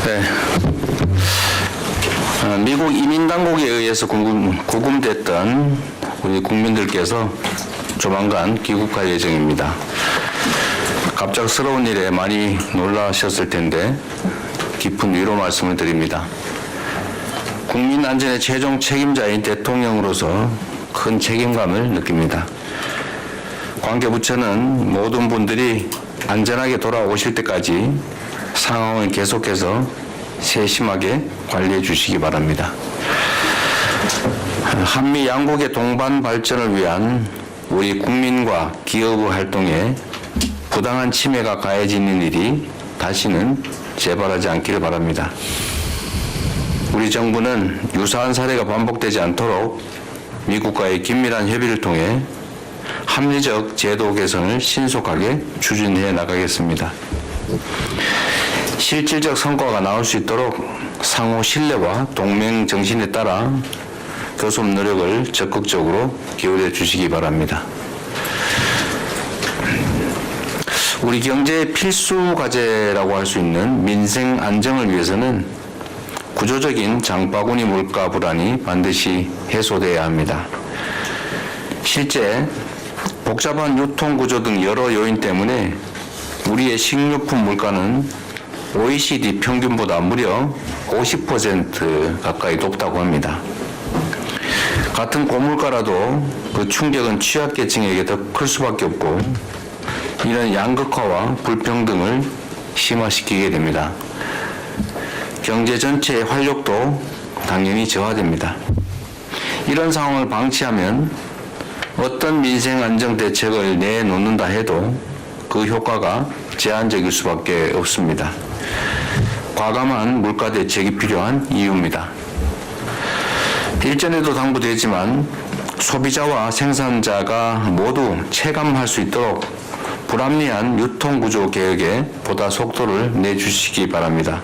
네. 미국 이민당국에 의해서 구금됐던 우리 국민들께서 조만간 귀국할 예정입니다. 갑작스러운 일에 많이 놀라셨을 텐데 깊은 위로 말씀을 드립니다. 국민 안전의 최종 책임자인 대통령으로서 큰 책임감을 느낍니다. 관계부처는 모든 분들이 안전하게 돌아오실 때까지 상황을 계속해서 세심하게 관리해 주시기 바랍니다. 한미 양국의 동반 발전을 위한 우리 국민과 기업의 활동에 부당한 침해가 가해지는 일이 다시는 재발하지 않기를 바랍니다. 우리 정부는 유사한 사례가 반복되지 않도록 미국과의 긴밀한 협의를 통해 합리적 제도 개선을 신속하게 추진해 나가겠습니다. 실질적 성과가 나올 수 있도록 상호 신뢰와 동맹 정신에 따라 교섭 노력을 적극적으로 기울여 주시기 바랍니다. 우리 경제의 필수 과제라고 할 수 있는 민생 안정을 위해서는 구조적인 장바구니 물가 불안이 반드시 해소돼야 합니다. 실제 복잡한 유통 구조 등 여러 요인 때문에 우리의 식료품 물가는 OECD 평균보다 무려 50% 가까이 높다고 합니다. 같은 고물가라도 그 충격은 취약계층에게 더 클 수밖에 없고 이런 양극화와 불평등을 심화시키게 됩니다. 경제 전체의 활력도 당연히 저하됩니다. 이런 상황을 방치하면 어떤 민생 안정 대책을 내놓는다 해도 그 효과가 제한적일 수밖에 없습니다. 과감한 물가 대책이 필요한 이유입니다. 일전에도 당부되지만 소비자와 생산자가 모두 체감할 수 있도록 불합리한 유통구조 개혁에 보다 속도를 내주시기 바랍니다.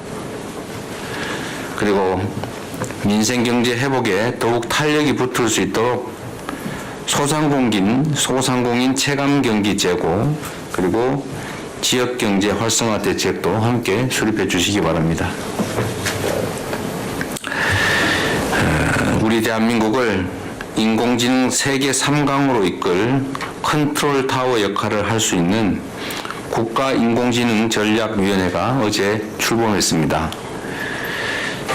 그리고 민생경제 회복에 더욱 탄력이 붙을 수 있도록 소상공인 체감경기 제고 그리고 지역경제 활성화 대책도 함께 수립해 주시기 바랍니다. 우리 대한민국을 인공지능 세계 3강으로 이끌 컨트롤 타워 역할을 할 수 있는 국가인공지능전략위원회가 어제 출범했습니다.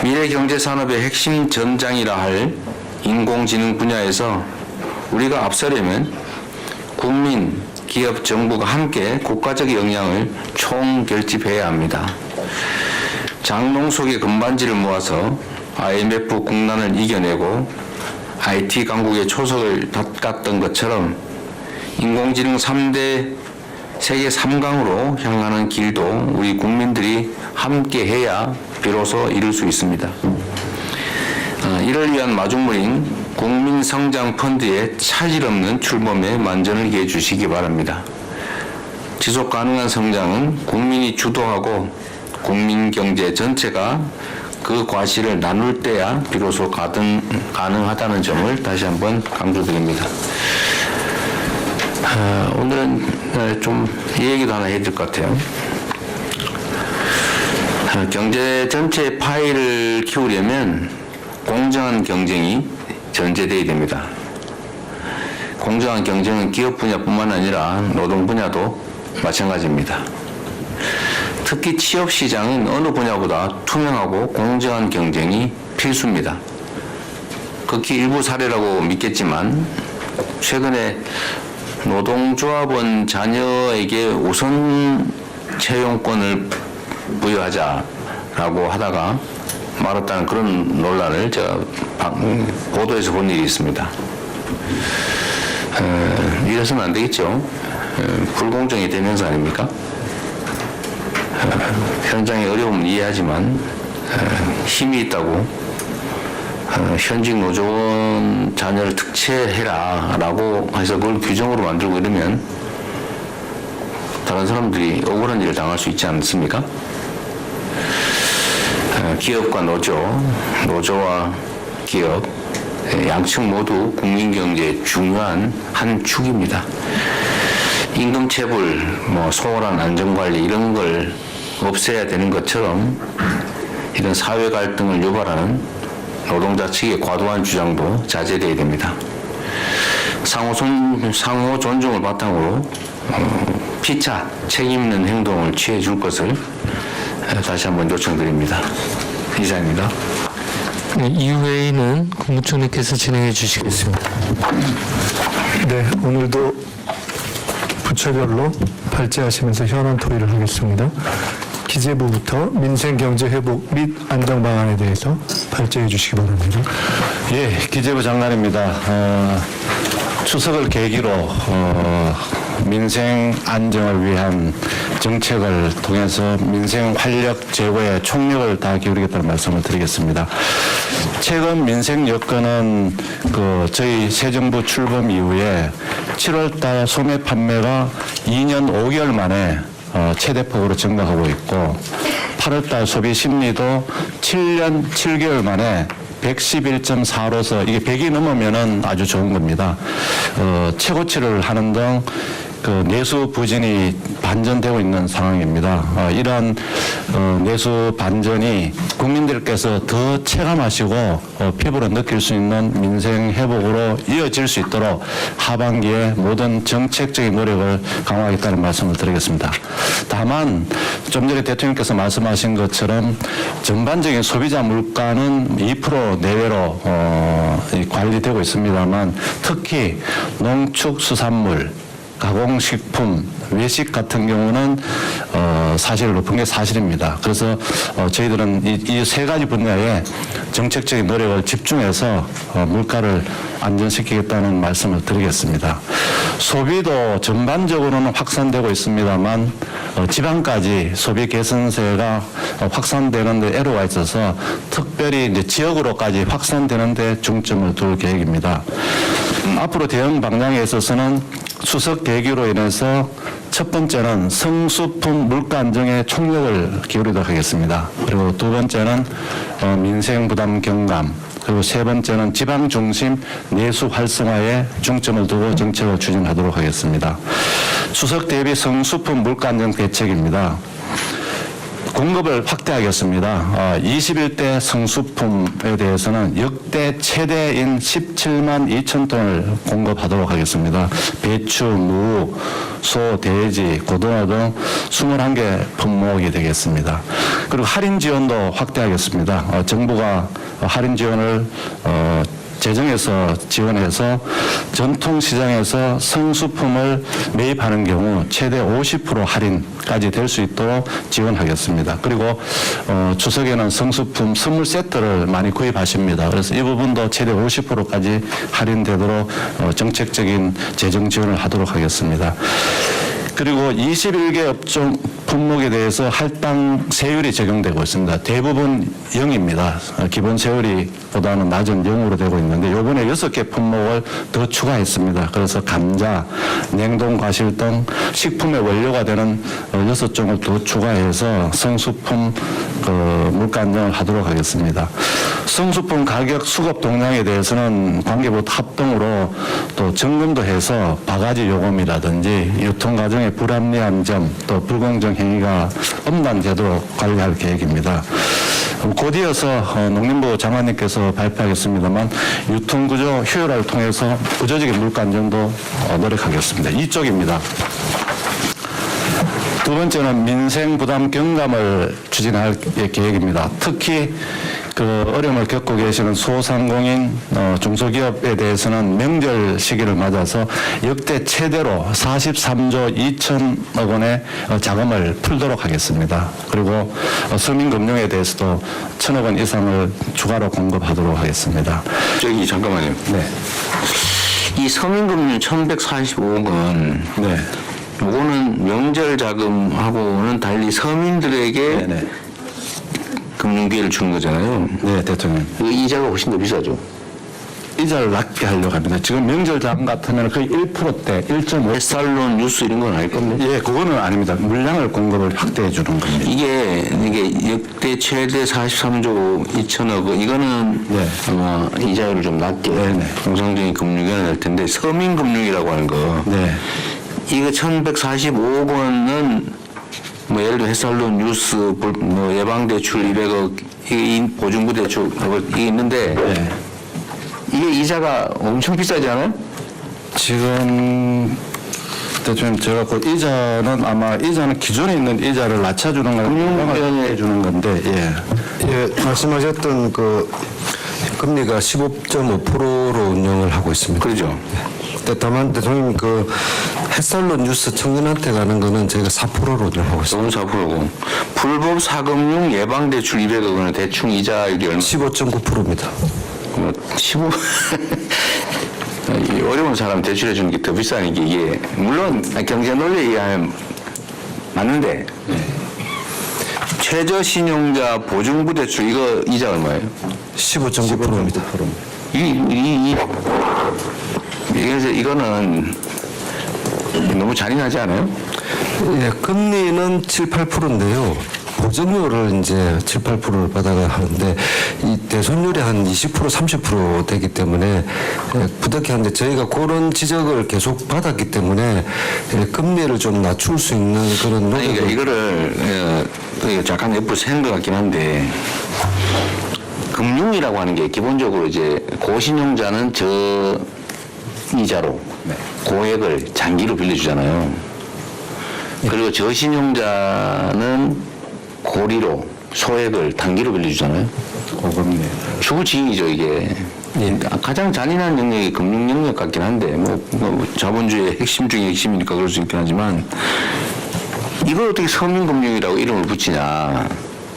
미래경제산업의 핵심 전장이라 할 인공지능 분야에서 우리가 앞서려면 국민, 기업, 정부가 함께 국가적 역량을 총결집해야 합니다. 장롱 속의 금반지를 모아서 IMF 국난을 이겨내고 IT 강국의 초석을 닦았던 것처럼 인공지능 3대 세계 3강으로 향하는 길도 우리 국민들이 함께 해야 비로소 이룰 수 있습니다. 이를 위한 마중물인 국민성장펀드의 차질 없는 출범에 만전을 기해 주시기 바랍니다. 지속 가능한 성장은 국민이 주도하고 국민경제 전체가 그 과실을 나눌 때야 비로소 가능하다는 점을 다시 한번 강조드립니다. 오늘은 좀 이 얘기도 하나 해야 될 것 같아요. 경제 전체의 파이를 키우려면 공정한 경쟁이 전제되어야 됩니다. 공정한 경쟁은 기업 분야뿐만 아니라 노동 분야도 마찬가지입니다. 특히 취업 시장은 어느 분야보다 투명하고 공정한 경쟁이 필수입니다. 극히 일부 사례라고 믿겠지만 최근에 노동조합원 자녀에게 우선 채용권을 부여하자라고 하다가 말았다는 그런 논란을 제가 보도에서 본 일이 있습니다. 이래서는 안 되겠죠. 불공정이 대명사 아닙니까? 현장의 어려움은 이해하지만 힘이 있다고 현직 노조원 자녀를 특채해라 라고 해서 그걸 규정으로 만들고 이러면 다른 사람들이 억울한 일을 당할 수 있지 않습니까? 기업과 노조와 기업 양측 모두 국민경제의 중요한 한 축입니다. 임금체불, 소홀한 안전관리 이런 걸 없애야 되는 것처럼 이런 사회 갈등을 유발하는 노동자 측의 과도한 주장도 자제되어야 됩니다. 상호 존중을 바탕으로 피차 책임 있는 행동을 취해 줄 것을 다시 한번 요청드립니다. 이상입니다. 네, 이후에는 국무총리께서 진행해 주시겠습니다. 네, 오늘도 부처별로 발제하시면서 현안 토의를 하겠습니다. 기재부부터 민생경제회복 및 안정 방안에 대해서 발제해 주시기 바랍니다. 예, 기재부 장관입니다. 추석을 계기로 민생 안정을 위한 정책을 통해서 민생 활력 제고에 총력을 다 기울이겠다는 말씀을 드리겠습니다. 최근 민생 여건은 저희 새 정부 출범 이후에 7월달 소매 판매가 2년 5개월 만에 최대폭으로 증가하고 있고 8월달 소비 심리도 7년 7개월 만에 111.4로서 이게 100이 넘으면은 아주 좋은 겁니다. 최고치를 하는 등 내수 부진이 반전되고 있는 상황입니다. 이러한 내수 반전이 국민들께서 더 체감하시고 피부로 느낄 수 있는 민생 회복으로 이어질 수 있도록 하반기에 모든 정책적인 노력을 강화하겠다는 말씀을 드리겠습니다. 다만 좀 전에 대통령께서 말씀하신 것처럼 전반적인 소비자 물가는 2% 내외로 관리되고 있습니다만 특히 농축수산물 가공식품, 외식 같은 경우는 사실 높은 게 사실입니다. 그래서 저희들은 이 세 가지 분야에 정책적인 노력을 집중해서 물가를 안정시키겠다는 말씀을 드리겠습니다. 소비도 전반적으로는 확산되고 있습니다만 지방까지 소비 개선세가 확산되는 데 애로가 있어서 특별히 이제 지역으로까지 확산되는 데 중점을 둘 계획입니다. 앞으로 대응 방향에 있어서는 추석 계기로 인해서 첫 번째는 성수품 물가 안정에 총력을 기울이도록 하겠습니다. 그리고 두 번째는 민생 부담 경감, 그리고 세 번째는 지방 중심 내수 활성화에 중점을 두고 정책을 추진하도록 하겠습니다. 추석 대비 성수품 물가 안정 대책입니다. 공급을 확대하겠습니다. 21대 성수품에 대해서는 역대 최대인 17만 2천 톤을 공급하도록 하겠습니다. 배추, 무, 소, 돼지, 고등어 등 21개 품목이 되겠습니다. 그리고 할인 지원도 확대하겠습니다. 정부가 할인 지원을 재정에서 지원해서 전통시장에서 성수품을 매입하는 경우 최대 50% 할인까지 될 수 있도록 지원하겠습니다. 그리고 추석에는 성수품 선물 세트를 많이 구입하십니다. 그래서 이 부분도 최대 50%까지 할인되도록 정책적인 재정 지원을 하도록 하겠습니다. 그리고 21개 업종 품목에 대해서 할당 세율이 적용되고 있습니다. 대부분 0입니다. 기본 세율이보다는 낮은 0으로 되고 있는데 이번에 6개 품목을 더 추가했습니다. 그래서 감자, 냉동 과실 등 식품의 원료가 되는 6종을 더 추가해서 성수품 물가 안정을 하도록 하겠습니다. 성수품 가격 수급 동향에 대해서는 관계부 합동으로 또 점검도 해서 바가지 요금이라든지 유통 과정의 불합리한 점, 또 불공정 행위가 없는되도록 관리할 계획입니다. 곧 이어서 농림부 장관님께서 발표하겠습니다만 유통구조 효율화를 통해서 구조적인 물가 안정도 노력하겠습니다. 이쪽입니다. 두 번째는 민생 부담 경감을 추진할 계획입니다. 특히 어려움을 겪고 계시는 소상공인 중소기업에 대해서는 명절 시기를 맞아서 역대 최대로 43조 2천억 원의 자금을 풀도록 하겠습니다. 그리고 서민금융에 대해서도 1,000억 원 이상을 추가로 공급하도록 하겠습니다. 저기 잠깐만요. 네. 이 서민금융 1,145억 원. 네. 요거는 명절 자금하고는 달리 서민들에게 네네. 금융기회를 주는 거잖아요. 네, 대통령. 그 이자가 훨씬 더 비싸죠. 이자를 낮게 하려고 합니다. 지금 명절 자금 같으면 거의 1%대, 1.5. 햇살론 뉴스 이런 건 아닐 겁니다. 예, 그거는 아닙니다. 물량을 공급을 확대해 주는 겁니다. 이게 역대 최대 43조 2천억 원, 이거는 네. 아마 이자율을 좀 낮게 네네. 통상적인 금융위원회 될 텐데 서민금융이라고 하는 거 네. 이거 1,145억 원은 뭐 예를 들어 햇살론 뉴스, 뭐 예방대출 200억, 이게 보증부대출 이게 있는데 이게 이자가 엄청 비싸지 않아요? 지금 대표님 제가 그 이자는 아마 이자는 기존에 있는 이자를 낮춰주는 거예요. 금융위원회 해주는 건데 예, 말씀하셨던 그 금리가 15.5%로 운영을 하고 있습니다. 그러죠. 다만 대통령님 그 햇살론 뉴스 청년한테 가는 거는 저희가 4%로 운영하고 있습니다. 너무 4%고 불법 사금융 예방대출 200억 원은 대충 이자율이 얼마? 15.9%입니다. 15. 이 어려운 사람 대출해 주는 게 더 비싸니까 이게 물론 경제 논리에 의하면 맞는데 최저신용자 보증부 대출 이거 이자 얼마예요? 15.9%입니다. 그래서 이거는 너무 잔인하지 않아요? 예, 금리는 7, 8%인데요. 보증료를 이제 7, 8%를 받아가 하는데 이 대손율이 한 20%, 30% 되기 때문에 부득이한데 저희가 그런 지적을 계속 받았기 때문에 금리를 좀 낮출 수 있는 그런 아니, 노력을 그러니까 이거를 잠깐 옆으로 새는 것 같긴 한데 금융이라고 하는 게 기본적으로 이제 고신용자는 저이자로 고액을 장기로 빌려주잖아요. 그리고 저신용자는 고리로 소액을 단기로 빌려주잖아요. 고금리. 주구지익이죠 이게. 가장 잔인한 영역이 금융 영역 같긴 한데 뭐 자본주의의 핵심 중에 핵심이니까 그럴 수 있긴 하지만 이걸 어떻게 서민금융이라고 이름을 붙이냐.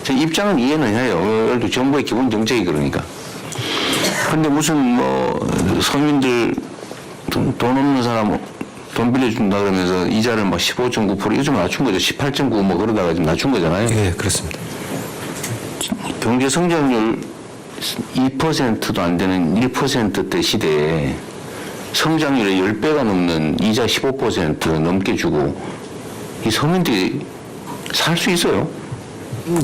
제 입장은 이해는 해요. 예를 들어 정부의 기본 정책이 그러니까. 근데 무슨 뭐 서민들 돈 없는 사람 돈 빌려준다 그러면서 이자를 막 15.9% 이거 좀 낮춘 거죠. 18.9 뭐 그러다가 좀 낮춘 거잖아요. 예, 그렇습니다. 경제 성장률 2%도 안 되는 1%대 시대에 성장률의 10배가 넘는 이자 15% 넘게 주고 이 서민들이 살 수 있어요.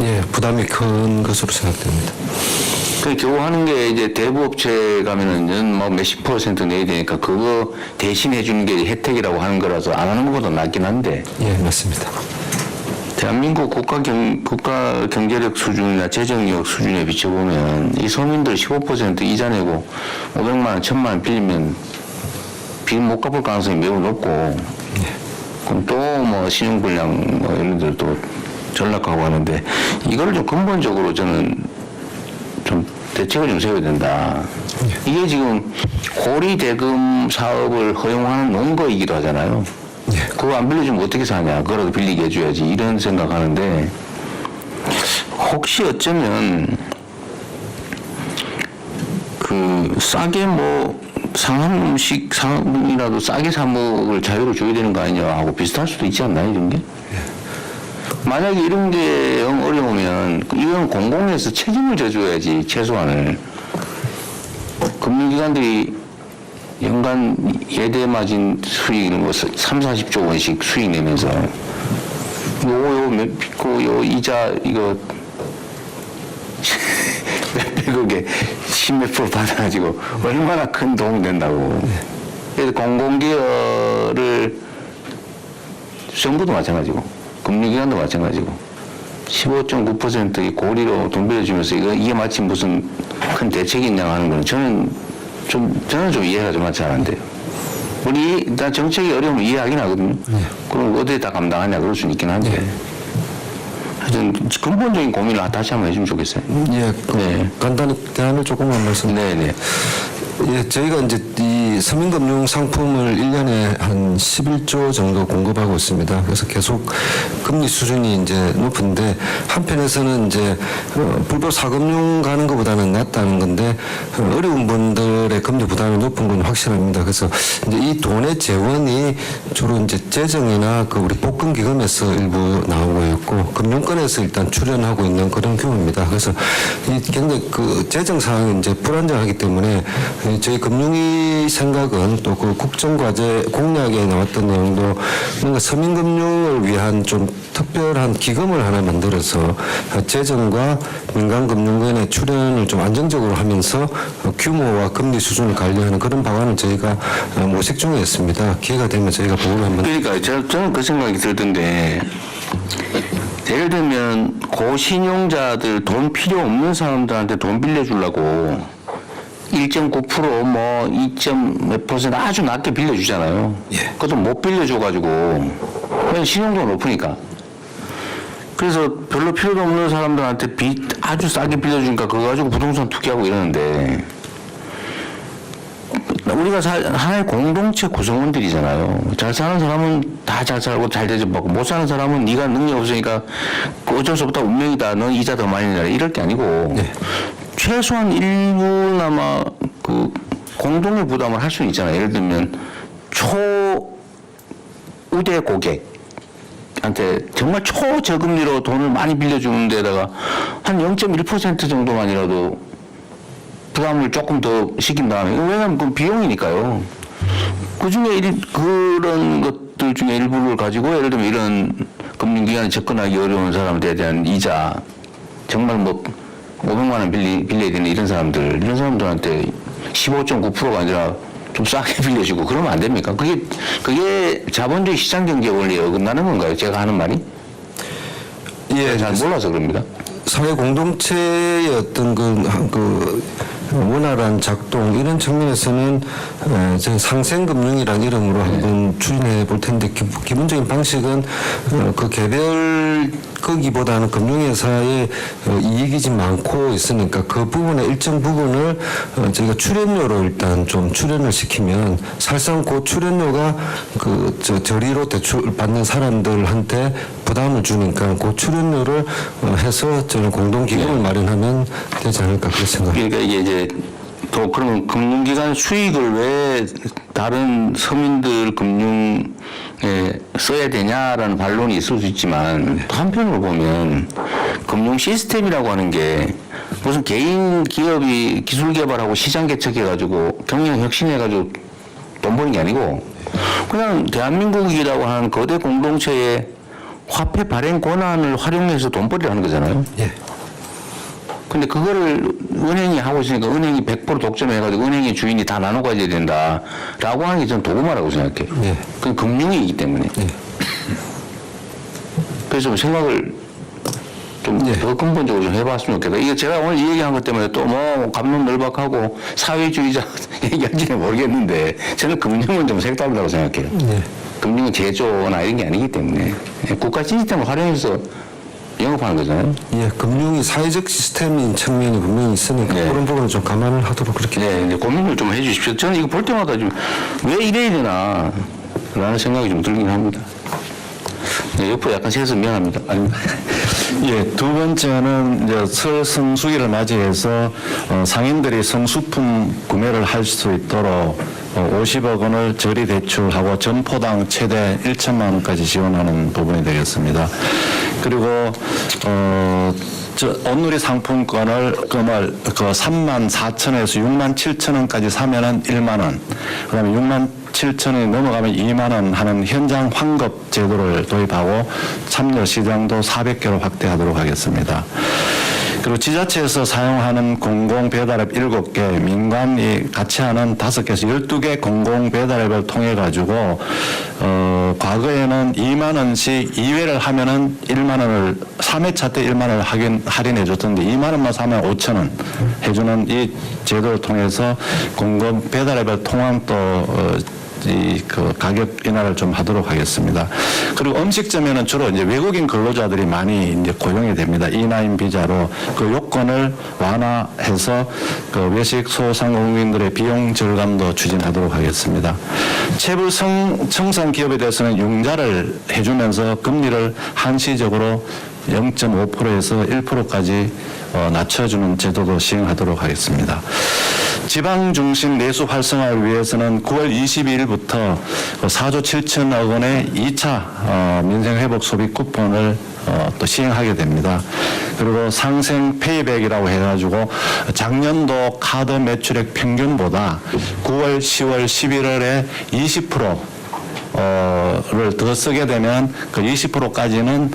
예, 부담이 큰 것으로 생각됩니다. 그 겨우 하는 게 이제 대부업체 가면은 뭐 몇십 % 내야 되니까 그거 대신 해주는 게 혜택이라고 하는 거라서 안 하는 것보다 낫긴 한데 예, 맞습니다. 대한민국 국가 경제력 수준이나 재정력 수준에 비춰보면 이 서민들 15% 이자 내고 500만 원, 1000만 원 빌리면 빚 못 갚을 가능성이 매우 높고 그럼 또 뭐 신용불량 뭐 이런 데도 전락하고 하는데 이거를 좀 근본적으로 저는 좀 대책을 좀 세워야 된다. 이게 지금 고리 대금 사업을 허용하는 논거이기도 하잖아요. 그거 안 빌려주면 어떻게 사냐. 그거라도 빌리게 해줘야지. 이런 생각하는데 혹시 어쩌면 그 싸게 뭐 상한 음식 상품이라도 싸게 사 먹을 자유를 줘야 되는 거 아니냐 하고 비슷할 수도 있지 않나요, 이런 게? 만약에 이런 게 영 어려우면 이건 공공에서 책임을 져줘야지 최소한을. 금융기관들이 연간 예대 마진 수익 이런 거 3, 40조 원씩 수익 내면서 요 이자 이거 몇백억에 10몇 프로 받아가지고 얼마나 큰 도움이 된다고. 그래서 공공기여를 정부도 마찬가지고 금융기관도 마찬가지고 15.9%의 고리로 돈 빌려주면서 이게 마치 무슨 큰 대책이 있냐 하는 거는 저는 좀 이해가 좀 맞지 않은데요. 우리 일단 정책이 어려우면 이해하긴 하거든요. 그럼 어디에 다 감당하냐 그럴 수는 있긴 한데. 하여튼 근본적인 고민을 다시 한번 해주면 좋겠어요. 예, 간단히 대안을 조금만 말씀. 네네. 예, 저희가 이제 이 서민금융 상품을 1년에 한 11조 정도 공급하고 있습니다. 그래서 계속 금리 수준이 이제 높은데 한편에서는 이제 불법 사금융 가는 것보다는 낫다는 건데 어려운 분들의 금리 부담이 높은 건 확실합니다. 그래서 이제 이 돈의 재원이 주로 이제 재정이나 그 우리 복권기금에서 일부 나오고 있고 금융권에서 일단 출연하고 있는 그런 규모입니다. 그래서 이 굉장히 그 재정 상황이 이제 불안정하기 때문에 저희 금융위 생각은 또 그 국정과제 공약에 나왔던 내용도 뭔가 서민금융을 위한 좀 특별한 기금을 하나 만들어서 재정과 민간금융권의 출연을 좀 안정적으로 하면서 규모와 금리 수준을 관리하는 그런 방안을 저희가 모색 중에 있습니다. 기회가 되면 저희가 보고를 한번. 그러니까 저는 그 생각이 들던데 예를 들면 고신용자들 돈 필요 없는 사람들한테 돈 빌려주려고 1.9% 뭐 2.몇% 아주 낮게 빌려주잖아요. 예. 그것도 못 빌려줘가지고 그냥 신용도가 높으니까. 그래서 별로 필요도 없는 사람들한테 빚 아주 싸게 빌려주니까 그거 가지고 부동산 투기하고 이러는데 우리가 하나의 공동체 구성원들이잖아요. 잘 사는 사람은 다 잘 살고 잘 대접받고 못 사는 사람은 네가 능력 없으니까 어쩔 수 없다 운명이다. 넌 이자 더 많이 내라 이럴 게 아니고 최소한 일부나마 그 공동의 부담을 할 수는 있잖아요. 예를 들면 초우대 고객한테 정말 초저금리로 돈을 많이 빌려주는 데다가 한 0.1% 정도만이라도 부담을 조금 더 시킨 다음에 왜냐하면 그건 비용이니까요. 그 중에 그런 것들 중에 일부를 가지고 예를 들면 이런 금융기관에 접근하기 어려운 사람들에 대한 이자 정말 뭐 500만 원 빌려야 되는 이런 사람들한테 15.9%가 아니라 좀 싸게 빌려주고 그러면 안 됩니까? 그게 자본주의 시장 경제 원리에 어긋나는 건가요? 제가 하는 말이? 예, 잘 몰라서 그럽니다. 사회 공동체의 어떤 그 원활한 작동 이런 측면에서는 저희 상생금융이라는 이름으로 한번 추진해 볼 텐데 기본적인 방식은 그 개별 거기보다는 금융회사의 이익이 좀 많고 있으니까 그 부분의 일정 부분을 저희가 출연료로 일단 좀 출연을 시키면 사실상 그 출연료가 저리로 대출 받는 사람들한테 부담을 주니까 그 출연료를 해서 저는 공동기금을 마련하면 되지 않을까 그렇게 생각합니다. 그러니까 이게 이제 또 그러면 금융기관 수익을 왜 다른 서민들 금융에 써야 되냐라는 반론이 있을 수 있지만 또 한편으로 보면 금융 시스템이라고 하는 게 무슨 개인 기업이 기술 개발하고 시장 개척해가지고 경영 혁신해가지고 돈 버는 게 아니고 그냥 대한민국이라고 하는 거대 공동체의 화폐 발행 권한을 활용해서 돈벌이를 하는 거잖아요. 예. 근데 그거를 은행이 하고 있으니까 은행이 100% 독점해가지고 은행의 주인이 다 나눠 가져야 된다라고 하는 게 저는 도구마라고 생각해요. 예. 그건 금융이기 때문에. 예. 그래서 좀 생각을 좀 더 근본적으로 좀 해봤으면 좋겠다. 이게 제가 오늘 이 얘기한 것 때문에 또 뭐 감론널박하고 사회주의자 얘기할지는 모르겠는데 저는 금융은 좀 색다르다고 생각해요. 예. 금융은 제조나 이런 게 아니기 때문에 국가 시스템을 활용해서 영업하는 거잖아요. 예, 금융이 사회적 시스템인 측면이 분명히 있으니까 네. 그런 부분은 좀 감안을 하도록 그렇게. 네, 이제 고민을 좀 해주십시오. 저는 이거 볼 때마다 좀 왜 이래야 되나 라는 생각이 좀 들긴 합니다. 네, 옆으로 약간 세서 미안합니다. 아닙니다. 예, 두 번째는 이제 설 성수기를 맞이해서 상인들이 성수품 구매를 할 수 있도록 50억 원을 저리 대출하고 점포당 최대 1천만 원까지 지원하는 부분이 되겠습니다. 그리고 온누리 상품권을 그 3만 4천에서 6만 7천 원까지 사면은 1만 원, 그다음에 6만 7천원이 넘어가면 2만 원 하는 현장 환급 제도를 도입하고 참여 시장도 400개로 확대하도록 하겠습니다. 그리고 지자체에서 사용하는 공공배달앱 7개, 민간이 같이 하는 5개에서 12개 공공배달앱을 통해 가지고 과거에는 2만 원씩 2회를 하면은 1만 원을 3회차 때 1만 원을 할인해 줬던데 2만 원만 사면 5천 원 해주는 이 제도를 통해서 공공배달앱을 통한 또 그 가격 인하를 좀 하도록 하겠습니다. 그리고 음식점에는 주로 이제 외국인 근로자들이 많이 이제 고용이 됩니다. E9 비자로 그 요건을 완화해서 그 외식 소상공인들의 비용 절감도 추진하도록 하겠습니다. 체불 청산 기업에 대해서는 융자를 해주면서 금리를 한시적으로 0.5%에서 1%까지 낮춰주는 제도도 시행하도록 하겠습니다. 지방 중심 내수 활성화를 위해서는 9월 22일부터 4조 7천억 원의 2차 민생회복 소비 쿠폰을 또 시행하게 됩니다. 그리고 상생 페이백이라고 해가지고 작년도 카드 매출액 평균보다 9월, 10월, 11월에 20%를 더 쓰게 되면 그 20%까지는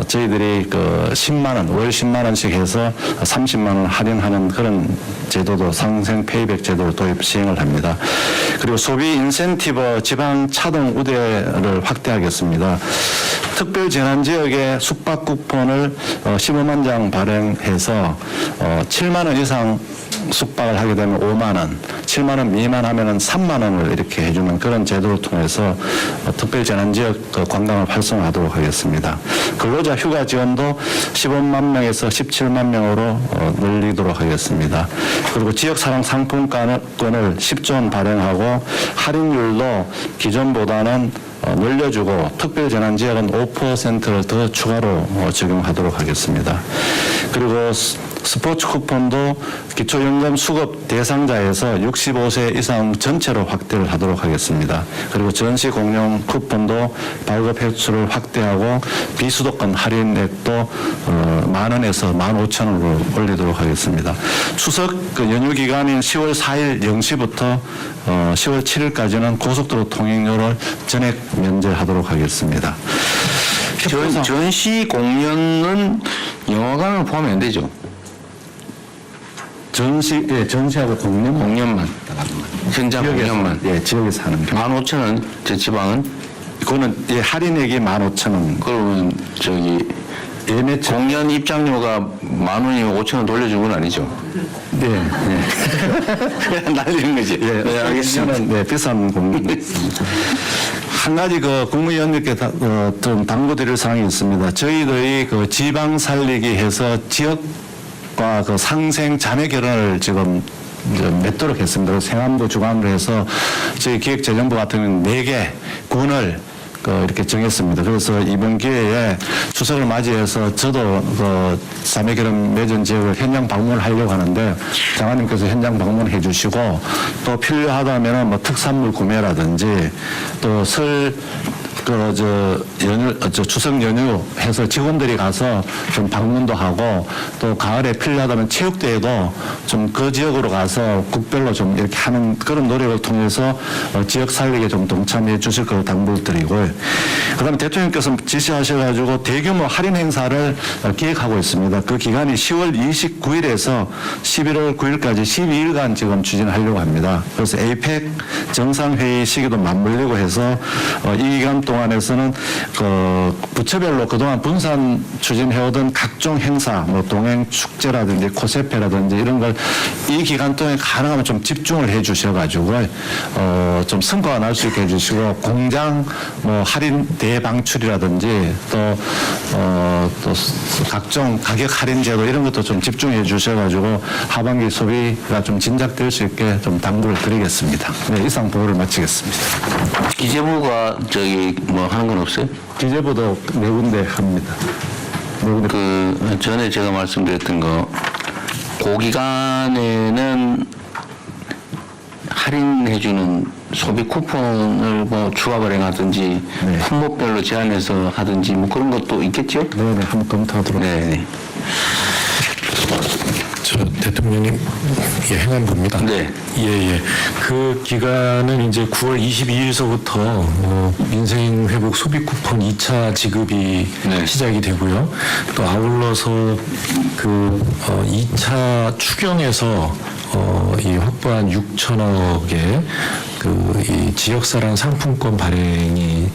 저희들이 그 10만 원, 월 10만 원씩 해서 30만 원 할인하는 그런 제도도 상생 페이백 제도를 도입 시행을 합니다. 그리고 소비 인센티브 지방 차등 우대를 확대하겠습니다. 특별 재난 지역에 숙박 쿠폰을 15만 장 발행해서 7만 원 이상 숙박을 하게 되면 5만 원, 7만 원 미만 하면은 3만 원을 이렇게 해주는 그런 제도를 통해서 특별 재난 지역 관광을 활성화하도록 하겠습니다. 근로자 휴가 지원도 15만 명에서 17만 명으로 늘리도록 하겠습니다. 그리고 지역 사랑 상품권을 10조 원 발행하고 할인율도 기존보다는 늘려주고 특별 재난 지역은 5%를 더 추가로 적용하도록 하겠습니다. 그리고 스포츠 쿠폰도 기초연금 수급 대상자에서 65세 이상 전체로 확대를 하도록 하겠습니다. 그리고 전시 공연 쿠폰도 발급 횟수를 확대하고 비수도권 할인액도 10,000원에서 15,000원으로 올리도록 하겠습니다. 추석 연휴 기간인 10월 4일 0시부터 10월 7일까지는 고속도로 통행료를 전액 면제하도록 하겠습니다. 전시 공연은 영화관을 포함이 안 되죠. 전시하고 공연만. 현장 공연만. 예, 지역에서 하는 거. 15,000원, 저 지방은? 그거는 예, 할인액이 15,000원. 그러면 공연 입장료가 10,000원이면 5,000원 돌려준 건 아니죠? 네. 그냥 날리는 거지. 네, 알겠습니다. 네, 비싼 공연도 있습니다. 한 가지 국무위원님께 좀 당부드릴 사항이 있습니다. 저희들이 지방 살리기 해서 지역과 상생 자매 결혼을 지금 맺도록 했습니다. 그래서 행안부 주관으로 해서 저희 기획재정부 같은 경우는 4개 군을 이렇게 정했습니다. 그래서 이번 기회에 추석을 맞이해서 저도 자매 결혼 맺은 지역을 현장 방문을 하려고 하는데 장관님께서 현장 방문해 주시고 또 필요하다면 뭐 특산물 구매라든지 또 추석 연휴 해서 직원들이 가서 좀 방문도 하고 또 가을에 필요하다면 체육대회도 좀 그 지역으로 가서 국별로 좀 이렇게 하는 그런 노력을 통해서 지역 살리기에 좀 동참해 주실 걸 당부를 드리고요. 그 다음에 대통령께서 지시하셔가지고 대규모 할인 행사를 기획하고 있습니다. 그 기간이 10월 29일에서 11월 9일까지 12일간 지금 추진하려고 합니다. 그래서 에이펙 정상회의 시기도 맞물리고 해서 이 기간 동안에서는 부처별로 그동안 분산 추진해오던 각종 행사, 뭐 동행 축제라든지 코세페라든지 이런 걸 이 기간 동안에 가능하면 좀 집중을 해 주셔가지고 좀 성과가 날 수 있게 해주시고 공장 뭐 할인 대방출이라든지 또 각종 가격 할인 제도 이런 것도 좀 집중해 주셔가지고 하반기 소비가 좀 진작될 수 있게 좀 당부를 드리겠습니다. 네, 이상 보고를 마치겠습니다. 기재부가 뭐 하는 건 없어요? 기재부도 4군데 합니다. 전에 제가 말씀드렸던 거, 그 기간에는 할인해주는 소비 쿠폰을 뭐 추가 발행하든지 네. 품목별로 제한해서 하든지 뭐 그런 것도 있겠죠? 네, 한번 검토하도록. 네. 저 대통령님, 예, 행안부입니다. 네. 예. 그 기간은 이제 9월 22일서부터 민생 회복 소비 쿠폰 2차 지급이 네. 시작이 되고요. 또 아울러서 2차 추경에서 이 확보한 6천억의 이 지역사랑 상품권 발행이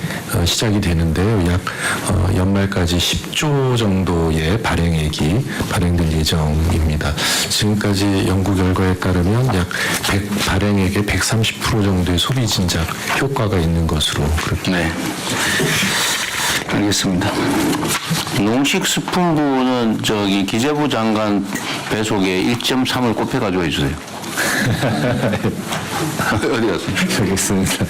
시작이 되는데요. 약 연말까지 10조 정도의 발행액이 발행될 예정입니다. 지금까지 연구 결과에 따르면 약 발행액의 130% 정도의 소비 진작 효과가 있는 것으로 그렇게. 네. 알겠습니다. 농식수품부는 기재부 장관 배속에 1.3을 곱해가지고 해주세요. 어디 갔어요? 여기 있습니다.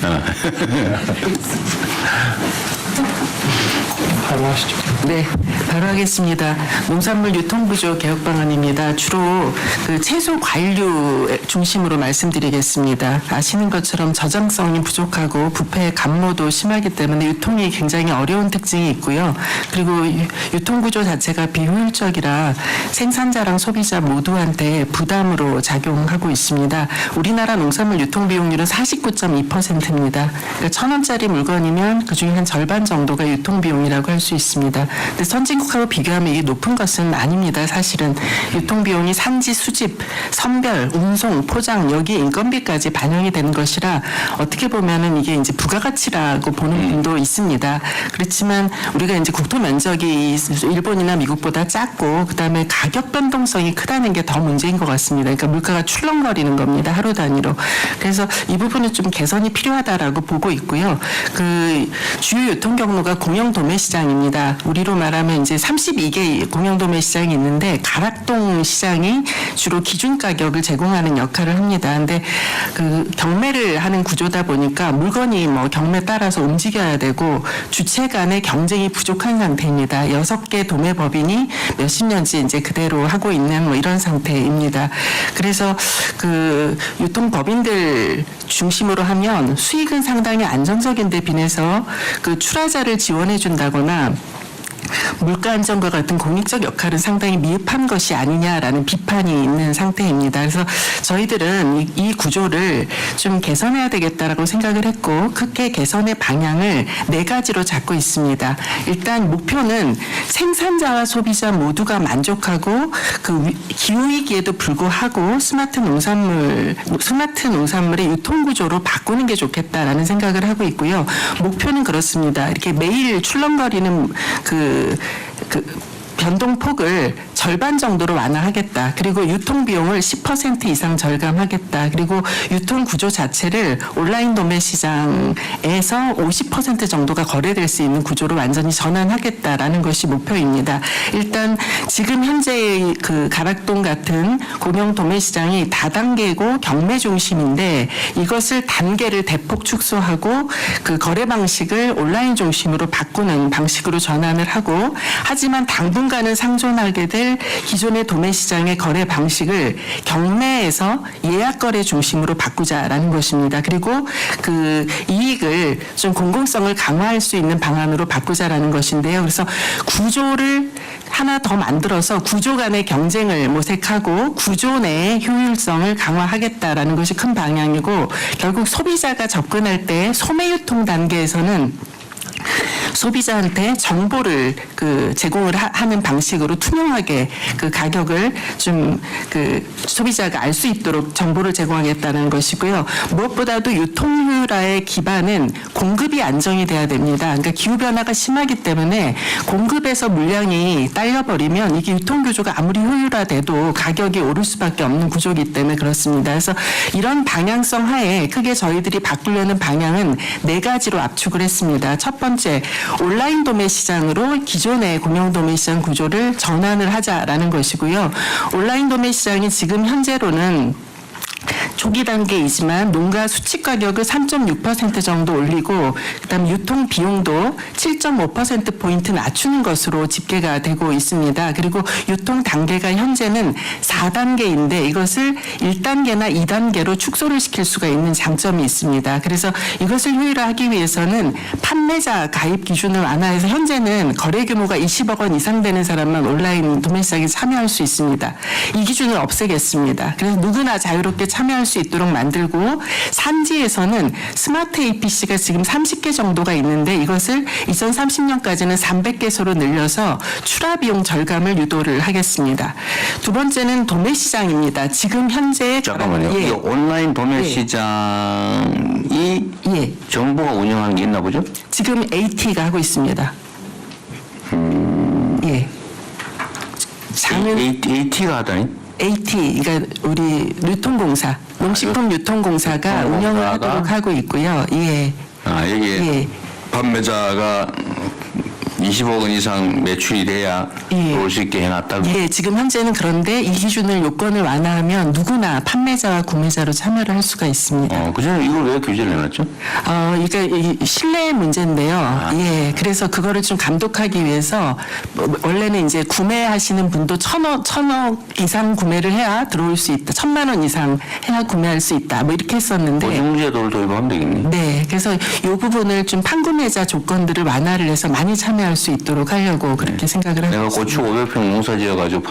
바로 하시죠. 네, 바로 하겠습니다. 농산물 유통구조 개혁 방안입니다. 주로 채소 과일류 중심으로 말씀드리겠습니다. 아시는 것처럼 저장성이 부족하고 부패 감모도 심하기 때문에 유통이 굉장히 어려운 특징이 있고요. 그리고 유통구조 자체가 비효율적이라 생산자랑 소비자 모두한테 부담으로 작용하고 있습니다. 우리나라 농산물 유통 비용률은 49.2%입니다. 그러니까 1,000원짜리 물건이면 그중에 한 절반 정도가 유통 비용이라고 할 수 있습니다. 근데 선진국하고 비교하면 이게 높은 것은 아닙니다. 사실은 유통 비용이 산지 수집, 선별, 운송, 포장 여기 인건비까지 반영이 되는 것이라 어떻게 보면은 이게 이제 부가가치라고 보는 분도 있습니다. 그렇지만 우리가 이제 국토 면적이 일본이나 미국보다 작고 그다음에 가격 변동성이 크다는 게 더 문제인 것 같습니다. 그러니까 물가가 출렁거리는 겁니다. 하루 단위로. 그래서 이 부분은 좀 개선이 필요하다라고 보고 있고요. 그 주요 유통 경로가 공영 도매 시장입니다. 우리로 말하면 이제 32개 공영 도매 시장이 있는데 가락동 시장이 주로 기준 가격을 제공하는 역할을 합니다. 근데 그 경매를 하는 구조다 보니까 물건이 뭐 경매 따라서 움직여야 되고 주체 간의 경쟁이 부족한 상태입니다. 6개 도매 법인이 몇십 년째 이제 그대로 하고 있는 뭐 이런 상태입니다. 그래서 그 유통 법인들 중심으로 하면 수익은 상당히 안정적인데 빈해서 그 출하자를 지원해 준다거나 물가 안정과 같은 공익적 역할은 상당히 미흡한 것이 아니냐라는 비판이 있는 상태입니다. 그래서 저희들은 이 구조를 좀 개선해야 되겠다라고 생각을 했고 크게 개선의 방향을 4가지로 잡고 있습니다. 일단 목표는 생산자와 소비자 모두가 만족하고 그 기후위기에도 불구하고 스마트 농산물의 유통 구조로 바꾸는 게 좋겠다라는 생각을 하고 있고요. 목표는 그렇습니다. 이렇게 매일 출렁거리는 그 변동폭을 절반 정도로 완화하겠다. 그리고 유통 비용을 10% 이상 절감하겠다. 그리고 유통 구조 자체를 온라인 도매 시장에서 50% 정도가 거래될 수 있는 구조로 완전히 전환하겠다라는 것이 목표입니다. 일단 지금 현재의 그 가락동 같은 공영 도매 시장이 다단계고 경매 중심인데 이것을 단계를 대폭 축소하고 그 거래 방식을 온라인 중심으로 바꾸는 방식으로 전환을 하고 하지만 당분간은 상존하게 될 기존의 도매 시장의 거래 방식을 경매에서 예약 거래 중심으로 바꾸자라는 것입니다. 그리고 그 이익을 좀 공공성을 강화할 수 있는 방안으로 바꾸자라는 것인데요. 그래서 구조를 하나 더 만들어서 구조 간의 경쟁을 모색하고 구조 내의 효율성을 강화하겠다라는 것이 큰 방향이고 결국 소비자가 접근할 때 소매 유통 단계에서는 소비자한테 정보를 그 제공을 하는 방식으로 투명하게 그 가격을 좀 그 소비자가 알 수 있도록 정보를 제공하겠다는 것이고요. 무엇보다도 유통 효율화의 기반은 공급이 안정이 돼야 됩니다. 그러니까 기후 변화가 심하기 때문에 공급에서 물량이 딸려버리면 이게 유통 구조가 아무리 효율화돼도 가격이 오를 수밖에 없는 구조이기 때문에 그렇습니다. 그래서 이런 방향성 하에 크게 저희들이 바꾸려는 방향은 4가지로 압축을 했습니다. 첫 번째, 온라인 도매 시장으로 기존의 공영 도매 시장 구조를 전환을 하자라는 것이고요. 온라인 도매 시장이 지금 현재로는 초기 단계이지만 농가 수칙 가격을 3.6% 정도 올리고 그다음 유통 비용도 7.5%포인트 낮추는 것으로 집계가 되고 있습니다. 그리고 유통 단계가 현재는 4단계인데 이것을 1단계나 2단계로 축소를 시킬 수가 있는 장점이 있습니다. 그래서 이것을 효율화하기 위해서는 판매자 가입 기준을 완화해서 현재는 거래 규모가 20억 원 이상 되는 사람만 온라인 도매 시장에 참여할 수 있습니다. 이 기준을 없애겠습니다. 그래서 누구나 자유롭게 참여할 수 있도록 만들고 산지에서는 스마트 APC가 지금 30개 정도가 있는데 이것을 2030년까지는 300개소로 늘려서 출하 비용 절감을 유도를 하겠습니다. 두 번째는 도매 시장입니다. 지금 현재 잠깐만요. 예. 이 온라인 도매 예. 시장이 예. 정부가 운영하는 게 있나 보죠? 지금 AT가 하고 있습니다. 예. 장은 AT가 하다니? AT, 그러니까 우리 유통공사, 농식품 유통공사가 운영을 하도록 하고 있고요. 예. 아, 여기에 예. 판매자가 20억 원 이상 매출이 돼야 예. 들어올 수 있게 해놨다고. 예, 지금 현재는 그런데 이 기준을 요건을 완화하면 누구나 판매자와 구매자로 참여를 할 수가 있습니다. 그전에 이걸 왜 규제를 해놨죠? 이게 이 신뢰의 문제인데요. 예, 그래서 그거를 좀 감독하기 위해서 원래는 이제 구매하시는 분도 1,000억 이상 구매를 해야 들어올 수 있다. 1,000만 원 이상 해야 구매할 수 있다. 뭐 이렇게 했었는데. 보증제도를 도입하면 되겠네. 네, 그래서 이 부분을 좀 판구매자 조건들을 완화를 해서 많이 참여할 수 있도록 하려고 그렇게 생각을 하고 내가 있습니다. 고추 500평 농사 지어가지고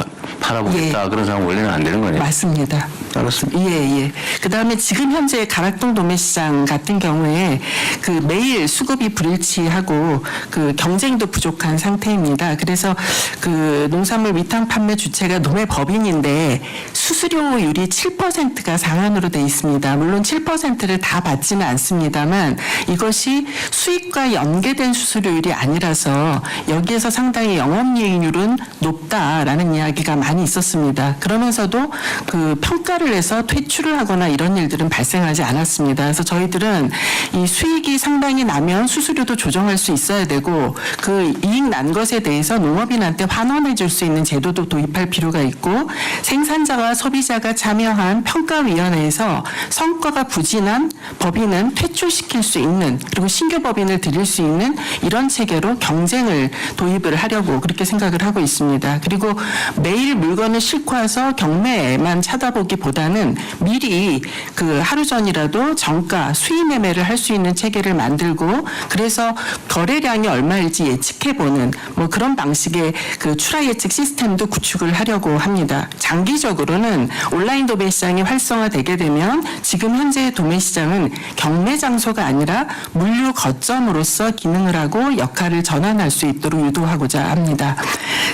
팔아보겠다 그런 상황 원래는 안 되는 거네요. 맞습니다. 알았습니다. 예. 그다음에 지금 현재 가락동 도매시장 같은 경우에 그 매일 수급이 불일치하고 그 경쟁도 부족한 상태입니다. 그래서 그 농산물 위탁 판매 주체가 농협법인인데 수수료율이 7%가 상한으로 돼 있습니다. 물론 7%를 다 받지는 않습니다만 이것이 수익과 연계된 수수료율이 아니라서 여기에서 상당히 영업이익률은 높다라는 이야기가 많이 있었습니다. 그러면서도 그 평가를 해서 퇴출을 하거나 이런 일들은 발생하지 않았습니다. 그래서 저희들은 이 수익이 상당히 나면 수수료도 조정할 수 있어야 되고 그 이익 난 것에 대해서 농업인한테 환원해 줄 수 있는 제도도 도입할 필요가 있고 생산자와 소비자가 참여한 평가위원회에서 성과가 부진한 법인은 퇴출시킬 수 있는 그리고 신규 법인을 들일 수 있는 이런 체계로 경쟁을 도입을 하려고 그렇게 생각을 하고 있습니다. 그리고 매일 물건을 싣고 와서 경매만 찾아보기보다는 미리 그 하루 전이라도 정가 수의 매매를 할 수 있는 체계를 만들고 그래서 거래량이 얼마일지 예측해보는 뭐 그런 방식의 그 출하 예측 시스템도 구축을 하려고 합니다. 장기적으로는 온라인 도매시장이 활성화되게 되면 지금 현재의 도매시장은 경매 장소가 아니라 물류 거점으로서 기능을 하고 역할을 전환할 수 있도록 유도하고자 합니다.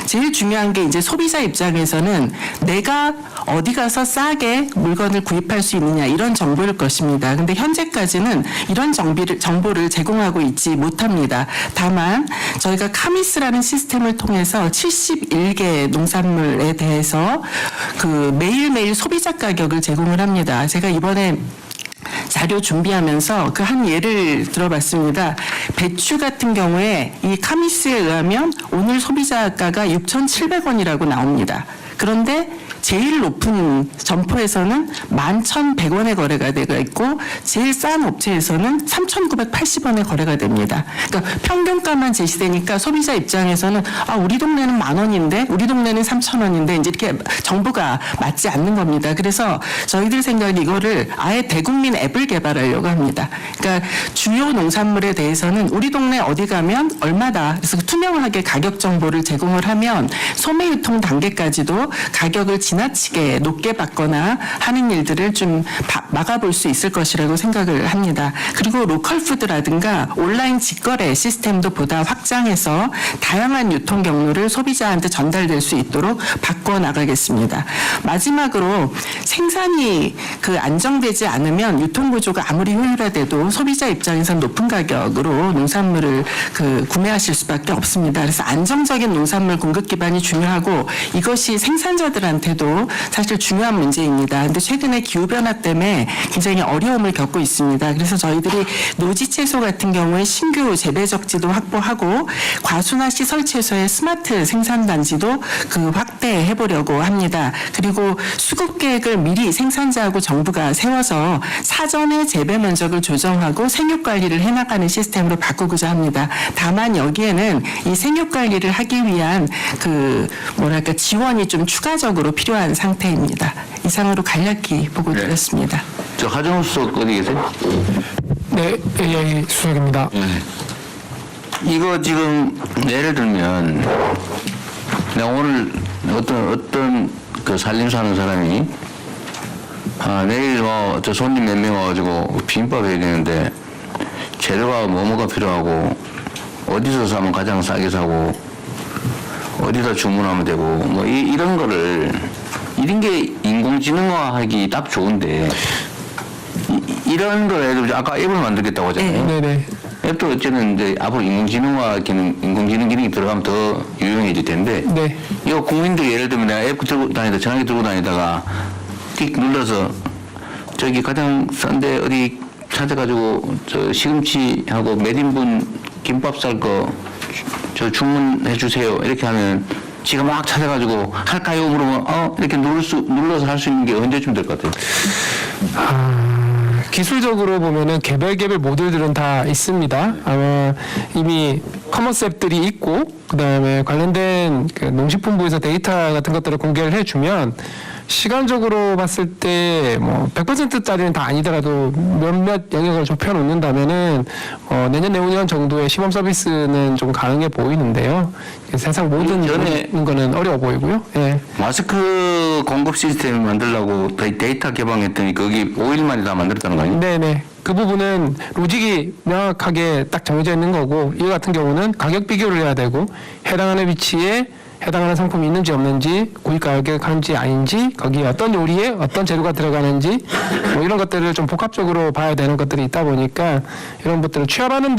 제일 중요한 게 이제 소비자 입장에서는 내가 어디 가서 싸게 물건을 구입할 수 있느냐 이런 정보일 것입니다. 근데 현재까지는 이런 정보를 제공하고 있지 못합니다. 다만 저희가 카미스라는 시스템을 통해서 71개 농산물에 대해서 그 매일매일 소비자 가격을 제공을 합니다. 제가 이번에 자료 준비하면서 그 한 예를 들어봤습니다. 배추 같은 경우에 이 카미스에 의하면 오늘 소비자가가 6,700원이라고 나옵니다. 그런데 제일 높은 점포에서는 11,100원에 거래가 되고 있고 제일 싼 업체에서는 3,980원에 거래가 됩니다. 그러니까 평균가만 제시되니까 소비자 입장에서는 아 우리 동네는 10,000원인데 우리 동네는 3,000원인데 이제 이렇게 정보가 맞지 않는 겁니다. 그래서 저희들 생각에 이거를 아예 대국민 앱을 개발하려고 합니다. 그러니까 주요 농산물에 대해서는 우리 동네 어디 가면 얼마다 그래서 투명하게 가격 정보를 제공을 하면 소매 유통 단계까지도 가격을 지나치게 높게 받거나 하는 일들을 좀 막아볼 수 있을 것이라고 생각을 합니다. 그리고 로컬푸드라든가 온라인 직거래 시스템도 보다 확장해서 다양한 유통 경로를 소비자한테 전달될 수 있도록 바꿔나가겠습니다. 마지막으로 생산이 그 안정되지 않으면 유통구조가 아무리 효율화돼도 소비자 입장에서는 높은 가격으로 농산물을 그 구매하실 수밖에 없습니다. 그래서 안정적인 농산물 공급 기반이 중요하고 이것이 생산자들한테도 사실 중요한 문제입니다. 그런데 최근에 기후변화 때문에 굉장히 어려움을 겪고 있습니다. 그래서 저희들이 노지 채소 같은 경우에 신규 재배 적지도 확보하고 과수나 시설 채소의 스마트 생산단지도 그 확대해 보려고 합니다. 그리고 수급 계획을 미리 생산자하고 정부가 세워서 사전에 재배 면적을 조정하고 생육 관리를 해나가는 시스템으로 바꾸고자 합니다. 다만 여기에는 이 생육 관리를 하기 위한 그 뭐랄까 지원이 좀 추가적으로 필요한 상태입니다. 이상으로 간략히 보고 드렸습니다. 저 하정우 수석 어디 계세요? 네, AI 수석입니다. 이거 지금 예를 들면 내가 오늘 어떤 그 살림사 하는 사람이 내일 뭐 저 손님 몇 명 와가지고 비빔밥 해야 되는데 재료가 뭐가 필요하고 어디서 사면 가장 싸게 사고 어디다 주문하면 되고 뭐 이런 거를 이런 게 인공지능화하기 딱 좋은데 이런 걸 해도 아까 앱을 만들겠다고 하잖아요. 네네. 앱도 어쨌든 이제 앞으로 인공지능 기능이 들어가면 더 유용해질 텐데 네. 이거 국민들 예를 들면 내가 앱 들고 다니다 전화기 들고 다니다가 띡 눌러서 저기 가장 싼데 어디 찾아가지고 저 시금치하고 몇 인분 김밥 쌀 거 저 주문해 주세요 이렇게 하면 지가 막 찾아가지고 할까요 물으면 이렇게 눌러서 할 수 있는 게 언제쯤 될 것 같아요? 기술적으로 보면은 개별 모델들은 다 있습니다. 아마 이미 커머스 앱들이 있고 그다음에 관련된 그 농식품부에서 데이터 같은 것들을 공개를 해주면 시간적으로 봤을 때 뭐 100%짜리는 다 아니더라도 몇몇 영역을 좁혀 놓는다면은 내년 내후년 정도의 시범 서비스는 좀 가능해 보이는데요. 세상 모든 전에- 거는 어려워 보이고요. 예. 마스크 공급 시스템을 만들려고 데이터 개방했더니 거기 5일 만에 다 만들었다는 거 아니에요? 네네. 그 부분은 로직이 명확하게 딱 정해져 있는 거고, 이거 같은 경우는 가격 비교를 해야 되고, 해당하는 위치에 해당하는 상품이 있는지 없는지, 구입 가격인지 아닌지, 거기에 어떤 요리에 어떤 재료가 들어가는지, 뭐 이런 것들을 좀 복합적으로 봐야 되는 것들이 있다 보니까, 이런 것들을 취합하는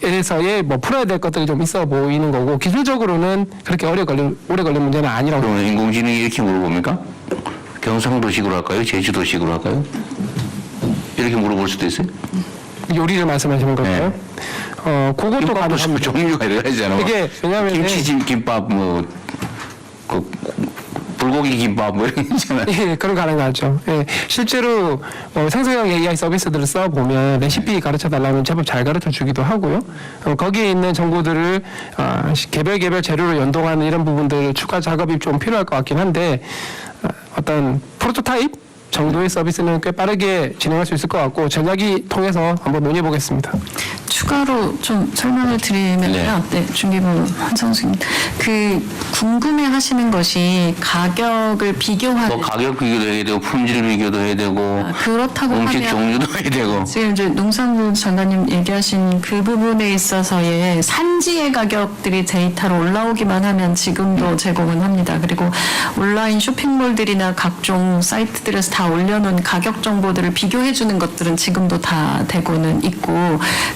데에서의 뭐 풀어야 될 것들이 좀 있어 보이는 거고, 기술적으로는 그렇게 오래 걸린 문제는 아니라고. 그러면 인공지능이 이렇게 물어봅니까? 경상도식으로 할까요? 제주도식으로 할까요? 이렇게 물어볼 수도 있어요? 요리를 말씀하시는 걸까요? 그것도 김밥도 가능합니다. 종류가 여러 가지잖아. 이게 왜냐면은- 김치찜 김밥 불고기 김밥 뭐 이런 거 있잖아요. 예, 그런 가능하죠. 예, 실제로 생성형 AI 서비스들을 써보면 레시피 가르쳐 달라면 제법 잘 가르쳐 주기도 하고요. 거기에 있는 정보들을 개별 재료로 연동하는 이런 부분들 추가 작업이 좀 필요할 것 같긴 한데 어떤 프로토타입 정도의 서비스는 꽤 빠르게 진행할 수 있을 것 같고 전략이 통해서 한번 논의해 보겠습니다. 추가로 좀 설명을 드리면요. 네, 중개부 한성수입니다. 궁금해하시는 것이 가격을 비교하는 뭐 가격 비교도 해야 되고 품질 비교도 해야 되고 그렇다고 음식 하면 종류도 해야 되고 지금 이제 농산부 장관님 얘기하신 그 부분에 있어서의 산지의 가격들이 데이터로 올라오기만 하면 지금도 제공은 합니다. 그리고 온라인 쇼핑몰들이나 각종 사이트들에서 다 올려놓은 가격 정보들을 비교해주는 것들은 지금도 다 되고는 있고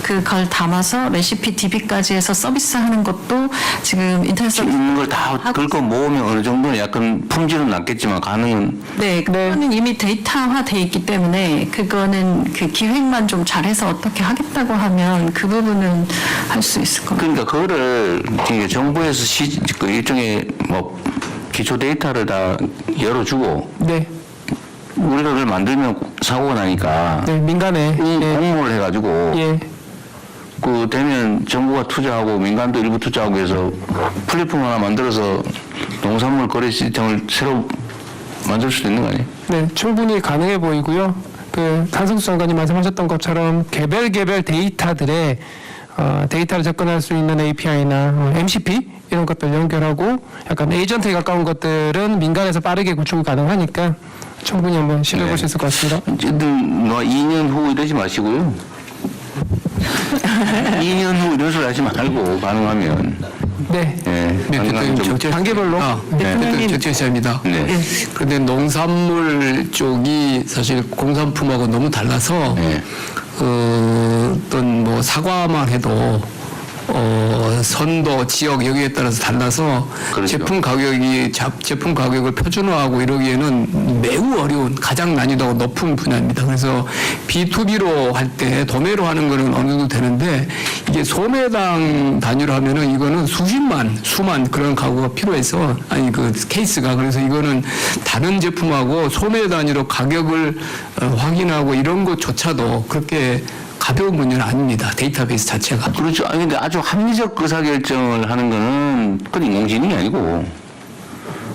그걸 담아서 레시피 DB까지 해서 서비스하는 것도 지금 인터넷 서비스 있는 걸 다 긁어 모으면 어느 정도는 약간 품질은 낮겠지만 가능은 네, 그거는 이미 데이터화돼 있기 때문에 그거는 그 기획만 좀 잘해서 어떻게 하겠다고 하면 그 부분은 할 수 있을 겁니다. 그러니까 그거를 이제 정부에서 그 일종의 뭐 기초 데이터를 다 열어주고 네, 우리가 그걸 만들면 사고가 나니까 네 민간에 공모를 해가지고 예. 그 되면 정부가 투자하고 민간도 일부 투자하고 해서 플랫폼 하나 만들어서 농산물 거래 시스템을 새로 만들 수도 있는 거 아니에요? 네, 충분히 가능해 보이고요. 그 한승수 장관님 말씀하셨던 것처럼 개별 데이터들의 데이터를 접근할 수 있는 API나 MCP 이런 것들 연결하고 약간 에이전트에 가까운 것들은 민간에서 빠르게 구축이 가능하니까 충분히 한번 시도해 볼 수 있을 것 같습니다. 어쨌든 뭐 2년 후 이러지 마시고요. 2년 후 이런 소리 하지 말고 가능하면 네, 가능하면 좀 단계별로. 대통령 적재시장입니다. 네. 그런데 농산물 쪽이 사실 공산품하고 너무 달라서 네. 어떤 뭐 사과만 해도 선도 지역 여기에 따라서 달라서 그렇죠. 제품 가격을 표준화하고 이러기에는 매우 어려운 가장 난이도가 높은 분야입니다. 그래서 B2B로 할 때 도매로 하는 거는 어느 정도 되는데 이게 소매당 단위로 하면은 이거는 수만 그런 가구가 필요해서 그 케이스가 그래서 이거는 다른 제품하고 소매 단위로 가격을 확인하고 이런 것조차도 그렇게 가벼운 문제는 아닙니다. 데이터베이스 자체가. 그렇죠. 아니 근데 아주 합리적 의사결정을 하는 거는 그건 인공지능이 아니고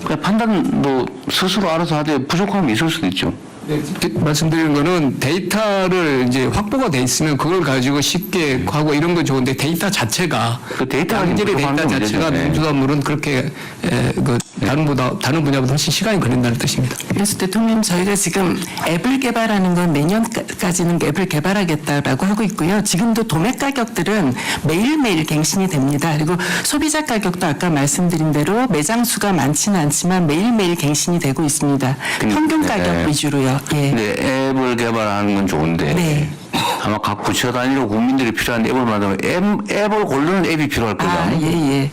그냥 판단도 스스로 알아서 하되 부족함이 있을 수도 있죠. 말씀드리는 거는 데이터를 이제 확보가 돼 있으면 그걸 가지고 쉽게 하고 이런 건 좋은데 데이터 자체가 그 데이터가 양질의 부족한 데이터 건 자체가 문제죠. 농수산물은 그렇게 다른 분야보다 훨씬 시간이 걸린다는 뜻입니다. 그래서 대통령 저희가 지금 앱을 개발하는 건 내년까지는 앱을 개발하겠다라고 하고 있고요. 지금도 도매 가격들은 매일매일 갱신이 됩니다. 그리고 소비자 가격도 아까 말씀드린 대로 매장 수가 많지는 않지만 매일매일 갱신이 되고 있습니다. 평균 가격 네. 위주로요. 예. 근데 앱을 개발하는 건 좋은데 네. 아마 각 부처 단위로 국민들이 필요한 앱을 만들면 앱을 고르는 앱이 필요할 거다. 아, 예.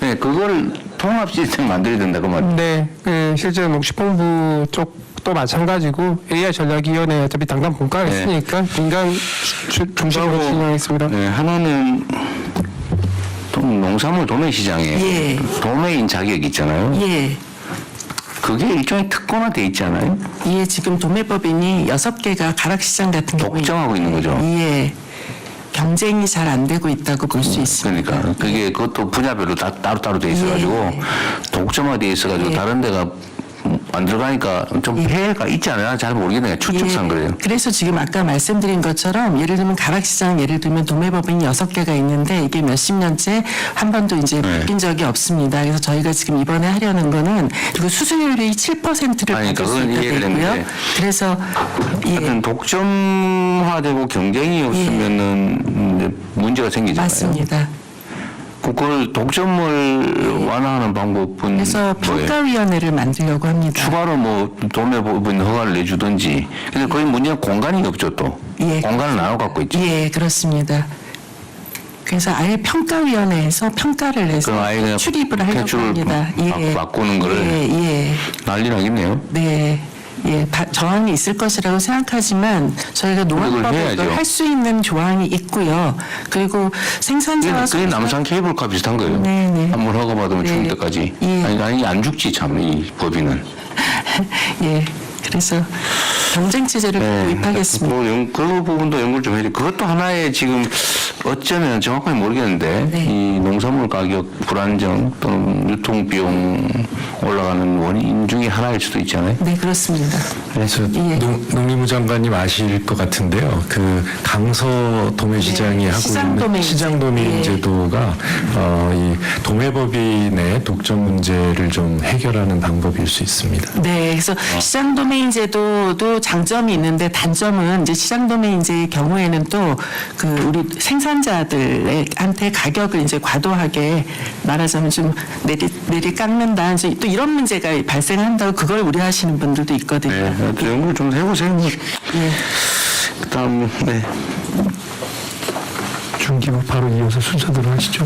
네, 그걸 통합 시스템 만들어야 된다 그 말. 네, 실제 농식품부 쪽도 마찬가지고 AI 전략위원회 어차피 당장 본가가 네. 있으니까 민간 중심으로 진행하겠습니다. 네, 하나는 농산물 도매 시장에 예. 도매인 자격이 있잖아요. 예. 그게 일종의 특권화돼 있잖아요. 예, 지금 도매법인이 6개가 가락시장 같은 경우에 독점하고 있는 거죠. 예. 경쟁이 잘 안 되고 있다고 볼 수 있습니다. 그러니까 그게 그것도 분야별로 따로따로 돼 있어가지고 독점화돼 있어가지고 예. 다른 데가 안 들어가니까 좀 폐해가 있지 않아요? 잘 모르겠네요. 추측상 그래요. 그래서 지금 아까 말씀드린 것처럼 예를 들면 가락시장 예를 들면 도매법인이 6개가 있는데 이게 몇십 년째 한 번도 이제 바뀐 적이 없습니다. 그래서 저희가 지금 이번에 하려는 거는 그리고 수수료율이 7%를 아니, 받을 수 그건 있게 이해가 되고요. 되는데. 그래서 하여튼 독점화되고 경쟁이 없으면은 이제 문제가 생기잖아요. 맞습니다. 그걸 독점을 완화하는 방법은 그래서 뭐예요? 평가위원회를 만들려고 합니다. 추가로 뭐 도매법인 허가를 내주든지. 근데 거기 문제는 공간이 없죠 또. 예. 공간을 나눠 갖고 있죠. 예, 그렇습니다. 그래서 아예 평가위원회에서 평가를 해서 그럼 아예 그냥 출입을 하려고 대출을 합니다. 바꾸는 거를 예. 난리 나겠네요. 네. 예, 저항이 있을 것이라고 생각하지만 저희가 농업법에도 할 수 있는 조항이 있고요. 그리고 생산자와 그게 남산 케이블카 비슷한 거예요. 네네. 한번 허가받으면 네. 죽을 때까지. 예. 아니 안 죽지 참 이 법인은. 예, 그래서 경쟁 체제를 도입하겠습니다. 그 부분도 연구를 좀 해야 돼. 그것도 하나의 지금 어쩌면 정확하게 모르겠는데 네. 이 농산물 가격 불안정 또는 유통 비용 올라가는 원인 중에 하나일 수도 있잖아요. 네, 그렇습니다. 그래서 예. 농림부 장관님 아실 것 같은데요. 그 강서 도매시장이 네, 하고 시장 있는 도매인 시장 도매인 예. 제도가 이 도매법인의 독점 문제를 좀 해결하는 방법일 수 있습니다. 네, 그래서 시장 도메인 제도도 장점이 있는데 단점은 이제 시장 도메인제의 경우에는 또 그 우리 생산자들한테 가격을 이제 과도하게 말하자면 좀 내리 깎는다 이제 또 이런 문제가 발생한다고 그걸 우려하시는 분들도 있거든요. 네, 또 연구를 좀 해보세요. 예. 그다음 네. 중기부 바로 이어서 순서대로 하시죠.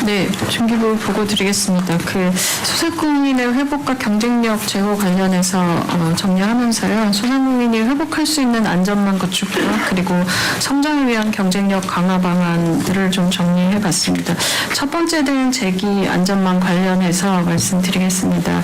네, 중기부 보고 드리겠습니다. 그 소상공인의 회복과 경쟁력 제고 관련해서 정리하면서요. 소상공인이 회복할 수 있는 안전망 구축과 그리고 성장을 위한 경쟁력 강화 방안들을 좀 정리해봤습니다. 첫 번째 대응 재기 안전망 관련해서 말씀드리겠습니다.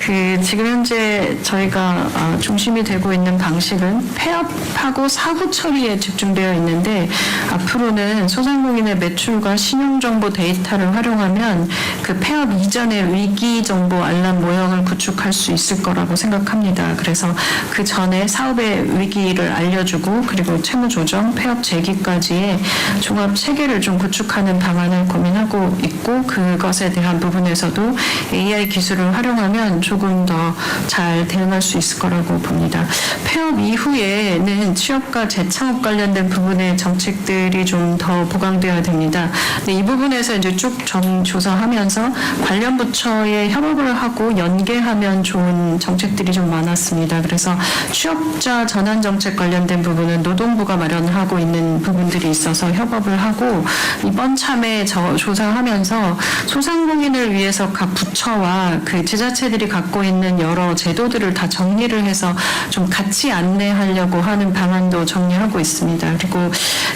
그 지금 현재 저희가 중심이 되고 있는 방식은 폐업하고 사후 처리에 집중되어 있는데 앞으로는 소상공인의 매출과 신용정보 데이터를 활용하면 그 폐업 이전의 위기 정보 알람 모형을 구축할 수 있을 거라고 생각합니다. 그래서 그 전에 사업의 위기를 알려주고 그리고 채무 조정, 폐업 재기까지의 종합 체계를 좀 구축하는 방안을 고민하고 있고 그것에 대한 부분에서도 AI 기술을 활용하면 조금 더 잘 대응할 수 있을 거라고 봅니다. 폐업 이후에는 취업과 재창업 관련된 부분의 정책들이 좀 더 보강되어야 됩니다. 근데 이 부분에서 이제 쭉 조사하면서 관련 부처에 협업을 하고 연계하면 좋은 정책들이 좀 많았습니다. 그래서 취업자 전환 정책 관련된 부분은 노동부가 마련하고 있는 부분들이 있어서 협업을 하고 이번 참에 조사하면서 소상공인을 위해서 각 부처와 그 지자체들이 갖고 있는 여러 제도들을 다 정리를 해서 좀 같이 안내하려고 하는 방안도 정리하고 있습니다. 그리고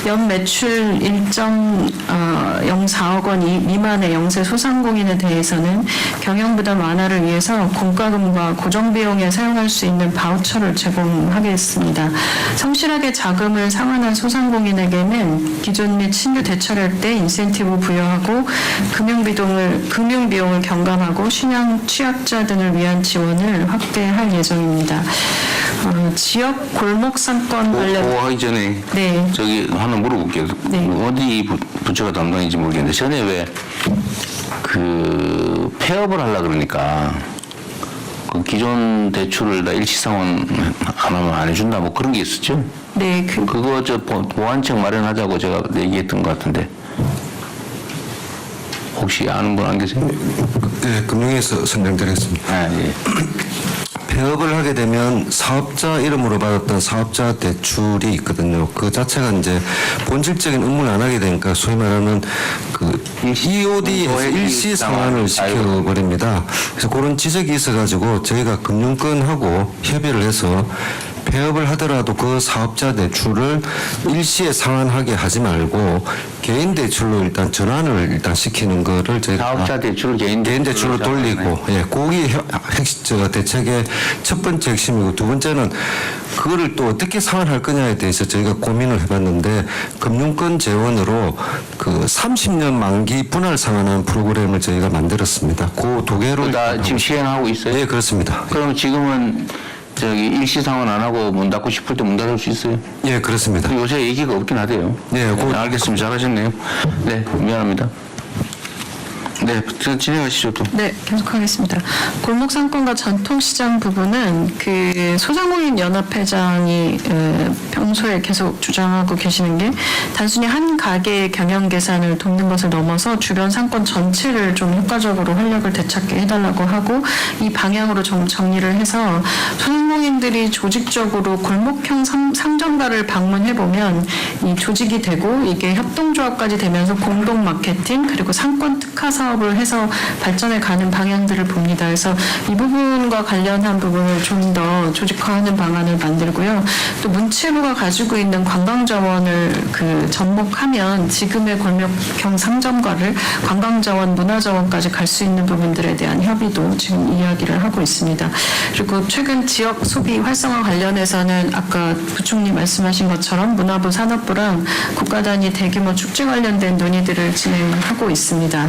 연 매출 1.04억 원 미만의 영세 소상공인에 대해서는 경영 부담 완화를 위해서 공과금과 고정비용에 사용할 수 있는 바우처를 제공하겠습니다. 성실하게 자금을 상환한 소상공인에게는 기존 및 신규 대출할 때 인센티브 부여하고 금융비용을 경감하고 신용 취약자 등을 위한 지원을 확대할 예정입니다. 지역 골목 상권 관련 그거 하기 전에 네. 저기 하나 물어볼게요. 네. 어디 부처가 담당인지 모르겠는데 전에 왜 그 폐업을 하려 그러니까 그 기존 대출을 다 일시상환 안 하면 안 해준다 뭐 그런 게 있었죠? 네, 그거 저 보완책 마련하자고 제가 얘기했던 것 같은데 혹시 아는 분 안 계세요? 네, 금융위에서 설명드리겠습니다. 아, 예. 폐업을 하게 되면 사업자 이름으로 받았던 사업자 대출이 있거든요. 그 자체가 이제 본질적인 업무를 안 하게 되니까 소위 말하는 그 EOD에서 일시 상환을 시켜버립니다. 그래서 그런 지적이 있어가지고 저희가 금융권하고 협의를 해서 폐업을 하더라도 그 사업자 대출을 일시에 상환하게 하지 말고 개인 대출로 일단 전환을 일단 시키는 거를 저희가 사업자 대출을 개인 대출로 돌리고, 예, 그게 저 대책의 첫 번째 핵심이고, 두 번째는 그거를 또 어떻게 상환할 거냐에 대해서 저희가 고민을 해봤는데, 금융권 재원으로 그 30년 만기 분할 상환하는 프로그램을 저희가 만들었습니다. 그 두 개로 다 지금 시행하고 있어요? 예, 그렇습니다. 그럼 지금은 저기 일시 상환 안 하고 문 닫고 싶을 때 문 닫을 수 있어요? 예, 그렇습니다. 요새 얘기가 없긴 하대요. 네, 알겠습니다. 잘하셨네요. 네, 미안합니다. 네, 진행하시죠 또. 네, 계속하겠습니다. 골목 상권과 전통시장 부분은 그 소상공인 연합회장이 평소에 계속 주장하고 계시는 게 단순히 한 가게의 경영 개선을 돕는 것을 넘어서 주변 상권 전체를 좀 효과적으로 활력을 되찾게 해달라고 하고, 이 방향으로 좀 정리를 해서 소상공인들이 조직적으로 골목형 상점가를 방문해보면 이 조직이 되고 이게 협동조합까지 되면서 공동 마케팅 그리고 상권 특화 사업을 해서 발전해 가는 방향들을 봅니다. 그래서 이 부분과 관련한 부분을 좀 더 조직화하는 방안을 만들고요. 또 문체부가 가지고 있는 관광자원을 그 접목하면 지금의 골목형 상점가를 관광자원, 문화자원까지 갈 수 있는 부분들에 대한 협의도 지금 이야기를 하고 있습니다. 그리고 최근 지역 소비 활성화 관련해서는 아까 부총리 말씀하신 것처럼 문화부, 산업부랑 국가 단위 대규모 축제 관련된 논의들을 진행하고 있습니다.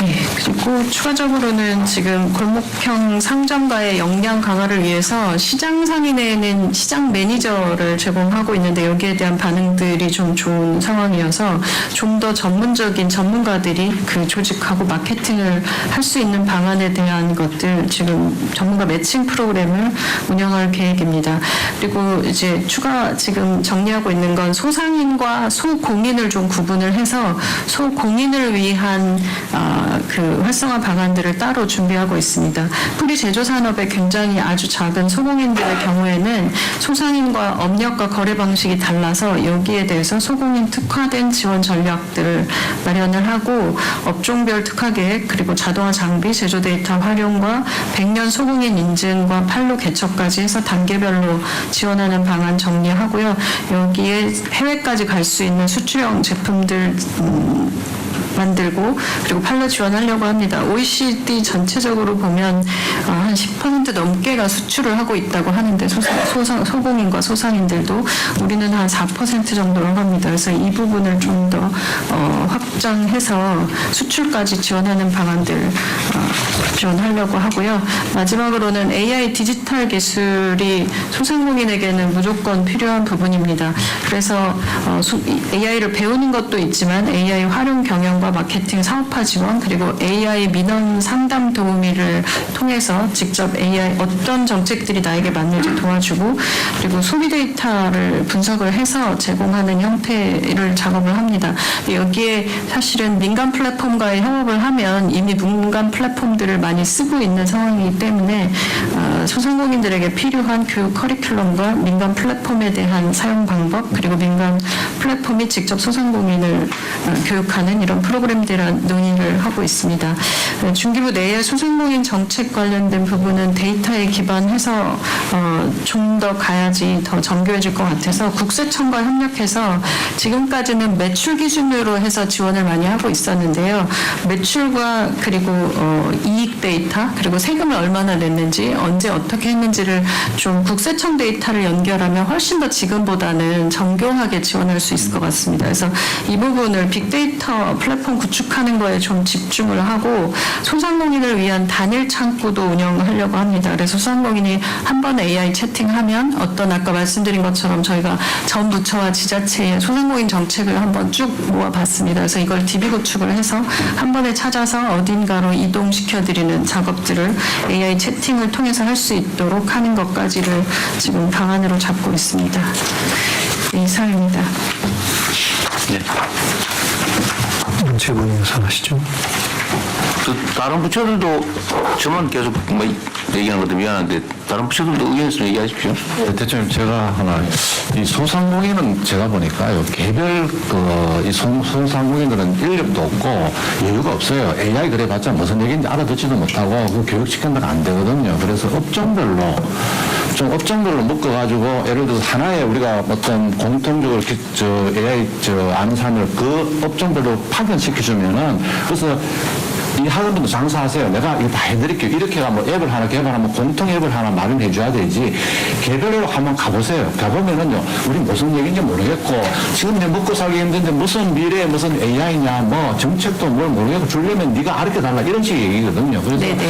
네, 그리고 추가적으로는 지금 골목형 상점가의 역량 강화를 위해서 시장 상인에는 시장 매니저를 제공하고 있는데 여기에 대한 반응들이 좀 좋은 상황이어서 좀 더 전문적인 전문가들이 그 조직하고 마케팅을 할 수 있는 방안에 대한 것들 지금 전문가 매칭 프로그램을 운영할 계획입니다. 그리고 이제 추가 지금 정리하고 있는 건 소상인과 소공인을 좀 구분을 해서 소공인을 위한 그 활성화 방안들을 따로 준비하고 있습니다. 뿌리 제조 산업의 굉장히 아주 작은 소공인들의 경우에는 소상인과 업력과 거래 방식이 달라서 여기에 대해서 소공인 특화된 지원 전략들을 마련을 하고 업종별 특화 계획 그리고 자동화 장비, 제조 데이터 활용과 100년 소공인 인증과 판로 개척까지 해서 단계별로 지원하는 방안 정리하고요. 여기에 해외까지 갈 수 있는 수출형 제품들 만들고 그리고 판로 지원하려고 합니다. OECD 전체적으로 보면 한 10% 넘게가 수출을 하고 있다고 하는데 소공인과 소상인들도 우리는 한 4% 정도라고 합니다. 그래서 이 부분을 좀 더 확장해서 수출까지 지원하는 방안들 지원하려고 하고요. 마지막으로는 AI 디지털 기술이 소상공인에게는 무조건 필요한 부분입니다. 그래서 AI를 배우는 것도 있지만 AI 활용 경영과 마케팅 사업화 지원 그리고 AI 민원 상담 도우미를 통해서 직접 AI 어떤 정책들이 나에게 맞는지 도와주고 그리고 소비 데이터를 분석을 해서 제공하는 형태를 작업을 합니다. 여기에 사실은 민간 플랫폼과의 협업을 하면 이미 민간 플랫폼들을 많이 쓰고 있는 상황이기 때문에 소상공인들에게 필요한 교육 커리큘럼과 민간 플랫폼에 대한 사용 방법 그리고 민간 플랫폼이 직접 소상공인을 교육하는 이런 프로그램에 대한 논의를 하고 있습니다. 중기부 내에 소상공인 정책 관련된 부분은 데이터에 기반해서 좀 더 가야지 더 정교해질 것 같아서 국세청과 협력해서 지금까지는 매출 기준으로 해서 지원을 많이 하고 있었는데요. 매출과 그리고 이익 데이터 그리고 세금을 얼마나 냈는지 언제 어떻게 했는지를 좀 국세청 데이터를 연결하면 훨씬 더 지금보다는 정교하게 지원할 수 있을 것 같습니다. 그래서 이 부분을 빅데이터 플랫폼 구축하는 거에 좀 집중을 하고 소상공인을 위한 단일 창구도 운영하려고 합니다. 그래서 소상공인이 한 번 AI 채팅하면 어떤 아까 말씀드린 것처럼 저희가 전 부처와 지자체의 소상공인 정책을 한번 쭉 모아봤습니다. 그래서 이걸 DB 구축을 해서 한 번에 찾아서 어딘가로 이동시켜드리는 작업들을 AI 채팅을 통해서 할 수 있도록 하는 것까지를 지금 방안으로 잡고 있습니다. 네, 이상입니다. 네. 문체부 예상하시죠? 또 다른 부처들도 저만 계속 뭐 얘기하는 것도 미안한데 다른 부처들도 의견 있으면 얘기하십시오. 네, 대통령 제가 하나 이 소상공인은 제가 보니까요 개별 이 소상공인들은 인력도 없고 여유가 없어요. AI 그래봤자 무슨 얘기인지 알아듣지도 못하고 그 교육시킨다가 안 되거든요. 그래서 업종별로 좀 업종별로 묶어가지고 예를 들어 하나의 우리가 어떤 공통적으로 AI 아는 사람을 그 업종별로 파견시켜주면은 그래서 이 학원분도 장사하세요. 내가 이거 다 해드릴게요. 이렇게 뭐 앱을 하나 개발하면 공통 앱을 하나 마련해줘야 되지. 개별로 한번 가보세요. 가보면은요, 우리 무슨 얘기인지 모르겠고, 지금 이제 먹고 살기 힘든데 무슨 미래에 무슨 AI냐, 뭐 정책도 뭘 모르겠고, 주려면 네가 알게 달라. 이런 식의 얘기거든요. 그래서 네네.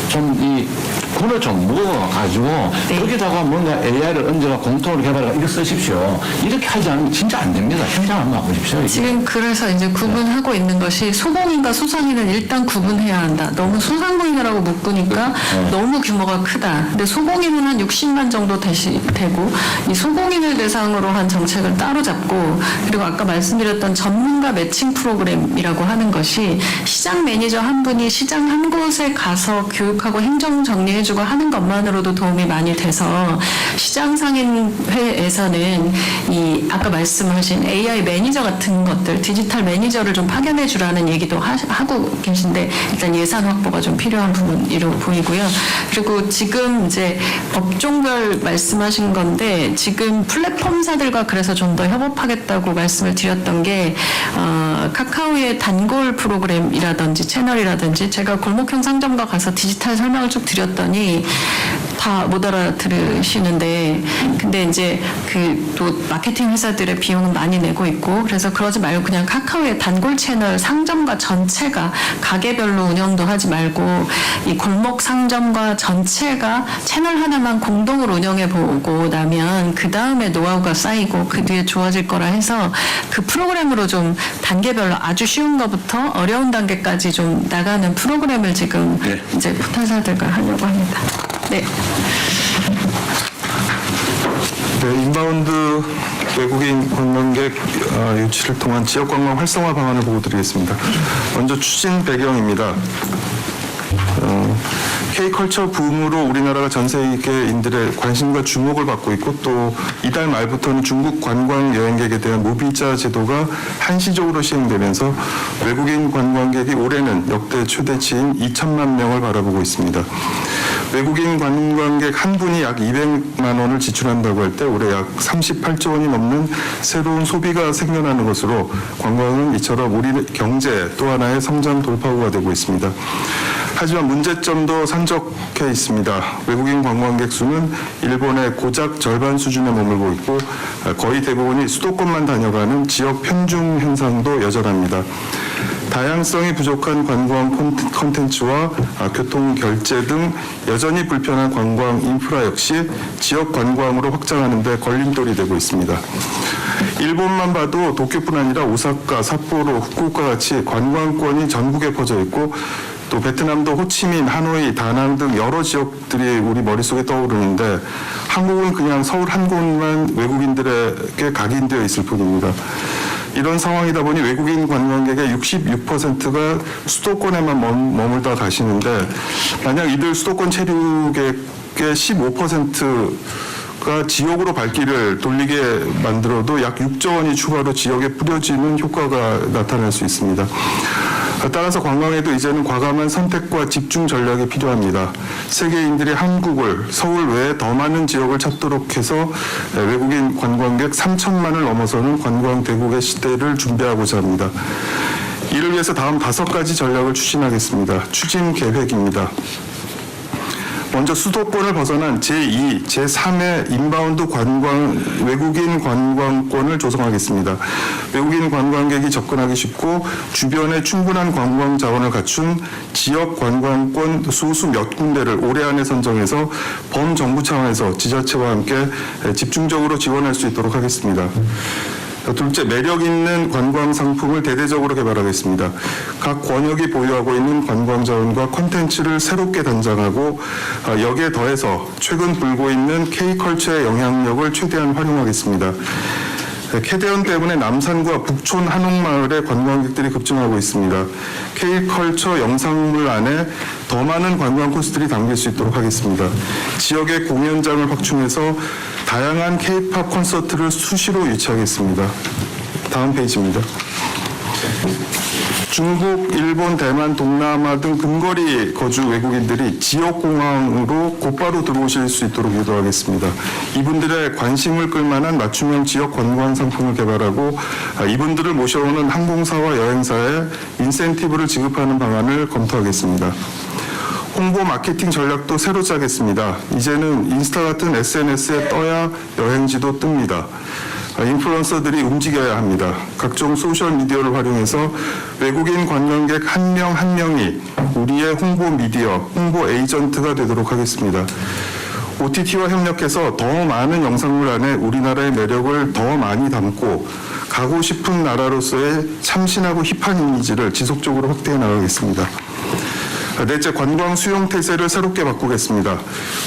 좀 이 군을 좀 무거워가지고, 네. 거기다가 뭔가 AI를 얹어가 공통으로 개발하고 이거 쓰십시오. 이렇게 하지 않으면 진짜 안 됩니다. 현장 한번 가보십시오. 이게. 지금 그래서 이제 구분하고 있는 것이 소공인과 소상인은 일단 구분해야 한다. 너무 소상공인이라고 묶으니까 너무 규모가 크다. 근데 소공인은 한 60만 정도 되고 이 소공인을 대상으로 한 정책을 따로 잡고 그리고 아까 말씀드렸던 전문가 매칭 프로그램이라고 하는 것이 시장 매니저 한 분이 시장 한 곳에 가서 교육하고 행정 정리해주고 하는 것만으로도 도움이 많이 돼서 시장상인회에서는 이 아까 말씀하신 AI 매니저 같은 것들 디지털 매니저를 좀 파견해 주라는 얘기도 하고 계신데 일단 예산 확보가 좀 필요한 부분으로 보이고요. 그리고 지금 이제 업종별 말씀하신 건데 지금 플랫폼사들과 그래서 좀 더 협업하겠다고 말씀을 드렸던 게 카카오의 단골 프로그램이라든지 채널이라든지 제가 골목형 상점가 가서 디지털 설명을 쭉 드렸더니 다 못 알아들으시는데 근데 이제 그 또 마케팅 회사들의 비용은 많이 내고 있고 그래서 그러지 말고 그냥 카카오의 단골 채널 상점가 전체가 가게별로 운영도 하지 말고 이 골목 상점가 전체가 채널 하나만 공동으로 운영해 보고 나면 그 다음에 노하우가 쌓이고 그 뒤에 좋아질 거라 해서 그 프로그램으로 좀 단계별로 아주 쉬운 것부터 어려운 단계까지 좀 나가는 프로그램을 지금 이제 포털사들과 하려고 합니다. 네. 네, 인바운드 외국인 관광객 유치를 통한 지역관광 활성화 방안을 보고 드리겠습니다. 먼저 추진 배경입니다. K컬처 붐으로 우리나라가 전 세계인들의 관심과 주목을 받고 있고 또 이달 말부터는 중국 관광 여행객에 대한 무비자 제도가 한시적으로 시행되면서 외국인 관광객이 올해는 역대 최대치인 2천만 명을 바라보고 있습니다. 외국인 관광객 한 분이 약 200만 원을 지출한다고 할 때 올해 약 38조 원이 넘는 새로운 소비가 생겨나는 것으로 관광은 이처럼 우리 경제 또 하나의 성장 돌파구가 되고 있습니다. 하지만 문제점도 산적해 있습니다. 외국인 관광객 수는 일본의 고작 절반 수준에 머물고 있고 거의 대부분이 수도권만 다녀가는 지역 편중 현상도 여전합니다. 다양성이 부족한 관광 콘텐츠와 교통 결제 등 여전히 불편한 관광 인프라 역시 지역 관광으로 확장하는 데 걸림돌이 되고 있습니다. 일본만 봐도 도쿄뿐 아니라 오사카, 삿포로, 후쿠오카 같이 관광권이 전국에 퍼져 있고 또 베트남도 호치민, 하노이, 다낭 등 여러 지역들이 우리 머릿속에 떠오르는데 한국은 그냥 서울 한 곳만 외국인들에게 각인되어 있을 뿐입니다. 이런 상황이다 보니 외국인 관광객의 66%가 수도권에만 머물다 가시는데 만약 이들 수도권 체류객의 15%가 지역으로 발길을 돌리게 만들어도 약 6조 원이 추가로 지역에 뿌려지는 효과가 나타날 수 있습니다. 따라서 관광에도 이제는 과감한 선택과 집중 전략이 필요합니다. 세계인들이 한국을 서울 외에 더 많은 지역을 찾도록 해서 외국인 관광객 3천만을 넘어서는 관광 대국의 시대를 준비하고자 합니다. 이를 위해서 다음 5가지 전략을 추진하겠습니다. 추진 계획입니다. 먼저 수도권을 벗어난 제2, 제3의 인바운드 외국인 관광권을 조성하겠습니다. 외국인 관광객이 접근하기 쉽고 주변에 충분한 관광 자원을 갖춘 지역 관광권 소수 몇 군데를 올해 안에 선정해서 범정부 차원에서 지자체와 함께 집중적으로 지원할 수 있도록 하겠습니다. 둘째, 매력 있는 관광 상품을 대대적으로 개발하겠습니다. 각 권역이 보유하고 있는 관광 자원과 콘텐츠를 새롭게 단장하고 여기에 더해서 최근 불고 있는 K컬처의 영향력을 최대한 활용하겠습니다. 캐대언 때문에 남산과 북촌 한옥마을에 관광객들이 급증하고 있습니다. K컬처 영상물 안에 더 많은 관광 코스들이 담길 수 있도록 하겠습니다. 지역의 공연장을 확충해서 다양한 K-팝 콘서트를 수시로 유치하겠습니다. 다음 페이지입니다. 중국, 일본, 대만, 동남아 등 근거리 거주 외국인들이 지역공항으로 곧바로 들어오실 수 있도록 유도하겠습니다. 이분들의 관심을 끌만한 맞춤형 지역 관광 상품을 개발하고 이분들을 모셔오는 항공사와 여행사에 인센티브를 지급하는 방안을 검토하겠습니다. 홍보 마케팅 전략도 새로 짜겠습니다. 이제는 인스타 같은 SNS에 떠야 여행지도 뜹니다. 인플루언서들이 움직여야 합니다. 각종 소셜미디어를 활용해서 외국인 관광객 한 명 한 명이 우리의 홍보 미디어, 홍보 에이전트가 되도록 하겠습니다. OTT와 협력해서 더 많은 영상물 안에 우리나라의 매력을 더 많이 담고 가고 싶은 나라로서의 참신하고 힙한 이미지를 지속적으로 확대해 나가겠습니다. 넷째, 관광 수용 태세를 새롭게 바꾸겠습니다.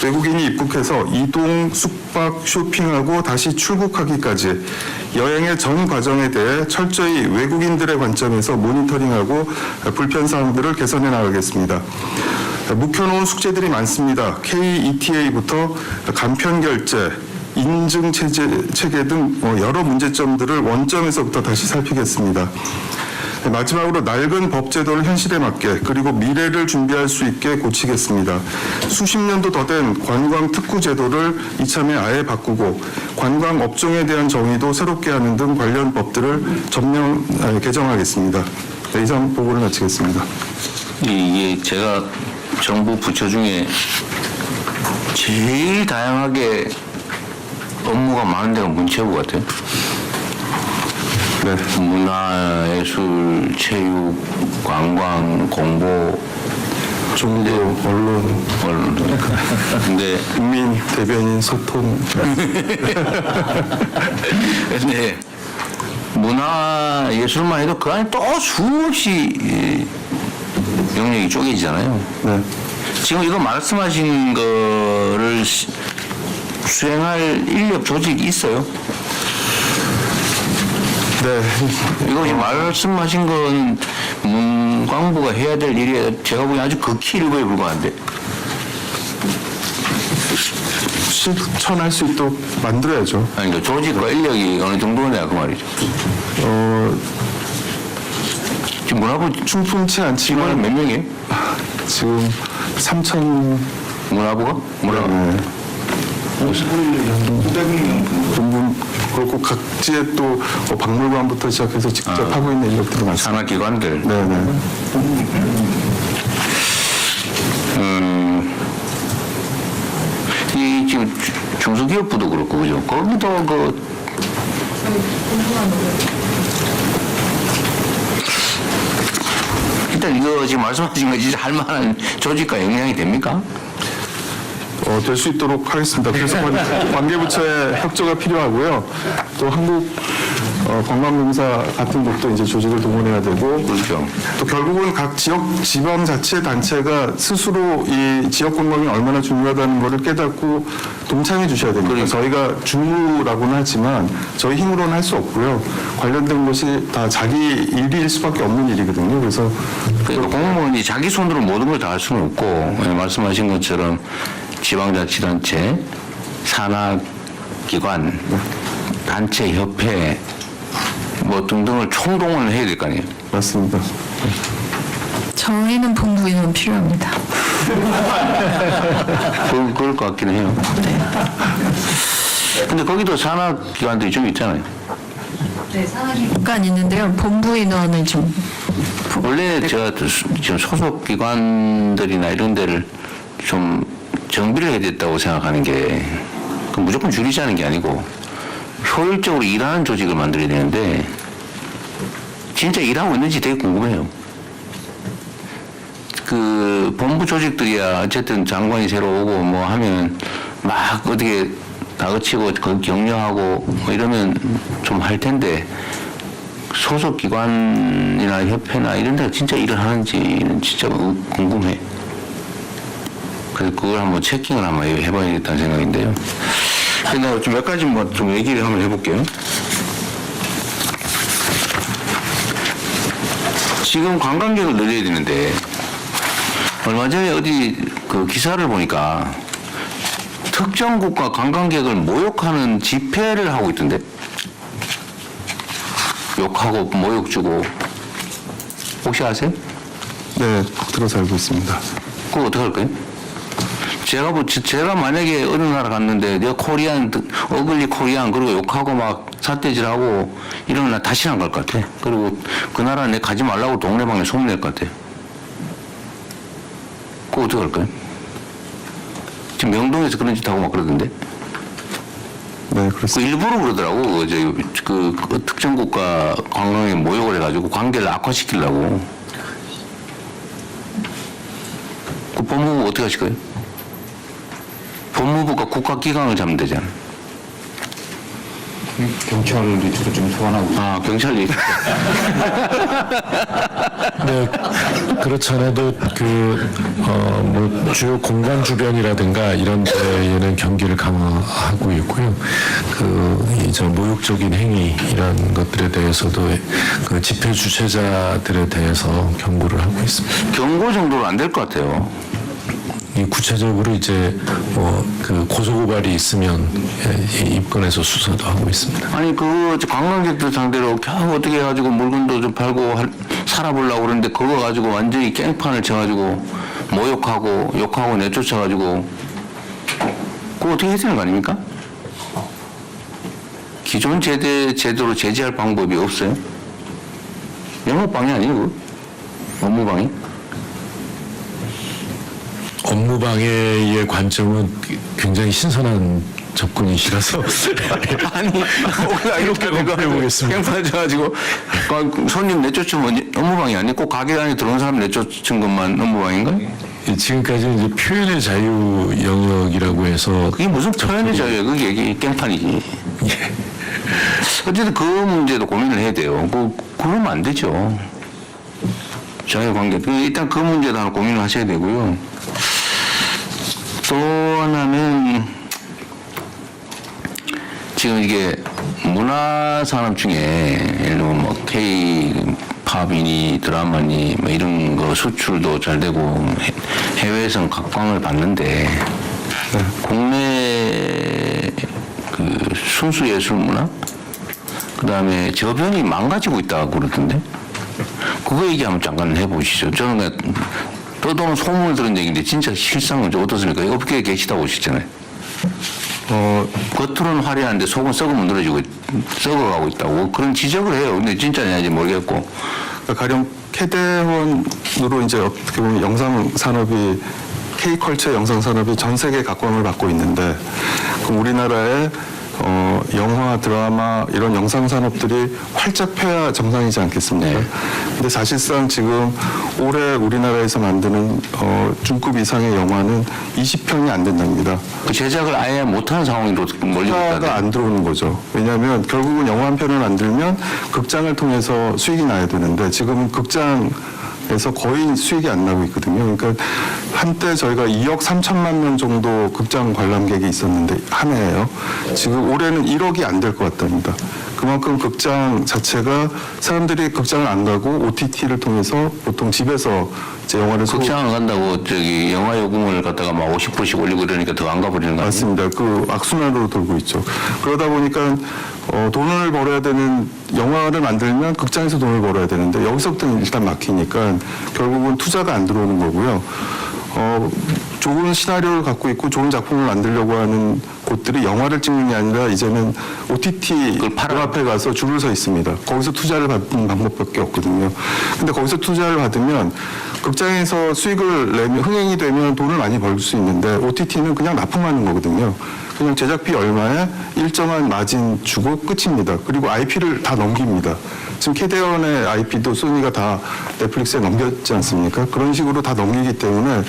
외국인이 입국해서 이동, 숙박, 쇼핑하고 다시 출국하기까지 여행의 전 과정에 대해 철저히 외국인들의 관점에서 모니터링하고 불편사항들을 개선해 나가겠습니다. 묵혀놓은 숙제들이 많습니다. KETA부터 간편결제, 인증 체계 등 여러 문제점들을 원점에서부터 다시 살피겠습니다. 마지막으로 낡은 법제도를 현실에 맞게 그리고 미래를 준비할 수 있게 고치겠습니다. 수십 년도 더 된 관광 특구 제도를 이참에 아예 바꾸고 관광 업종에 대한 정의도 새롭게 하는 등 관련 법들을 개정하겠습니다. 네, 이상 보고를 마치겠습니다. 이게 제가 정부 부처 중에 제일 다양하게 업무가 많은 데가 문체부 같아요. 네. 문화예술, 체육, 관광, 공보, 정부, 언론. 근데 국민 대변인 소통. 근데 문화예술만 해도 그 안에 또 수없이 영역이 쪼개지잖아요. 네. 지금 이거 말씀하신 거를 수행할 인력 조직이 있어요? 네. 이거 지금 말씀하신 건 문광부가 해야 될 일이 제가 보기엔 아주 극히 일부에 불과한데. 실천할 수 있도록 만들어야죠. 아니, 그 조직과 인력이 어느 정도냐, 그 말이죠. 지금 문화부 충분치 직원은 않지만 몇 명이에요? 지금 3,000. 문화부가? 문화부. 네. 본분 그렇고 각지에 또 박물관부터 시작해서 직접 하고 있는 인력들이 많습니다. 산하기관들. 네네. 이 지금 중소기업부도 그렇고, 그죠? 거기도 일단 이거 지금 말씀하신 거 진짜 할 만한 조직과 영향이 됩니까? 될 수 있도록 하겠습니다. 그래서 관계부처의 협조가 필요하고요. 또 한국 관광공사 같은 곳도 이제 조직을 동원해야 되고, 그렇죠. 또 결국은 각 지방자치단체가 스스로 이 지역 관광이 얼마나 중요하다는 것을 깨닫고 동참해 주셔야 됩니다. 그러니까. 저희가 주무라고는 하지만 저희 힘으로는 할 수 없고요. 관련된 것이 다 자기 일일 수밖에 없는 일이거든요. 그래서 그러니까 공무원이 자기 손으로 모든 걸 다 할 수는 없고, 말씀하신 것처럼 지방자치단체, 산하기관, 단체, 협회, 뭐 등등을 총동원을 해야 될 거 아니에요. 맞습니다. 저희는 본부 인원 필요합니다. 그럴 것 같기는 해요. 근데 거기도 산하기관들이 좀 있잖아요. 네, 산하기관 있는데요. 본부 인원을 좀 원래 제가 지금 소속 기관들이나 이런 데를 좀 정비를 해야 됐다고 생각하는 게 무조건 줄이자는 게 아니고 효율적으로 일하는 조직을 만들어야 되는데 진짜 일하고 있는지 되게 궁금해요. 그 본부 조직들이야 어쨌든 장관이 새로 오고 뭐 하면 막 어떻게 다그치고 격려하고 뭐 이러면 좀 할 텐데 소속 기관이나 협회나 이런 데가 진짜 일을 하는지는 진짜 궁금해. 그래서 그걸 한번 체킹을 한번 해봐야겠다는 생각인데요. 근데 좀 몇 가지 뭐 좀 얘기를 한번 해볼게요. 지금 관광객을 늘려야 되는데 얼마 전에 어디 그 기사를 보니까 특정 국가 관광객을 모욕하는 집회를 하고 있던데. 욕하고 모욕 주고 혹시 아세요? 네, 들어서 알고 있습니다. 그거 어떻게 할 거예요? 제가 만약에 어느 나라 갔는데 내가 코리안, 어글리 코리안 그리고 욕하고 막 삿대질하고 이러면 나 다시 안 갈 것 같아. 그리고 그 나라 내 가지 말라고 동네방네 소문낼 것 같아. 그거 어떻게 할 거예요? 지금 명동에서 그런 짓 하고 막 그러던데. 네, 그 그렇습니다. 일부러 그러더라고. 그 특정 국가 관광에 모욕을 해가지고 관계를 악화시키려고. 그 법무부 어떻게 하실 거예요? 법무부가 국가기강을 잡으면 되잖아. 경찰이 주로 좀 소환하고. 아, 경찰이. 네, 그렇지 않아도 뭐 주요 공간 주변이라든가 이런 데에는 경기를 강화하고 있고요. 저 모욕적인 행위 이런 것들에 대해서도 그 집회 주최자들에 대해서 경고를 하고 있습니다. 경고 정도로 안 될 것 같아요. 이 구체적으로 이제 그 고소고발이 있으면 입건해서 수사도 하고 있습니다. 아니, 관광객들 상대로 겨우 어떻게 해가지고 물건도 좀 팔고 살아보려고 그러는데 그거 가지고 완전히 깽판을 쳐가지고 모욕하고 욕하고 내쫓아가지고 그거 어떻게 해야 되는 거 아닙니까? 기존 제도로 제재할 방법이 없어요? 영업방해 아니에요? 업무방해? 업무방해의 관점은 굉장히 신선한 접근이시라서 아니, 이렇게 해보겠습니다. 깽판 쳐가지고 손님 내쫓으면 업무방해 아니에요? 꼭 가게 안에 들어온 사람 내쫓은 것만 업무방해인가요? 지금까지는 이제 표현의 자유 영역이라고 해서 그게 무슨 표현의 자유예요? 그게 깽판이지. 어쨌든 그 문제도 고민을 해야 돼요. 그러면 안 되죠. 자유관계. 일단 그 문제도 하나 고민을 하셔야 되고요. 또 하나는 지금 이게 문화산업 중에 예를 들면 뭐 K-팝이니 드라마니 뭐 이런 거 수출도 잘 되고 해외에서는 각광을 받는데 국내 그 순수 예술 문화 그다음에 저변이 망가지고 있다고 그러던데 그거 얘기 한번 잠깐 해보시죠. 저는 그냥 떠도는 소문을 들은 얘기인데 진짜 실상은 좀 어떻습니까? 업계에 계시다고 오셨잖아요. 겉으로는 화려한데 속은 썩으면 늘어지고 썩어가고 있다고 그런 지적을 해요. 근데 진짜냐지 모르겠고. 가령 캐대원으로 이제 어떻게 보면 영상 산업이 K컬처 영상 산업이 전 세계 각광을 받고 있는데 그럼 우리나라의 영화, 드라마 이런 영상 산업들이 활짝 펴야 정상이지 않겠습니까? 네. 근데 사실상 지금 올해 우리나라에서 만드는 중급 이상의 영화는 20편이 안 된답니다. 그 제작을 아예 못하는 상황으로 몰리고 투자가 있다네. 안 들어오는 거죠. 왜냐하면 결국은 영화 한 편을 만들면 극장을 통해서 수익이 나야 되는데 지금은 극장에서 거의 수익이 안 나고 있거든요. 그러니까 한때 저희가 2억 3천만 명 정도 극장 관람객이 있었는데 한 해에요. 지금 올해는 1억이 안 될 것 같답니다. 그만큼 극장 자체가 사람들이 극장을 안 가고 OTT를 통해서 보통 집에서 이제 영화를 극장을 간다고 영화 요금을 갖다가 막 50%씩 올리고 이러니까 더 안 가버리는 거 아니에요? 맞습니다. 그 악순환으로 돌고 있죠. 그러다 보니까 돈을 벌어야 되는 영화를 만들면 극장에서 돈을 벌어야 되는데 여기서부터 일단 막히니까 결국은 투자가 안 들어오는 거고요. 좋은 시나리오를 갖고 있고 좋은 작품을 만들려고 하는 곳들이 영화를 찍는 게 아니라 이제는 OTT 그 앞에 가서 줄을 서 있습니다. 거기서 투자를 받는 방법밖에 없거든요. 근데 거기서 투자를 받으면 극장에서 수익을 내면 흥행이 되면 돈을 많이 벌 수 있는데 OTT는 그냥 납품하는 거거든요. 그냥 제작비 얼마에 일정한 마진 주고 끝입니다. 그리고 IP를 다 넘깁니다. 지금 캐대원의 IP도 소니가 다 넷플릭스에 넘겼지 않습니까? 그런 식으로 다 넘기기 때문에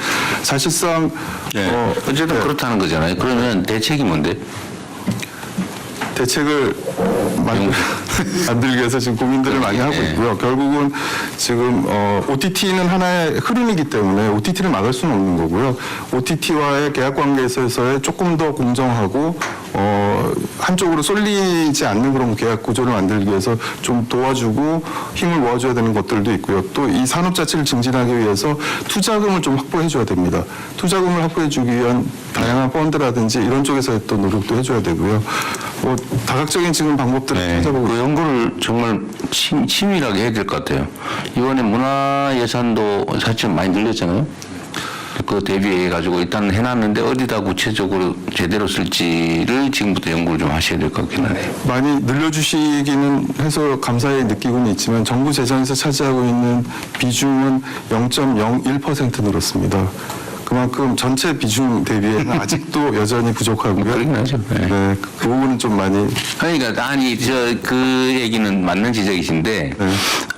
사실상 어쨌든 네. 그렇다는 거잖아요. 그러면 대책이 뭔데? 대책을 만들기 위해서 지금 고민들을 많이 하고 있고요. 결국은 지금 OTT는 하나의 흐름이기 때문에 OTT를 막을 수는 없는 거고요. OTT와의 계약 관계에서의 조금 더 공정하고 한쪽으로 쏠리지 않는 그런 계약 구조를 만들기 위해서 좀 도와주고 힘을 모아줘야 되는 것들도 있고요. 또 이 산업 자체를 증진하기 위해서 투자금을 좀 확보해 줘야 됩니다. 투자금을 확보해 주기 위한 다양한 펀드라든지 이런 쪽에서의 또 노력도 해줘야 되고요. 다각적인 지금 방법들을 찾아보고 그 연구를 정말 치밀하게 해야 될 것 같아요. 이번에 문화 예산도 사실 많이 늘렸잖아요. 그 대비해 가지고 일단 해놨는데 어디다 구체적으로 제대로 쓸지를 지금부터 연구를 좀 하셔야 될 것 같긴 하네요. 많이 늘려주시기는 해서 감사히 느끼고는 있지만 정부 재정에서 차지하고 있는 비중은 0.01% 늘었습니다. 그만큼 전체 비중 대비에는 아직도 여전히 부족하고요. 그러긴 하죠. 네. 네, 그 부분은 좀 많이 그러니까 아니 그 얘기는 맞는 지적이신데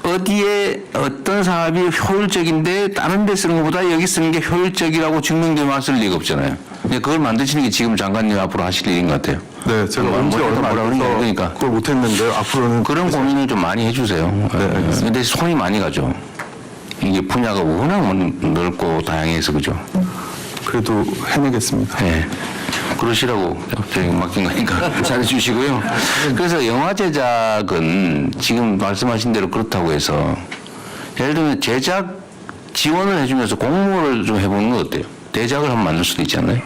어디에 어떤 사업이 효율적인데 다른 데 쓰는 것보다 여기 쓰는 게 효율적이라고 증명되면 쓸 리가 없잖아요. 근데 그걸 만드시는 게 지금 장관님 앞으로 하실 일인 것 같아요. 네, 제가 언제 얼마 안 돼서 그러니까 그걸 못했는데 앞으로는 그런 고민을 좀 많이 해주세요. 근데 손이 많이 가죠. 이게 분야가 워낙 넓고 다양해서 그죠. 그래도 해내겠습니다. 네. 그러시라고 저희 맡긴 거니까 잘해주시고요. 그래서 영화 제작은 지금 말씀하신 대로 그렇다고 해서 예를 들면 제작 지원을 해주면서 공모를 좀 해보는 건 어때요? 대작을 한번 만들 수도 있잖아요.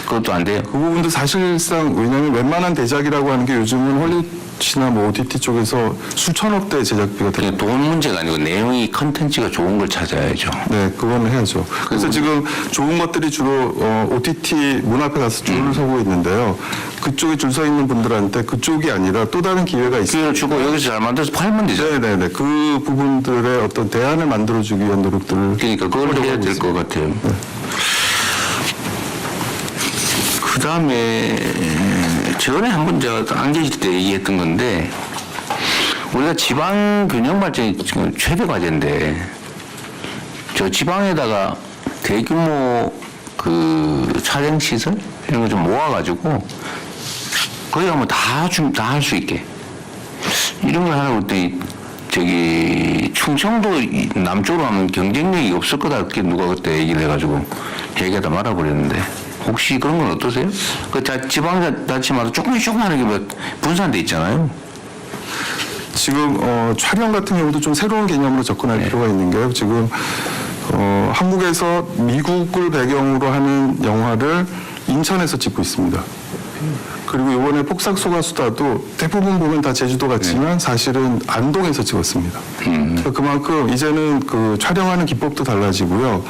그것도 안 돼요. 그 부분도 사실상 왜냐하면 웬만한 대작이라고 하는 게 요즘은 헐리우드나 뭐 OTT 쪽에서 수천억대 제작비가 들어요. 돈 문제가 아니고 내용이 컨텐츠가 좋은 걸 찾아야죠. 네, 그거는 해야죠. 그래서 지금 좋은 것들이 주로 OTT 문 앞에 가서 줄을 서고 있는데요. 그쪽에 줄 서 있는 분들한테 그쪽이 아니라 또 다른 기회가 있어요. 기회를 주고 여기서 잘 만들어서 팔면 되죠. 네네네. 그 부분들의 어떤 대안을 만들어주기 위한 노력들을 그러니까 그걸 해야 될 것 같아요. 그 다음에 전에 한번 제가 안 계실 때 얘기했던 건데 우리가 지방 균형 발전이 지금 최대 과제인데 저 지방에다가 대규모 그 촬영 시설 이런 거 좀 모아가지고 거기 가면 다 할 수 있게 이런 걸 하라고 했더니 저기 충청도 남쪽으로 하면 경쟁력이 없을 거다 이렇게 누가 그때 얘기를 해가지고 얘기하다 말아버렸는데 혹시 그런 건 어떠세요? 그 지방자치마다 조금하는 게 뭐 분산돼 있잖아요. 지금 촬영 같은 경우도 좀 새로운 개념으로 접근할 필요가 있는 게요. 지금 한국에서 미국을 배경으로 하는 영화를 인천에서 찍고 있습니다. 그리고 이번에 폭삭소가수다도 대부분 보면 다 제주도 같지만 사실은 안동에서 찍었습니다. 그만큼 이제는 그 촬영하는 기법도 달라지고요.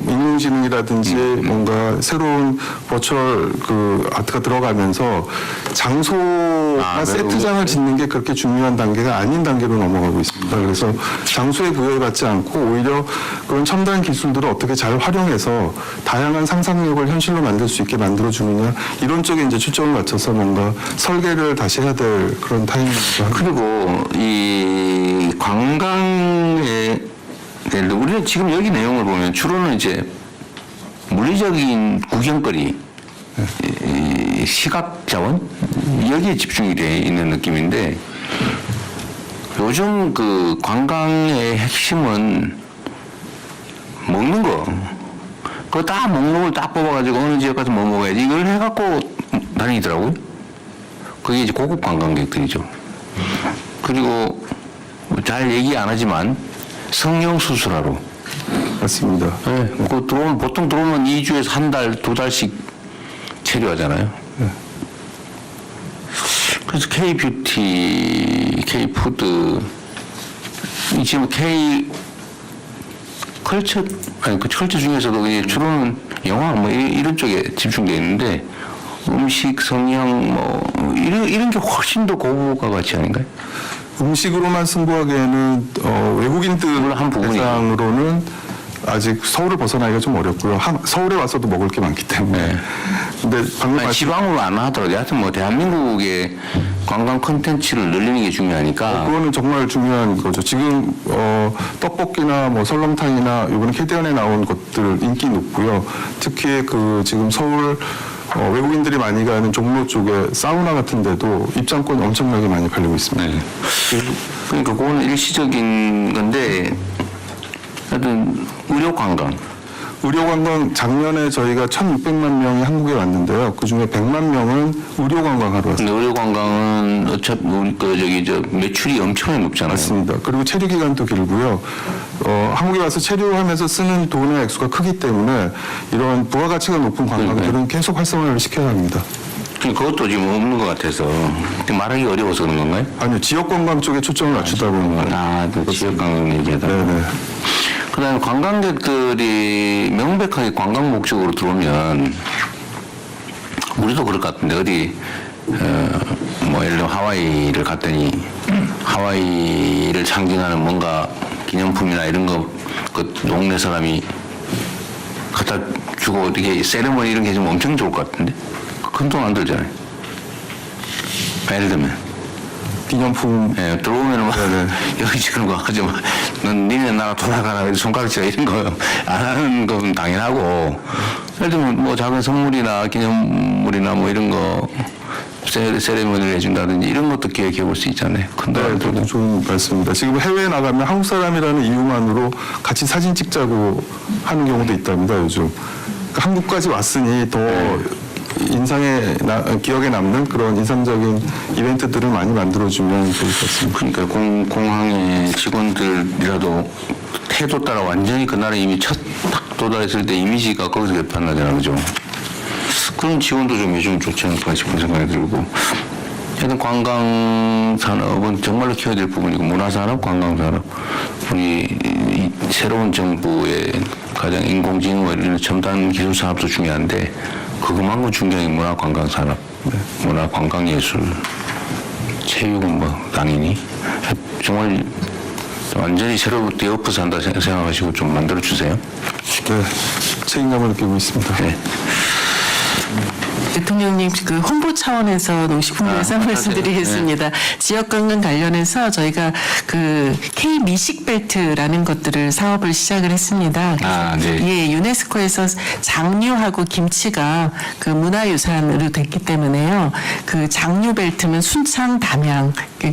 인공지능이라든지 뭔가 새로운 버추얼 그 아트가 들어가면서 장소나 세트장을 짓는 게 그렇게 중요한 단계가 아닌 단계로 넘어가고 있습니다. 그래서 장소에 부여받지 않고 오히려 그런 첨단 기술들을 어떻게 잘 활용해서 다양한 상상력을 현실로 만들 수 있게 만들어주느냐 이런 쪽에 이제 초점을 맞춰서 뭔가 설계를 다시 해야 될 그런 타이밍이기도 합니다. 그리고 이 관광에 우리는 지금 여기 내용을 보면 주로는 이제 물리적인 구경거리, 이 시각 자원 여기에 집중이 돼 있는 느낌인데 요즘 그 관광의 핵심은 먹는 거. 그거 다 목록을 딱 뽑아가지고 어느 지역 가서 뭐 먹어야지 이걸 해갖고 다니더라고요. 그게 이제 고급 관광객들이죠. 그리고 잘 얘기 안 하지만 성형 수술하러. 맞습니다. 네. 그 보통 들어오면 2주에서 한 달, 2달씩 체류하잖아요. 네. 그래서 K-뷰티, K-푸드, 지금 K-컬처, 아니, 그 컬처 중에서도 주로는 영화 뭐 이런 쪽에 집중되어 있는데 음식, 성형 뭐 이런 게 훨씬 더 고부가 가치 아닌가요? 음식으로만 승부하기에는 외국인들 한 부분이죠. 대상으로는 아직 서울을 벗어나기가 좀 어렵고요. 서울에 와서도 먹을 게 많기 때문에. 근데 방금 아니, 지방으로 안 하더라도 하여튼 뭐 대한민국의 관광 콘텐츠를 늘리는 게 중요하니까 그거는 정말 중요한 거죠. 지금 떡볶이나 뭐 설렁탕이나 이번에 캐대언에 나온 것들 인기 높고요. 특히 그 지금 서울 외국인들이 많이 가는 종로 쪽에 사우나 같은 데도 입장권이 엄청나게 많이 팔리고 있습니다. 네. 그러니까 그건 일시적인 건데 하여튼 의료 관광 의료관광 작년에 저희가 1,600만 명이 한국에 왔는데요. 그중에 100만 명은 의료관광하러 왔습니다. 근데 의료 관광은 어차피 우리 매출이 엄청나게 높잖아요. 맞습니다. 그리고 체류 기간도 길고요. 한국에 와서 체류하면서 쓰는 돈의 액수가 크기 때문에 이런 부가가치가 높은 관광들은 계속 활성화를 시켜야 합니다. 그것도 지금 없는 것 같아서 말하기 어려워서 그런 건가요? 아니요, 지역 관광 쪽에 초점을 맞추다 보면. 그 지역 관광 얘기하다. 네네. 그다음에 관광객들이 명백하게 관광 목적으로 들어오면 우리도 그럴 것 같은데 어디 뭐 예를 들어 하와이를 갔더니 하와이를 상징하는 뭔가 기념품이나 이런 거 그 동네 사람이 갖다 주고 이렇게 세레머니 이런 게 좀 엄청 좋을 것 같은데 큰 돈 안 들잖아요. 예를 들면 기념품. 예, 들어오면은 막 네네. 여기 지금 거 하지 마. 넌 니네 나라 돌아가라. 손가락질 이런 거 안 하는 건 당연하고. 예를 들면 뭐 작은 선물이나 기념물이나 뭐 이런 거 세레머니를 해준다든지 이런 것도 기획해 볼 수 있잖아요. 큰 네, 돈을 저도 들고. 좋은 말씀입니다. 지금 해외에 나가면 한국 사람이라는 이유만으로 같이 사진 찍자고 하는 경우도 있답니다, 요즘. 그러니까 한국까지 왔으니 더 기억에 남는 그런 인상적인 이벤트들을 많이 만들어주면 좋을 것 같습니다. 그러니까 공항의 직원들이라도 태도 따라 완전히 그 나라에 이미 첫 딱 도달했을 때 이미지가 거기서 개판나잖아요. 그죠? 그런 지원도 좀 해주면 좋지 않을까 싶은 생각이 들고. 하여튼 관광산업은 정말로 키워야 될 부분이고 문화산업, 관광산업. 우리 이 새로운 정부의 가장 인공지능 이런 첨단 기술 산업도 중요한데 그것만큼 중요한 게 문화관광산업, 문화관광예술, 체육은 뭐 당연히 정말 완전히 새롭게 엎어 산다 생각하시고 좀 만들어 주세요. 네, 책임감을 느끼고 있습니다. 네. 대통령님 그 홍보 차원에서 농식품부에서 말씀드리겠습니다. 지역 관광 관련해서 저희가 그 K 미식벨트라는 것들을 사업을 시작을 했습니다. 네. 예, 유네스코에서 장류하고 김치가 그 문화유산으로 됐기 때문에요. 그 장류벨트는 순창 담양 그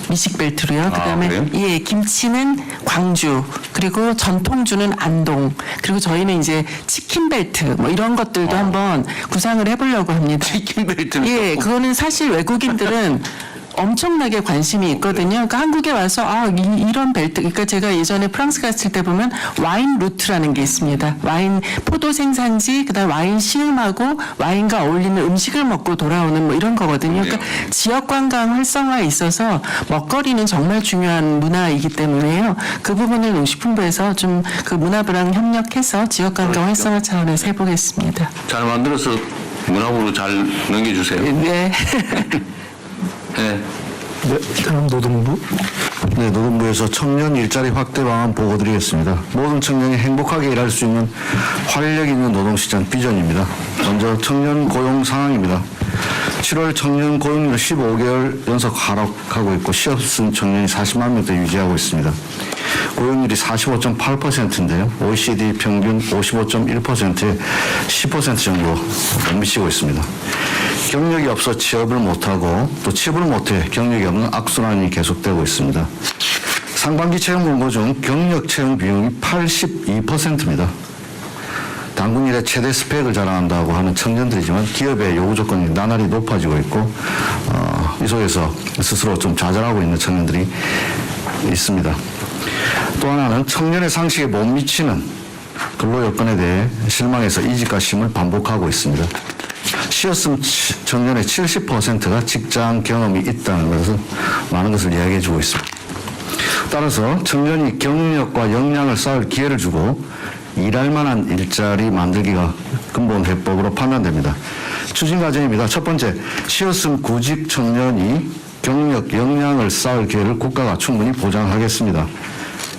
미식벨트로요. 그다음에 그래요? 예, 김치는 광주 그리고 전통주는 안동 그리고 저희는 이제 치킨벨트 뭐 이런 것들도 한번 구상을 해보려고 합니다. 치킨벨트는 예, 그거는 사실 외국인들은 엄청나게 관심이 있거든요. 그러니까 한국에 와서 이런 벨트, 그러니까 제가 예전에 프랑스 갔을 때 보면 와인 루트라는 게 있습니다. 와인 포도 생산지, 그다음 와인 시음하고 와인과 어울리는 음식을 먹고 돌아오는 뭐 이런 거거든요. 그러니까 지역 관광 활성화에 있어서 먹거리는 정말 중요한 문화이기 때문에요. 그 부분을 농식품부에서 좀 그 문화부랑 협력해서 지역 관광 활성화 차원에서 해보겠습니다. 잘 만들어서 문화부로 잘 넘겨주세요. 네. 네. 네, 다음 노동부. 네, 노동부에서 청년 일자리 확대 방안 보고 드리겠습니다. 모든 청년이 행복하게 일할 수 있는 활력 있는 노동시장 비전입니다. 먼저 청년 고용 상황입니다. 7월 청년 고용률 15개월 연속 하락하고 있고 시업 쓴 청년이 40만 명대 유지하고 있습니다. 고용률이 45.8%인데요. OECD 평균 55.1%에 10% 정도 못 미치고 있습니다. 경력이 없어 취업을 못하고 또 취업을 못해 경력이 없는 악순환이 계속되고 있습니다. 상반기 채용 공고 중 경력 채용 비용이 82%입니다. 당군 일에 최대 스펙을 자랑한다고 하는 청년들이지만 기업의 요구 조건이 나날이 높아지고 있고 이 속에서 스스로 좀 좌절하고 있는 청년들이 있습니다. 또 하나는 청년의 상식에 못 미치는 근로 여건에 대해 실망해서 이직과 심을 반복하고 있습니다. 시었음 청년의 70%가 직장 경험이 있다는 것은 많은 것을 이야기해 주고 있습니다. 따라서 청년이 경력과 역량을 쌓을 기회를 주고 일할 만한 일자리 만들기가 근본 해법으로 판단됩니다. 추진 과정입니다. 첫 번째, 시었음 구직 청년이 경력, 역량을 쌓을 기회를 국가가 충분히 보장하겠습니다.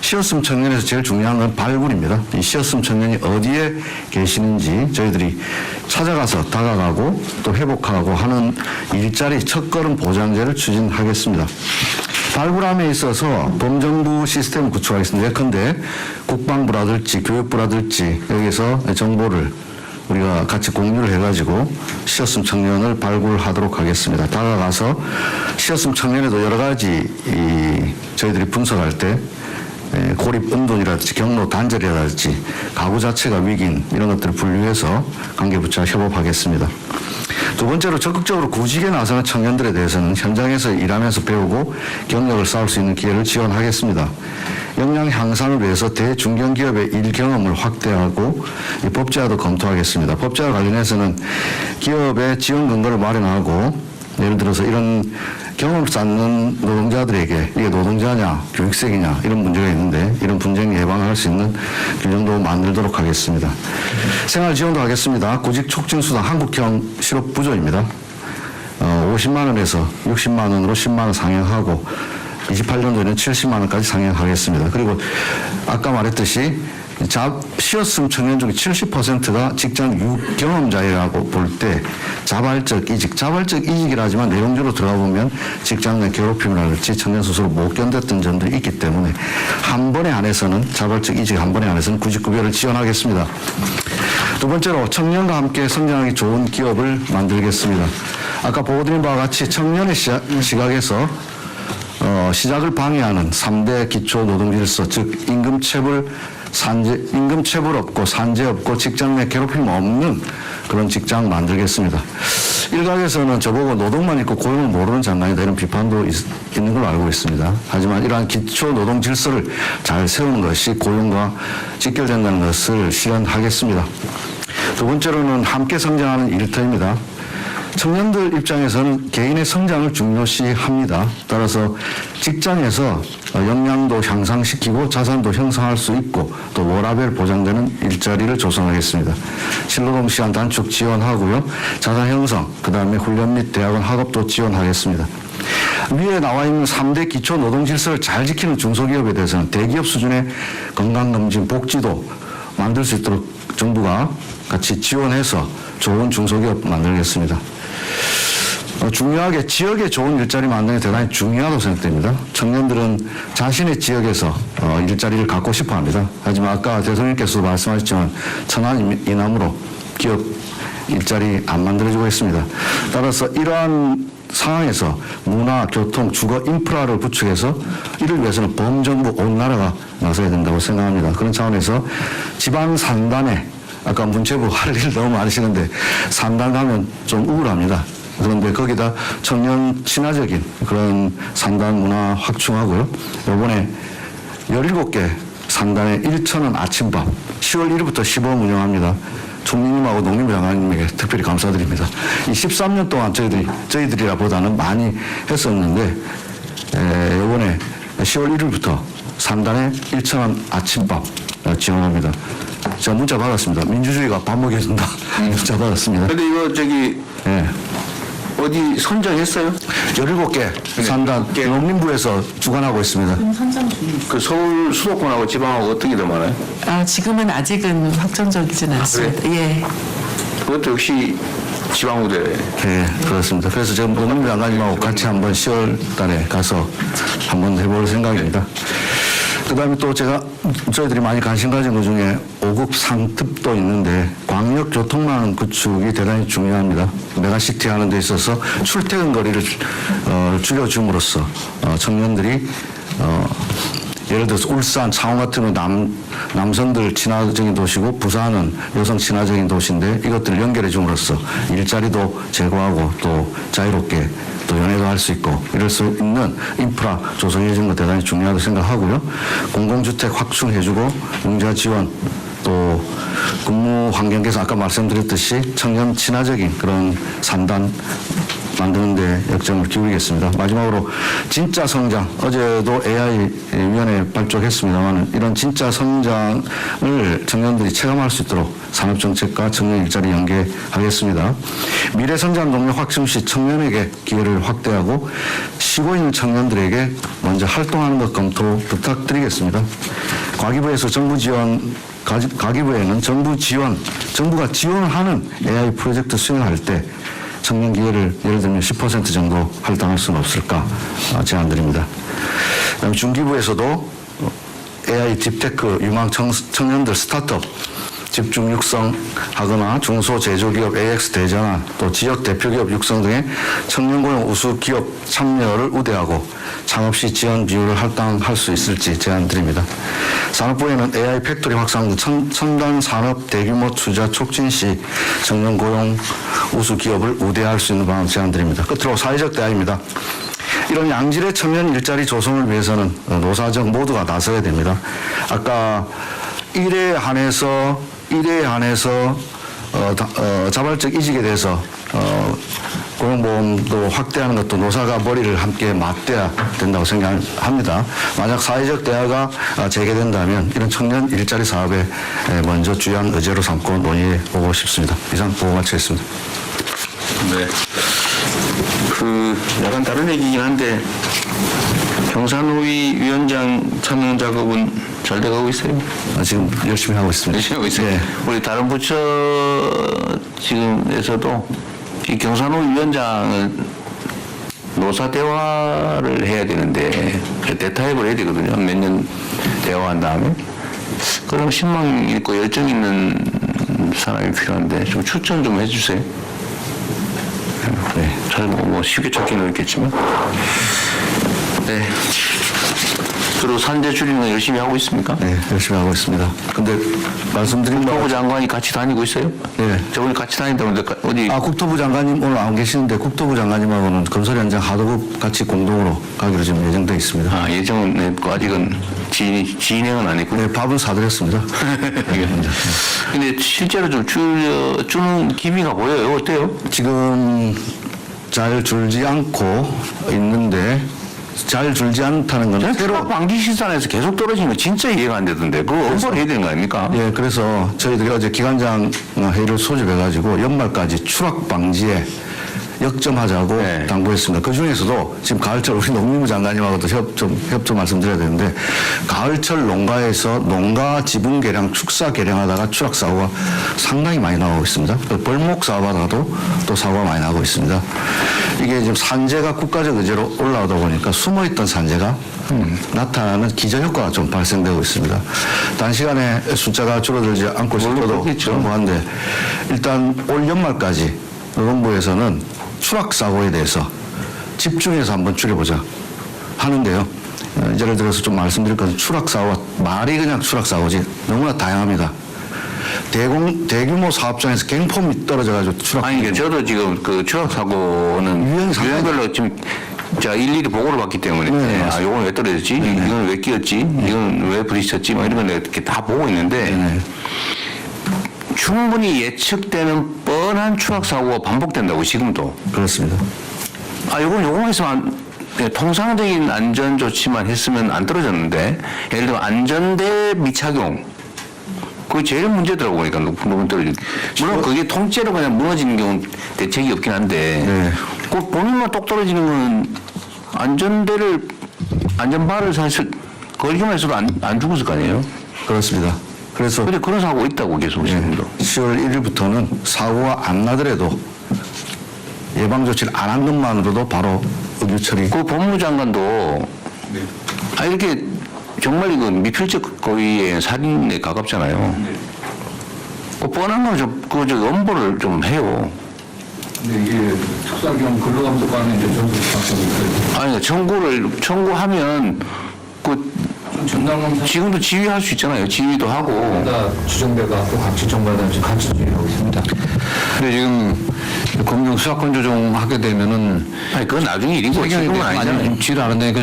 시었음 청년에서 제일 중요한 건 발굴입니다. 이 시었음 청년이 어디에 계시는지 저희들이 찾아가서 다가가고 또 회복하고 하는 일자리 첫걸음 보장제를 추진하겠습니다. 발굴함에 있어서 범정부 시스템을 구축하겠습니다. 예컨대 국방부라든지 교육부라든지 여기서 정보를 우리가 같이 공유를 해가지고 시었음 청년을 발굴하도록 하겠습니다. 다가가서 시었음 청년에도 여러 가지 저희들이 분석할 때 고립 은둔이라든지 경로 단절이라든지 가구 자체가 위기인 이런 것들을 분류해서 관계부처와 협업하겠습니다. 두 번째로 적극적으로 구직에 나서는 청년들에 대해서는 현장에서 일하면서 배우고 경력을 쌓을 수 있는 기회를 지원하겠습니다. 역량 향상을 위해서 대중견기업의 일 경험을 확대하고 이 법제화도 검토하겠습니다. 법제와 관련해서는 기업의 지원 근거를 마련하고 예를 들어서 이런 경험을 쌓는 노동자들에게 이게 노동자냐 교육색이냐 이런 문제가 있는데 이런 분쟁 예방할 수 있는 규정도 만들도록 하겠습니다. 생활지원도 하겠습니다. 구직 촉진수당 한국형 실업부조입니다. 50만 원에서 60만 원으로 10만 원 상향하고 28년도에는 70만 원까지 상향하겠습니다. 그리고 아까 말했듯이 쉬었음 청년 중에 70%가 직장 유경험자라고 볼 때 자발적 이직이라지만 내용적으로 들어가 보면 직장 내 괴롭힘이랄지 청년 스스로 못 견뎠던 점들이 있기 때문에 한 번에 한해서는 자발적 이직 한 번에 한해서는 구직급여를 지원하겠습니다. 두 번째로 청년과 함께 성장하기 좋은 기업을 만들겠습니다. 아까 보고드린 바와 같이 청년의 시각에서 시작을 방해하는 3대 기초노동질서 즉 임금체불 없고 산재 없고 직장 내 괴롭힘 없는 그런 직장 만들겠습니다. 일각에서는 저보고 노동만 있고 고용을 모르는 장관이다 이런 비판도 있는 걸로 알고 있습니다. 하지만 이러한 기초 노동 질서를 잘 세우는 것이 고용과 직결된다는 것을 실현하겠습니다. 두 번째로는 함께 성장하는 일터입니다. 청년들 입장에서는 개인의 성장을 중요시합니다. 따라서 직장에서 역량도 향상시키고 자산도 형성할 수 있고 또 워라밸 보장되는 일자리를 조성하겠습니다. 실노동 시간 단축 지원하고요. 자산 형성, 그 다음에 훈련 및 대학원 학업도 지원하겠습니다. 위에 나와 있는 3대 기초 노동 질서를 잘 지키는 중소기업에 대해서는 대기업 수준의 건강검진, 복지도 만들 수 있도록 정부가 같이 지원해서 좋은 중소기업 만들겠습니다. 중요하게 지역에 좋은 일자리 만드는 게 대단히 중요하다고 생각됩니다. 청년들은 자신의 지역에서 일자리를 갖고 싶어 합니다. 하지만 아까 대통령께서도 말씀하셨지만 천안 이남으로 기업 일자리 안 만들어지고 있습니다. 따라서 이러한 상황에서 문화, 교통, 주거 인프라를 구축해서 이를 위해서는 범정부 온 나라가 나서야 된다고 생각합니다. 그런 차원에서 지방 산단에 아까 문체부 할 일 너무 많으시는데 산단 가면 좀 우울합니다. 그런데 거기다 청년 친화적인 그런 산단 문화 확충하고요. 이번에 17개 산단에 1,000원 아침밥 10월 1일부터 시범 운영합니다. 총리님하고 농림부 장관님에게 특별히 감사드립니다. 이 13년 동안 저희들이라 보다는 많이 했었는데 이번에 10월 1일부터 산단에 1,000원 아침밥 지원합니다. 제가 문자 받았습니다. 민주주의가 밥 먹여준다. 문자 받았습니다. 근데 이거 예. 어디 선정했어요? 17개 산단 농림부에서 주관하고 있습니다. 그 서울 수도권하고 지방하고 어떻게 더 많아요? 지금은 아직은 확정적이진 않습니다. 예. 그것도 역시 지방우대. 네, 그렇습니다. 그래서 지금 농림부 장관님하고 같이 한번 10월 달에 가서 한번 해볼 생각입니다. 그 다음에 또 저희들이 많이 관심 가진 것 중에 5급 상습도 있는데 광역교통망 구축이 대단히 중요합니다. 메가시티 하는 데 있어서 출퇴근 거리를 줄여줌으로써 청년들이 예를 들어서 울산, 창원 같은 경우 남성들 친화적인 도시고 부산은 여성 친화적인 도시인데 이것들을 연결해 줌으로써 일자리도 제고하고 또 자유롭게 또 연애도 할 수 있고 이럴 수 있는 인프라 조성해 주는 거 대단히 중요하다고 생각하고요. 공공주택 확충해주고 융자 지원 또 근무 환경 개선 아까 말씀드렸듯이 청년 친화적인 그런 산단 만드는 데 역점을 기울이겠습니다. 마지막으로 진짜 성장, 어제도 AI 위원회 발족했습니다만 이런 진짜 성장을 청년들이 체감할 수 있도록 산업정책과 청년 일자리 연계하겠습니다. 미래성장 동력 확충 시 청년에게 기회를 확대하고 쉬고 있는 청년들에게 먼저 활동하는 것 검토 부탁드리겠습니다. 과기부에서 과기부에는 정부가 지원하는 AI 프로젝트 수행할 때 청년 기회를 예를 들면 10% 정도 할당할 수는 없을까 제안드립니다. 그다음에 중기부에서도 AI 딥테크 유망 청년들 스타트업 집중 육성하거나 중소제조기업 AX 대전환 또 지역 대표기업 육성 등의 청년고용 우수 기업 참여를 우대하고 창업시 지원 비율을 할당할 수 있을지 제안드립니다. 산업부에는 AI 팩토리 확산 등 첨단 산업 대규모 투자 촉진 시 청년 고용 우수 기업을 우대할 수 있는 방안 제안드립니다. 끝으로 사회적 대안입니다. 이런 양질의 청년 일자리 조성을 위해서는 노사정 모두가 나서야 됩니다. 아까 일에 한해서 자발적 이직에 대해서 고용보험도 확대하는 것도 노사가 머리를 함께 맞대야 된다고 생각합니다. 만약 사회적 대화가 재개된다면 이런 청년 일자리 사업에 먼저 주요한 의제로 삼고 논의해 보고 싶습니다. 이상 보고 마치겠습니다. 네. 약간 다른 얘기긴 한데 경산호위 위원장 참여 작업은 잘 돼가고 있어요? 지금 열심히 하고 있습니다. 열심히 하고 있어요. 네. 우리 다른 부처 지금에서도 이 경산호위 위원장을 노사 대화를 해야 되는데 대타협을 해야 되거든요. 몇 년 대화한 다음에. 그럼 신망 있고 열정 있는 사람이 필요한데 좀 추천 좀 해주세요. 네, 잘 뭐 쉽게 찾기는 어렵겠지만. 네. 그리고 산재 줄이는 거 열심히 하고 있습니까? 네, 열심히 하고 있습니다. 근데 말씀드린 국토부 장관이 같이 다니고 있어요? 네. 저번에 같이 다닌다는데 어디? 국토부 장관님 오늘 안 계시는데 국토부 장관님하고는 건설 현장 하도급 같이 공동으로 가기로 지금 예정되어 있습니다. 아, 예정은 했고 아직은 진행은 안 했군요. 네, 밥은 사드렸습니다. 근데 실제로 좀 주는 기미가 보여요. 어때요? 지금 잘 줄지 않고 있는데 잘 줄지 않다는 건 새로 방지 시설에서 계속 떨어지는 거 진짜 이해가 안 되던데 그거 엄벌 해야 되는 거 아닙니까? 예, 그래서 저희들이 어제 기관장 회의를 소집해가지고 연말까지 추락 방지에 역점하자고 네. 당부했습니다. 그 중에서도 지금 가을철 우리 농림부 장관님하고도 협조 말씀드려야 되는데 가을철 농가에서 농가 지분 개량, 축사 개량하다가 추락 사고가 상당히 많이 나오고 있습니다. 벌목 사업하다가도 또 사고가 많이 나고 있습니다. 이게 지금 산재가 국가적 의제로 올라오다 보니까 숨어있던 산재가 나타나는 기저효과가 좀 발생되고 있습니다. 단시간에 숫자가 줄어들지 않고 싶어도 한데 일단 올 연말까지 노동부에서는 추락 사고에 대해서 집중해서 한번 줄여보자 하는데요. 예를 들어서 좀 말씀드릴 것은 추락 사고가 말이 그냥 추락 사고지 너무나 다양합니다. 대규모 사업장에서 갱폼이 떨어져가지고 추락. 아니, 저도 지금 그 추락 사고는 유형별로 지금 제가 일일이 보고를 받기 때문에 네, 아, 요건 왜 떨어졌지? 이건 왜 끼었지? 이건 왜 부딪혔지? 막 이런 걸 내가 이렇게 다 보고 있는데 네. 충분히 예측되는 뻔한 추락 사고가 반복된다고 지금도. 그렇습니다. 아, 요건 했으면 통상적인 안전 조치만 했으면 안 떨어졌는데 예를 들어 안전대 미착용. 그게 제일 문제더라고 보니까 높은 떨어지는. 물론 그게 통째로 그냥 무너지는 경우는 대책이 없긴 한데 네. 그 본인만 똑 떨어지는 거는 안전바를 사실 걸기만 해서도 안 죽었을 거 아니에요? 그렇습니다. 그래서 근데 그런 사고가 있다고 계속 지금도. 10월 1일부터는 사고가 안 나더라도 예방 조치를 안 한 것만으로도 바로 의규 처리. 그 법무장관도 이렇게 정말 이거 미필적 고의의 살인에 가깝잖아요. 그 뻔한 건 좀 엄벌을 좀 해요. 근데 이게 특수학경 근로감독관은 이제 전부 박사님. 아니 청구하면 지금도 지휘할 수 있잖아요. 지휘도 하고. 주정대가 또 같이 정관하면서 같이 진행하고 있습니다. 근데 지금 검경 수사권 조정하게 되면은 아니 그건 나중에 일이고 지금은 아니잖아요. 지를 안 한다니까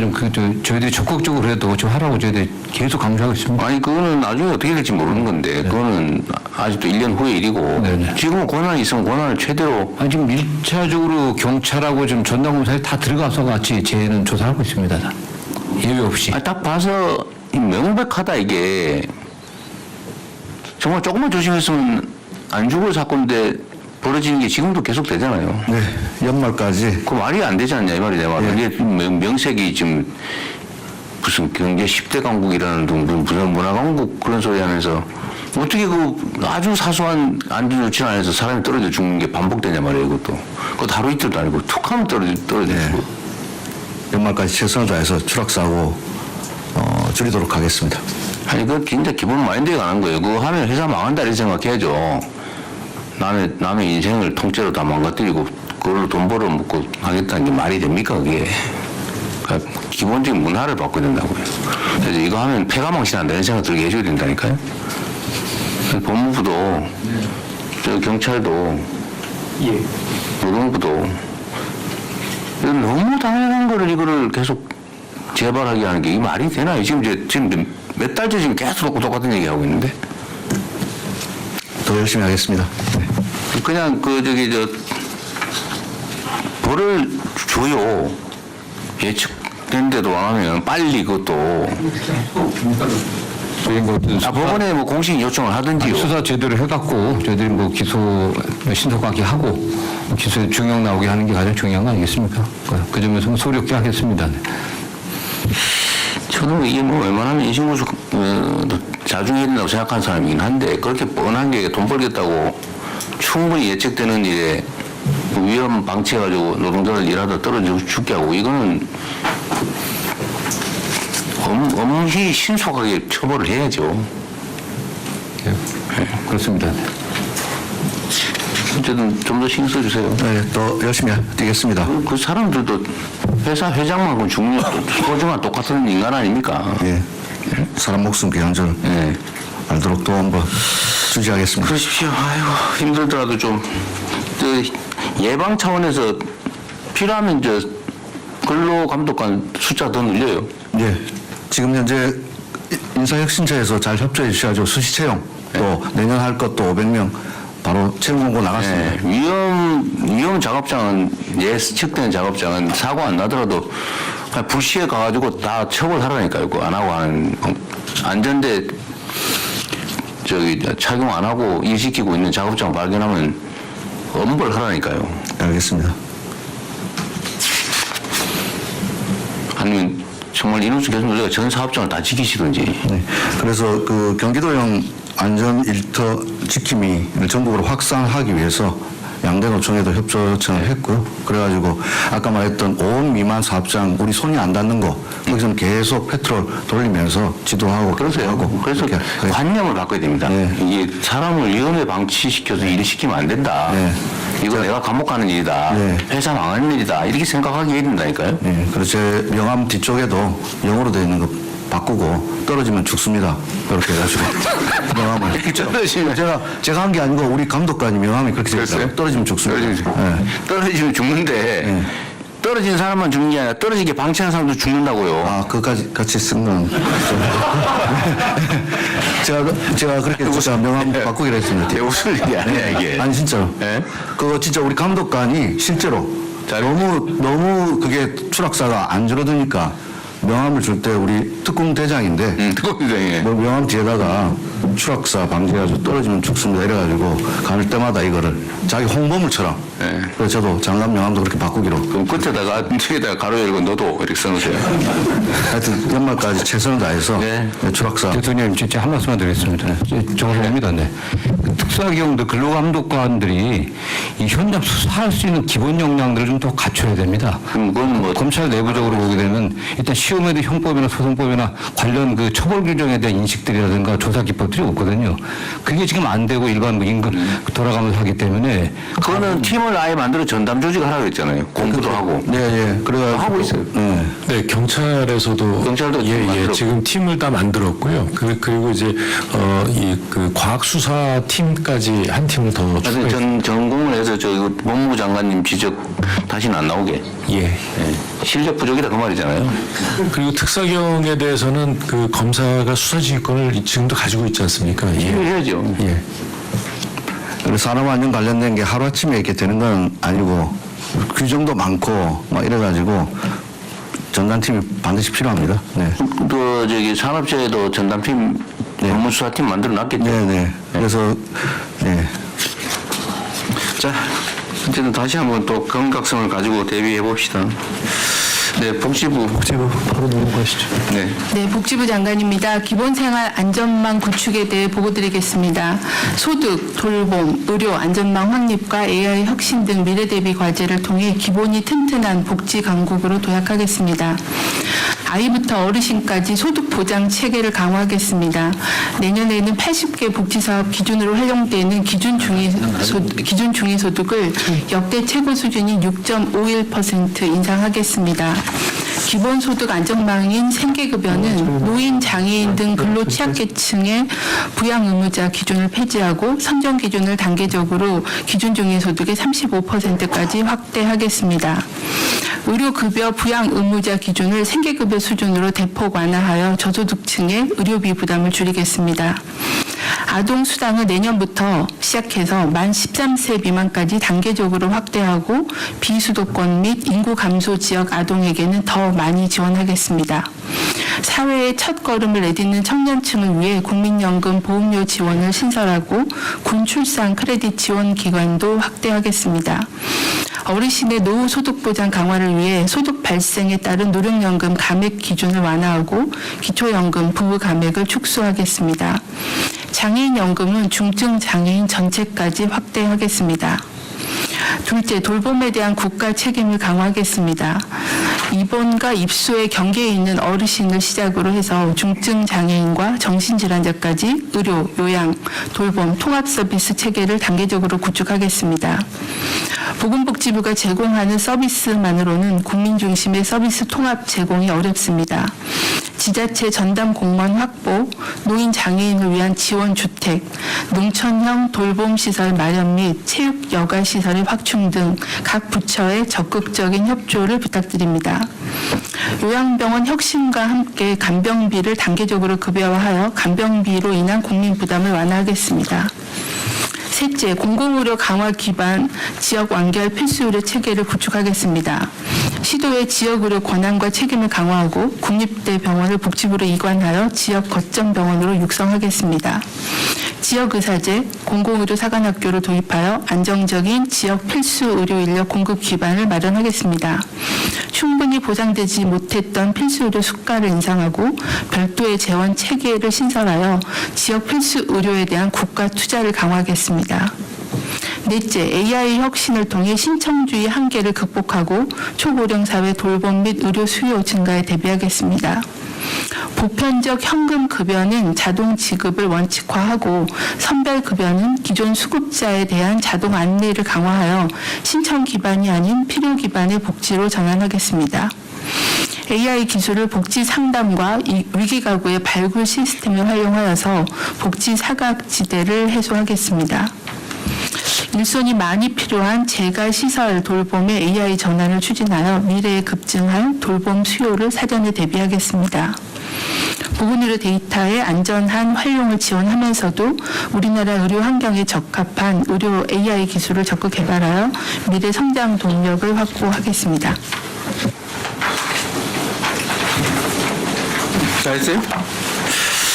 저희들이 적극적으로 해도 좀 하라고 저희들이 계속 강조하고 있습니다. 아니 그거는 나중에 어떻게 될지 모르는 건데 그거는 아직도 1년 후의 일이고 네네. 지금은 권한이 있으면 권한을 최대로. 아니 지금 1차적으로 경찰하고 지금 전담검사에 다 들어가서 같이 쟤는 조사하고 있습니다. 다. 예외 없이. 딱 봐서 명백하다 이게. 정말 조금만 조심했으면 안 죽을 사건인데 벌어지는 게 지금도 계속 되잖아요. 네, 연말까지. 그 말이 안 되지 않냐 이 말이 내 말은. 이게 명색이 지금 무슨 경제 10대 강국이라는 무슨 문화 강국 그런 소리 하면서 어떻게 그 아주 사소한 안전 조치 안에서 사람이 떨어져 죽는 게 반복되냐 말이에요. 이것도. 그것도 하루 이틀도 아니고 툭 하면 떨어지고. 연말까지 최선을 다해서 추락 사고 줄이도록 하겠습니다. 아니 그 진짜 기본 마인드에 관한 거예요. 그거 하면 회사 망한다 이렇게 생각해야죠. 남의 인생을 통째로 다 망가뜨리고 그걸로 돈 벌어먹고 하겠다는 게 말이 됩니까 그게. 그러니까 기본적인 문화를 바꿔야 된다고요. 그래서 이거 하면 폐가망신한다 이런 생각 들게 해줘야 된다니까요. 법무부도 저 경찰도 노동부도 이거 너무 당연한 거를 이거를 계속 재발하게 하는 게 이게 말이 되나요? 지금 몇 달째 지금 계속 똑같은 얘기 하고 있는데. 더 열심히 하겠습니다. 그냥 벌을 줘요. 예측된데도 안 하면 빨리 그것도. 저희 뭐 법원에 뭐 공식 요청을 하든지요. 수사 제대로 해갖고 저희들이 뭐 기소 신속하게 하고 기소에 중형 나오게 하는 게 가장 중요한 거 아니겠습니까? 그 점에서 소력지 하겠습니다. 네. 저는 이게 뭐 웬만하면 인신구속 자중해야 된다고 생각하는 사람이긴 한데 그렇게 뻔한 게 돈 벌겠다고 충분히 예측되는 일에 위험 방치해가지고 노동자를 일하다 떨어지고 죽게 하고 이거는 엄히 신속하게 처벌을 해야죠. 그렇습니다. 네. 어쨌든 좀 더 신경 써주세요. 네, 더 열심히 뛰겠습니다. 그 사람들도 회사 회장만큼 중요한 소중한 똑같은 인간 아닙니까? 예. 사람 목숨 귀한 줄 네. 알도록 또 한번 주지하겠습니다. 그러십시오. 아이고 힘들더라도 좀 예방 차원에서 필요하면 근로감독관 숫자 더 늘려요. 예. 지금 현재 인사혁신처에서 잘 협조해 주셔가지고 수시 채용 또 내년 할 것도 500명 바로 채용 공고 나갔습니다. 네, 위험 작업장은 예측되는 작업장은 사고 안 나더라도 그냥 불시에 가가지고 다 처벌하라니까요. 그거 안 하고 하는 안전대 착용 안 하고 일 시키고 있는 작업장 발견하면 엄벌하라니까요. 알겠습니다. 아니면 정말 인원수 계속 우리가 전 사업장을 다 지키시든지. 네. 그래서 그 경기도형 안전 일터 지킴이를 전국으로 확산하기 위해서 양대 노총에도 협조 요청을 했고요. 그래가지고 아까 말했던 5억 미만 사업장 우리 손이 안 닿는 거 거기서는 계속 페트롤 돌리면서 지도하고 그러세요. 그래서 그렇게 관념을 바꿔야 됩니다. 네. 이게 사람을 위험에 방치시켜서 일을 시키면 안 된다. 네. 이거 내가 감옥 가는 일이다. 네. 회사 망하는 일이다. 이렇게 생각하게 해야 된다니까요. 네, 그리고 제 명함 뒤쪽에도 영어로 되어 있는 거 바꾸고 떨어지면 죽습니다. 그렇게 해가지고 명함을 제가 한 게 아니고 우리 감독관이 명함이 그렇게 되어 있어요. 떨어지면 죽습니다. 떨어지면 죽는데 떨어진 사람만 죽는 게 아니라 떨어지게 방치하는 사람도 죽는다고요. 아, 그까지 같이 쓴 건 제가 그렇게 진짜 명함 바꾸기로 했습니다. 웃을 일이 아니야 이게. 아니 진짜로. 예? 그거 진짜 우리 감독관이 실제로 너무 그게 추락사가 안 줄어드니까 명함을 줄 때 우리 특공 대장인데 특공대장이. 뭐 명함 뒤에다가 추락사 방지해가지고 떨어지면 죽습니다 이래가지고 갈 때마다 이거를 자기 홍보물처럼. 네. 그래서 저도 장관 명함도 그렇게 바꾸기로. 그럼 끝에다가 뒤에다가 가로 열고 너도 이렇게 써놓으세요. 하여튼 연말까지 최선을 다해서 네. 추락사. 대통령 진짜 한 말씀만 드리겠습니다. 죄송합니다. 네. 그 특수학경도 근로감독관들이 이 현장 수사할 수 있는 기본 역량들을 좀 더 갖춰야 됩니다. 그건 뭐 검찰 내부적으로 보게 되면 일단 시험에도 형법이나 소송법이나 관련 그 처벌 규정에 대한 인식들이라든가 조사 기법들이 없거든요. 그게 지금 안 되고 일반 뭐 임금 돌아가면서 하기 때문에 그거는 팀을 아예 만들어 전담 조직 하라고 했잖아요. 공부도 하고. 네. 그래가지고 하고 있어요. 네, 경찰에서도 경찰도 예, 만들었고. 지금 팀을 다 만들었고요. 그리고 이제 이 그 과학 수사 팀까지 한 팀을 더 하여튼 추가했. 전공을 해서 저 이거 법무부 장관님 지적 다시는 안 나오게. 예. 실력 부족이다 그 말이잖아요. 그리고 특사경에 대해서는 그 검사가 수사지휘권을 지금도 가지고 있지 않습니까? 예. 해야죠. 예. 그리고 산업안전 관련된 게 하루아침에 이렇게 되는 건 아니고 규정도 많고 막 이래가지고 전담팀이 반드시 필요합니다. 네. 또 저기 산업체에도 전담팀 법무수사팀 만들어 놨겠죠. 네. 그래서 네. 자, 어쨌든 다시 한번 또 경각성을 가지고 대비해 봅시다. 네, 복지부 바로 넘어가시죠. 네. 네, 복지부 장관입니다. 기본생활 안전망 구축에 대해 보고드리겠습니다. 소득, 돌봄, 의료 안전망 확립과 AI 혁신 등 미래 대비 과제를 통해 기본이 튼튼한 복지 강국으로 도약하겠습니다. 아이부터 어르신까지 소득 보장 체계를 강화하겠습니다. 내년에는 80개 복지사업 기준으로 활용되는 기준 중위소득을 역대 최고 수준인 6.51% 인상하겠습니다. 기본소득 안전망인 생계급여는 노인, 장애인 등 근로 취약계층의 부양 의무자 기준을 폐지하고 선정 기준을 단계적으로 기준 중위 소득의 35%까지 확대하겠습니다. 의료급여 부양 의무자 기준을 생계급여 수준으로 대폭 완화하여 저소득층의 의료비 부담을 줄이겠습니다. 아동수당은 내년부터 시작해서 만 13세 미만까지 단계적으로 확대하고 비수도권 및 인구 감소 지역 아동에게는 더 많이 지원하겠습니다. 사회의 첫 걸음을 내딛는 청년층을 위해 국민연금 보험료 지원을 신설하고 군출산 크레딧 지원 기간도 확대하겠습니다. 어르신의 노후 소득 보장 강화를 위해 소득 발생에 따른 노령연금 감액 기준을 완화하고 기초연금 부부 감액을 축소하겠습니다. 장애인연금은 중증 장애인 전체까지 확대하겠습니다. 둘째, 돌봄에 대한 국가 책임을 강화하겠습니다. 입원과 입소의 경계에 있는 어르신을 시작으로 해서 중증 장애인과 정신질환자까지 의료, 요양, 돌봄, 통합 서비스 체계를 단계적으로 구축하겠습니다. 보건복지부가 제공하는 서비스만으로는 국민 중심의 서비스 통합 제공이 어렵습니다. 지자체 전담 공무원 확보, 노인 장애인을 위한 지원 주택, 농촌형 돌봄 시설 마련 및 체육 여가 시설의 확충 등 각 부처의 적극적인 협조를 부탁드립니다. 요양병원 혁신과 함께 간병비를 단계적으로 급여화하여 간병비로 인한 국민 부담을 완화하겠습니다. 셋째, 공공의료 강화 기반 지역 완결 필수의료 체계를 구축하겠습니다. 시도의 지역의료 권한과 책임을 강화하고 국립대 병원을 복지부로 이관하여 지역 거점 병원으로 육성하겠습니다. 지역의사제, 공공의료 사관학교를 도입하여 안정적인 지역 필수 의료 인력 공급 기반을 마련하겠습니다. 충분히 보장되지 못했던 필수 의료 수가를 인상하고 별도의 재원 체계를 신설하여 지역 필수 의료에 대한 국가 투자를 강화하겠습니다. 넷째, AI 혁신을 통해 신청주의 한계를 극복하고 초고령 사회 돌봄 및 의료 수요 증가에 대비하겠습니다. 보편적 현금 급여는 자동 지급을 원칙화하고 선별 급여는 기존 수급자에 대한 자동 안내를 강화하여 신청 기반이 아닌 필요 기반의 복지로 전환하겠습니다. AI 기술을 복지 상담과 위기 가구의 발굴 시스템에 활용하여서 복지 사각지대를 해소하겠습니다. 일손이 많이 필요한 재가 시설 돌봄의 AI 전환을 추진하여 미래에 급증할 돌봄 수요를 사전에 대비하겠습니다. 보건의료 데이터의 안전한 활용을 지원하면서도 우리나라 의료 환경에 적합한 의료 AI 기술을 적극 개발하여 미래 성장 동력을 확보하겠습니다. 잘했어요?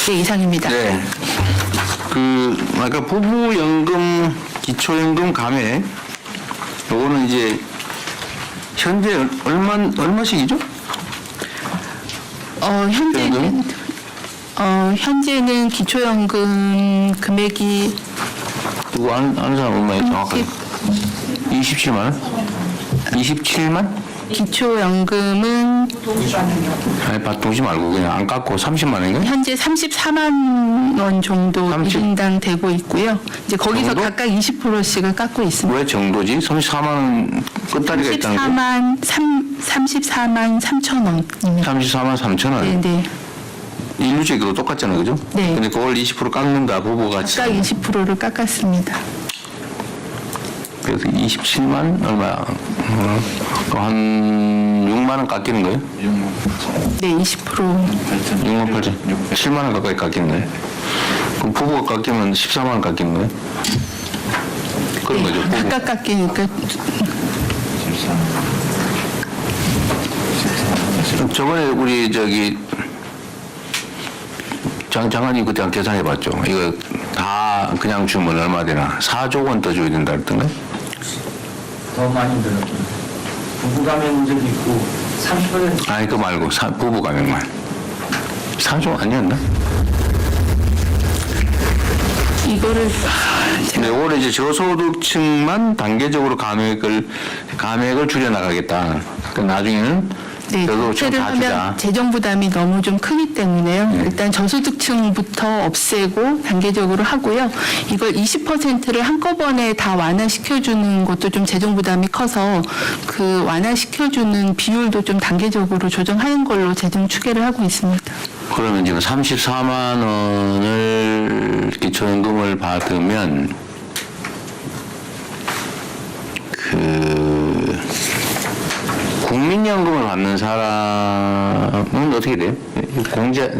네, 이상입니다. 네. 아까 부부연금, 기초연금 감액, 요거는 이제 현재 얼마씩이죠? 현재는 기초연금 금액이 그거 아는 사람 얼마예요? 정확하게? 27만 원? 27만? 기초연금은 아니, 받동시 말고 그냥 안 깎고 30만 원인가요? 현재 34만 원 정도 1인당 되고 있고요. 이제 거기서 정도? 각각 20%씩을 깎고 있습니다. 왜 정도지? 34만 원 끝다리가 있다는 거? 34만 3천 원입니다. 34만 3천 원? 네네. 일률적으로 똑같잖아요, 그죠? 네. 근데 그걸 20% 깎는다, 부부가. 각각 20%를 깎았습니다. 그래서 27만 얼마? 한 6만 원 깎이는 거예요? 네, 20%. 6만 8천. 7만 원 가까이 깎이네. 그럼 부부가 깎이면 14만 원 깎이는 거예요? 그런 거죠, 부부. 각각 깎이니까 저번에 우리 장관님 그때 한 계산해봤죠. 이거 다 그냥 주면 얼마 되나? 4조 원 더 줘야 된다 그랬던가요? 더 많이 들었죠. 부부 감액 문제도 있고 30%. 아니 그거 말고 부부 감액만. 4조 아니었나? 이거를 근데 올해 이제 저소득층만 단계적으로 감액을 줄여 나가겠다. 그러니까 나중에는 네, 별로 조퇴를 좀다 주자. 하면 재정 부담이 너무 좀 크기 때문에요. 일단 저소득층부터 없애고 단계적으로 하고요. 이걸 20%를 한꺼번에 다 완화시켜주는 것도 좀 재정 부담이 커서 그 완화시켜주는 비율도 좀 단계적으로 조정하는 걸로 재정 추계를 하고 있습니다. 그러면 지금 34만 원을 기초연금을 받으면 그 국민연금을 받는 사람은 어떻게 돼요? 공제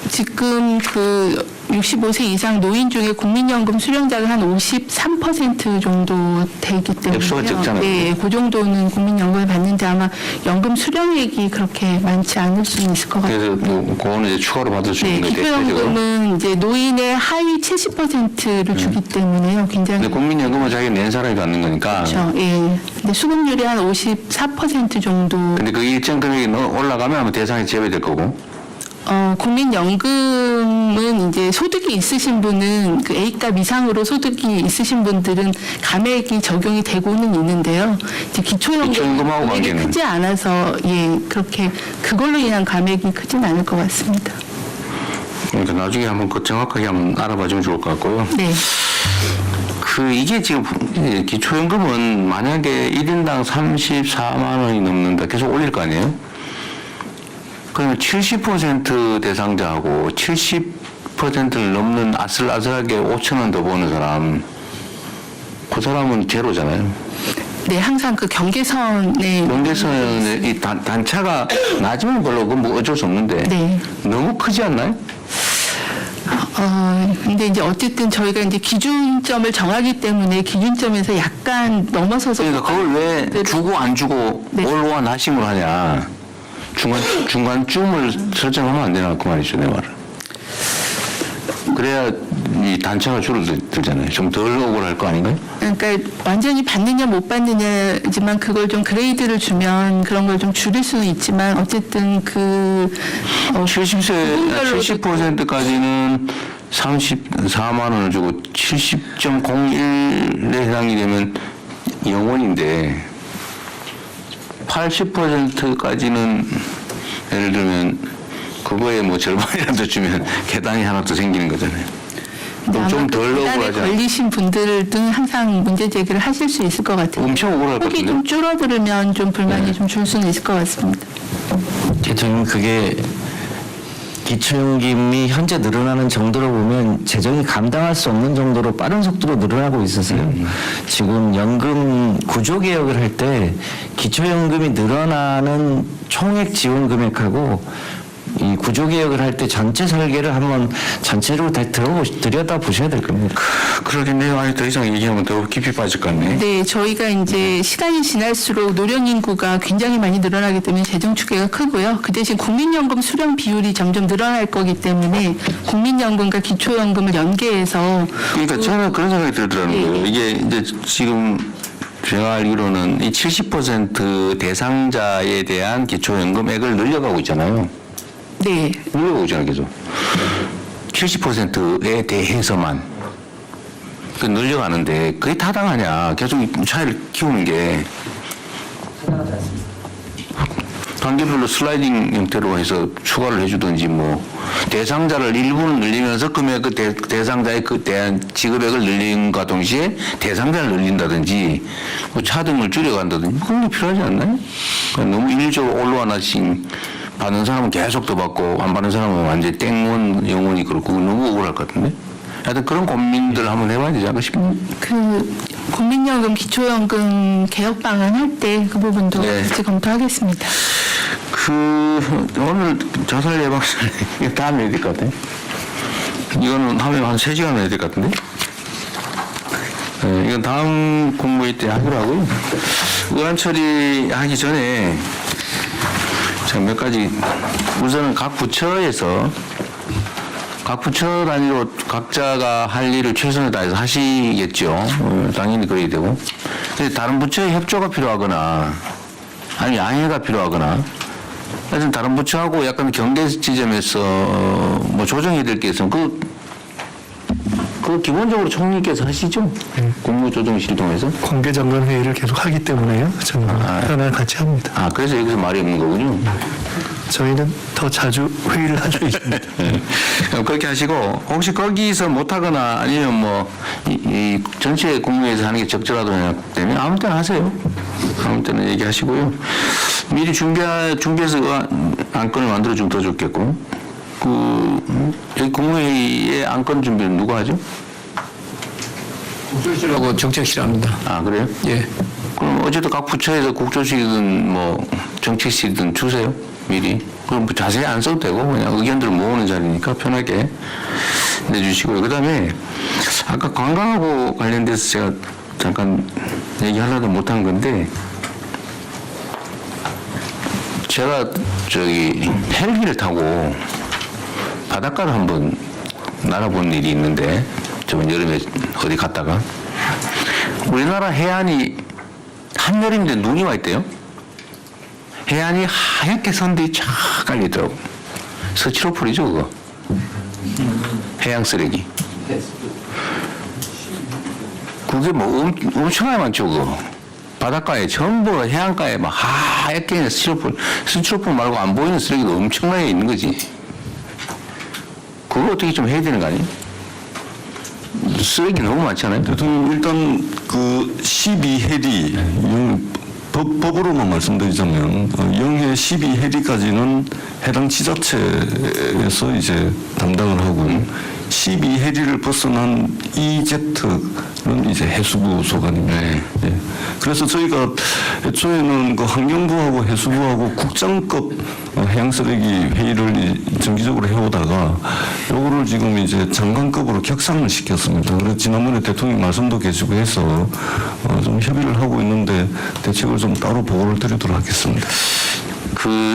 지금 그 65세 이상 노인 중에 국민연금 수령자가 한 53% 정도 되기 때문에 액수가 적잖아요. 네, 그 정도는 국민연금을 받는데 아마 연금 수령액이 그렇게 많지 않을 수는 있을 것 같아요. 그래서 뭐 그거는 이제 추가로 받을 수 네, 있는 거예요. 기초연금은 이제 노인의 하위 70%를 주기 때문에요. 굉장히 근데 국민연금은 자기 낸 사람이 받는 거니까. 그렇죠. 예. 근데 수급률이 한 54% 정도. 근데 그 일정 금액이 올라가면 아마 대상이 제외될 거고. 국민연금은 이제 소득이 있으신 분은 그 A값 이상으로 소득이 있으신 분들은 감액이 적용이 되고는 있는데요. 이제 기초연금하고 기초연금 금액이 관계는? 크지 않아서 예 그렇게 그걸로 인한 감액이 크진 않을 것 같습니다. 그러니까 나중에 한번 그 정확하게 한번 알아봐주면 좋을 것 같고요. 네. 그 이게 지금 기초연금은 만약에 1인당 34만 원이 넘는다 계속 올릴 거 아니에요? 그러면 70% 대상자하고 70%를 넘는 아슬아슬하게 5천 원 더 버는 사람, 그 사람은 제로잖아요. 네, 항상 그 경계선에 경계선의 이 단차가 낮으면 별로 뭐 어쩔 수 없는데 네. 너무 크지 않나요? 근데 이제 어쨌든 저희가 이제 기준점을 정하기 때문에 기준점에서 약간 넘어서서 그러니까 그걸 왜 주고 안 주고 네. 올로와 나심을 하냐. 중간쯤을 설정하면 안 되나 그 말이죠, 내 말은. 그래야 이 단차가 줄어들잖아요. 좀 덜 억울할 거 아닌가요? 그러니까 완전히 받느냐 못 받느냐지만 그걸 좀 그레이드를 주면 그런 걸 좀 줄일 수는 있지만 어쨌든 그 70%까지는 34만 원을 주고 70.01에 해당이 되면 영원인데 80%까지는 예를 들면 그거에 뭐 절반이라도 주면 계단이 하나 더 생기는 거잖아요. 그럼 좀 덜 억울하지 않아요? 걸리신 분들은 항상 문제 제기를 하실 수 있을 것 같아요. 엄청 억울할 것 폭이 같은데. 좀 줄어들면 좀 불만이 좀 줄 수는 있을 것 같습니다. 대통령 그게 기초연금이 현재 늘어나는 정도로 보면 재정이 감당할 수 없는 정도로 빠른 속도로 늘어나고 있어서요. 지금 연금 구조 개혁을 할 때 기초연금이 늘어나는 총액 지원 금액하고 이 구조 개혁을 할 때 전체 설계를 한번 전체적으로 다 들여다 보셔야 될 겁니다. 그러겠네요. 아니 더 이상 얘기하면 더 깊이 빠질 것 같네. 네, 저희가 이제 시간이 지날수록 노령 인구가 굉장히 많이 늘어나기 때문에 재정 추계가 크고요. 그 대신 국민연금 수령 비율이 점점 늘어날 거기 때문에 국민연금과 기초연금을 연계해서 그러니까 저는 그런 생각이 들더라고요. 네. 이게 이제 지금 제가 알기로는 이 70% 대상자에 대한 기초연금액을 늘려가고 있잖아요. 네, 늘려가고 있잖아요, 계속. 70%에 대해서만. 그 늘려가는데 그게 타당하냐. 계속 이 차이를 키우는 게. 단계별로 슬라이딩 형태로 해서 추가를 해주든지 뭐 대상자를 일부는 늘리면서 금액 그 대상자의 그 대한 지급액을 늘림과 동시에 대상자를 늘린다든지 뭐 차등을 줄여간다든지 그런 게 필요하지 않나요? 그러니까 너무 일률적으로 올라와나씩 받는 사람은 계속 더 받고 안 받는 사람은 완전히 땡원 영원히 그렇고 너무 억울할 것 같은데. 하여튼 그런 고민들 한번 해봐야 되지 않을까 싶네요. 그 국민연금, 기초연금 개혁 방안 할 때 그 부분도 네. 같이 검토하겠습니다. 그 오늘 자살 예방술 이거 다음에 해야 될 것 같아. 이거는 하면 한 3시간 해야 될 것 같은데. 네, 이건 다음 공모회 때 하기로 하고요. 의안 처리하기 전에 제가 몇 가지 우선은 각 부처에서 각 부처 단위로 각자가 할 일을 최선을 다해서 하시겠죠. 당연히 그래야 되고. 근데 다른 부처의 협조가 필요하거나 아니면 양해가 필요하거나 하여튼 다른 부처하고 약간 경계 지점에서 뭐 조정해야 될 게 있으면 그 기본적으로 총리께서 하시죠? 국무조정실 통해서? 관계장관 회의를 계속 하기 때문에요. 저는 하나 같이 합니다. 아, 그래서 여기서 말이 없는 거군요. 저희는 더 자주 회의를 하고 있습니다. 그럼 그렇게 하시고, 혹시 거기서 못하거나 아니면 뭐, 이 전체 국무회에서 하는 게 적절하다고 생각되면 아무 때나 하세요. 아무 때나 얘기하시고요. 미리 준비해서 안건을 만들어주면 더 좋겠고, 여기 국무회의의 안건 준비는 누가 하죠? 국조실하고 정책실 합니다. 아, 그래요? 예. 그럼 어제도 각 부처에서 국조실이든 뭐 정책실이든 주세요. 미리. 그럼 뭐 자세히 안 써도 되고 그냥 의견들을 모으는 자리니까 편하게 내주시고요. 그 다음에 아까 관광하고 관련돼서 제가 잠깐 얘기하려다 못한 건데 제가 저기 헬기를 타고 바닷가를 한번 날아본 일이 있는데 저번 여름에 어디 갔다가 우리나라 해안이 한여름인데 눈이 와 있대요. 해안이 하얗게 선들이 쫙 깔리더라고. 서치로폴이죠 그거. 해양 쓰레기. 그게 뭐 엄청나게 많죠 그거. 바닷가에 전부 해안가에 막 하얗게 스티로폴 말고 안 보이는 쓰레기도 엄청나게 있는 거지. 그거 어떻게 좀 해야 되는 거 아니에요? 쓰레기 너무 많잖아요. 대통령 일단 그 12해리 법으로만 말씀드리자면 영해 12해리까지는 해당 지자체에서 이제 담당을 하고 12해리를 벗어난 EZ는 이제 해수부 소관입니다. 네. 예. 그래서 저희가 애초에는 그 환경부하고 해수부하고 국장급 해양쓰레기 회의를 정기적으로 해오다가 요거를 지금 이제 장관급으로 격상을 시켰습니다. 그래서 지난번에 대통령 말씀도 계시고 해서 좀 협의를 하고 있는데 대책을 좀 따로 보고를 드리도록 하겠습니다.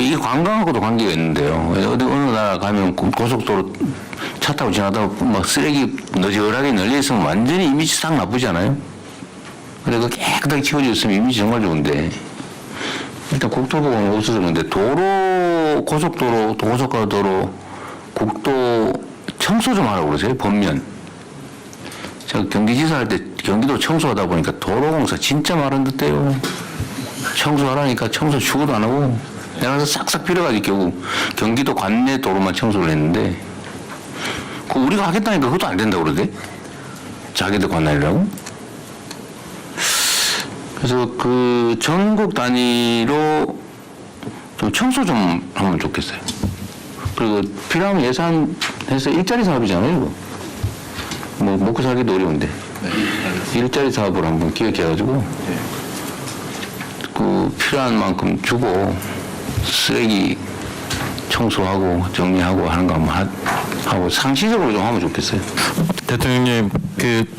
이게 관광하고도 관계가 있는데요. 어느 나라 가면 고속도로 차 타고 지나다가 막 쓰레기 너지얼하게 널려 있으면 완전히 이미지 싹 나쁘지 않아요? 그래서 깨끗하게 치워져 있으면 이미지 정말 좋은데 일단 국토부는 없어졌는데 도로, 고속도로, 고속가도로, 국도 청소 좀 하라고 그러세요, 번면. 제가 경기지사 할 때 경기도 청소하다 보니까 도로공사 진짜 마른 듯해요. 청소하라니까 청소 죽어도 안 하고 내가 가서 싹싹 빌어가지고 결국 경기도 관내 도로만 청소를 했는데 우리가 하겠다니까 그것도 안 된다고 그러대? 자기들 관할이라고? 그래서 전국 단위로 좀 청소 좀 하면 좋겠어요. 그리고 필요하면 예산해서 일자리 사업이잖아요, 이거. 뭐 먹고 살기도 어려운데. 일자리 사업을 한번 기획해가지고 필요한 만큼 주고 쓰레기 청소하고 정리하고 하는 거 한번 하고 상시적으로 좀 하면 좋겠어요. 대통령님,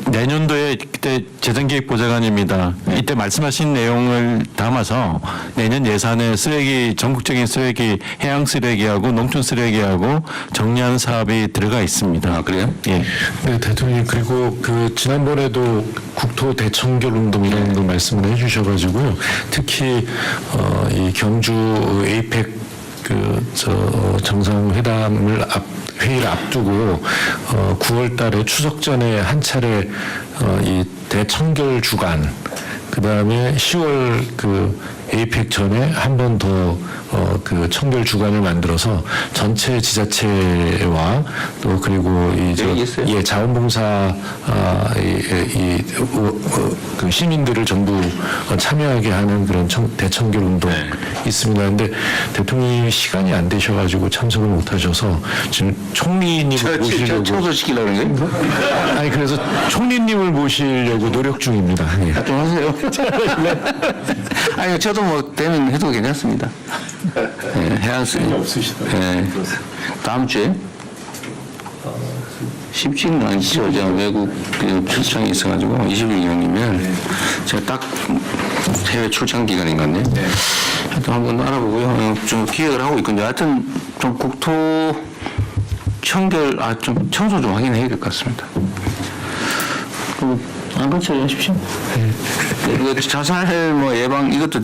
내년도에 그때 재정기획보좌관입니다. 이때 말씀하신 내용을 담아서 내년 예산에 전국적인 쓰레기, 해양 쓰레기하고 농촌 쓰레기하고 정리하는 사업이 들어가 있습니다. 아, 그래요? 예. 네, 대통령님, 그리고 지난번에도 국토 대청결 운동이라는 걸 말씀을 해주셔가지고요. 특히, 이 경주 에이펙 정상회담을 회의를 앞두고 9월 달에 추석 전에 한 차례 이 대청결 주간 그다음에 10월 에이펙 전에 한 번 더 청결 주간을 만들어서 전체 지자체와 또 그리고 자원봉사 시민들을 전부 참여하게 하는 그런 대청결 운동 있습니다. 그런데 대통령이 시간이 안 되셔가지고 참석을 못 하셔서 지금 총리님을 모시려고 청소시키려는 거예요? 아니 그래서 총리님을 모시려고 노력 중입니다. 예. 좀 하세요. 아니 저도 뭐 되면 해도 괜찮습니다. 예, 해안수 예, 다음 주에 쉽지는 않죠. 제가 외국 출장이 있어가지고 20일경이면 제가 딱 해외 출장 기간인 것 같네요. 하여튼 한번 알아보고요. 좀 기획을 하고 있거든요. 하여튼 좀 국토 청결 좀 청소 좀 하긴 해야 될 것 같습니다. 안건 처리하십시오. 자살 예방 이것도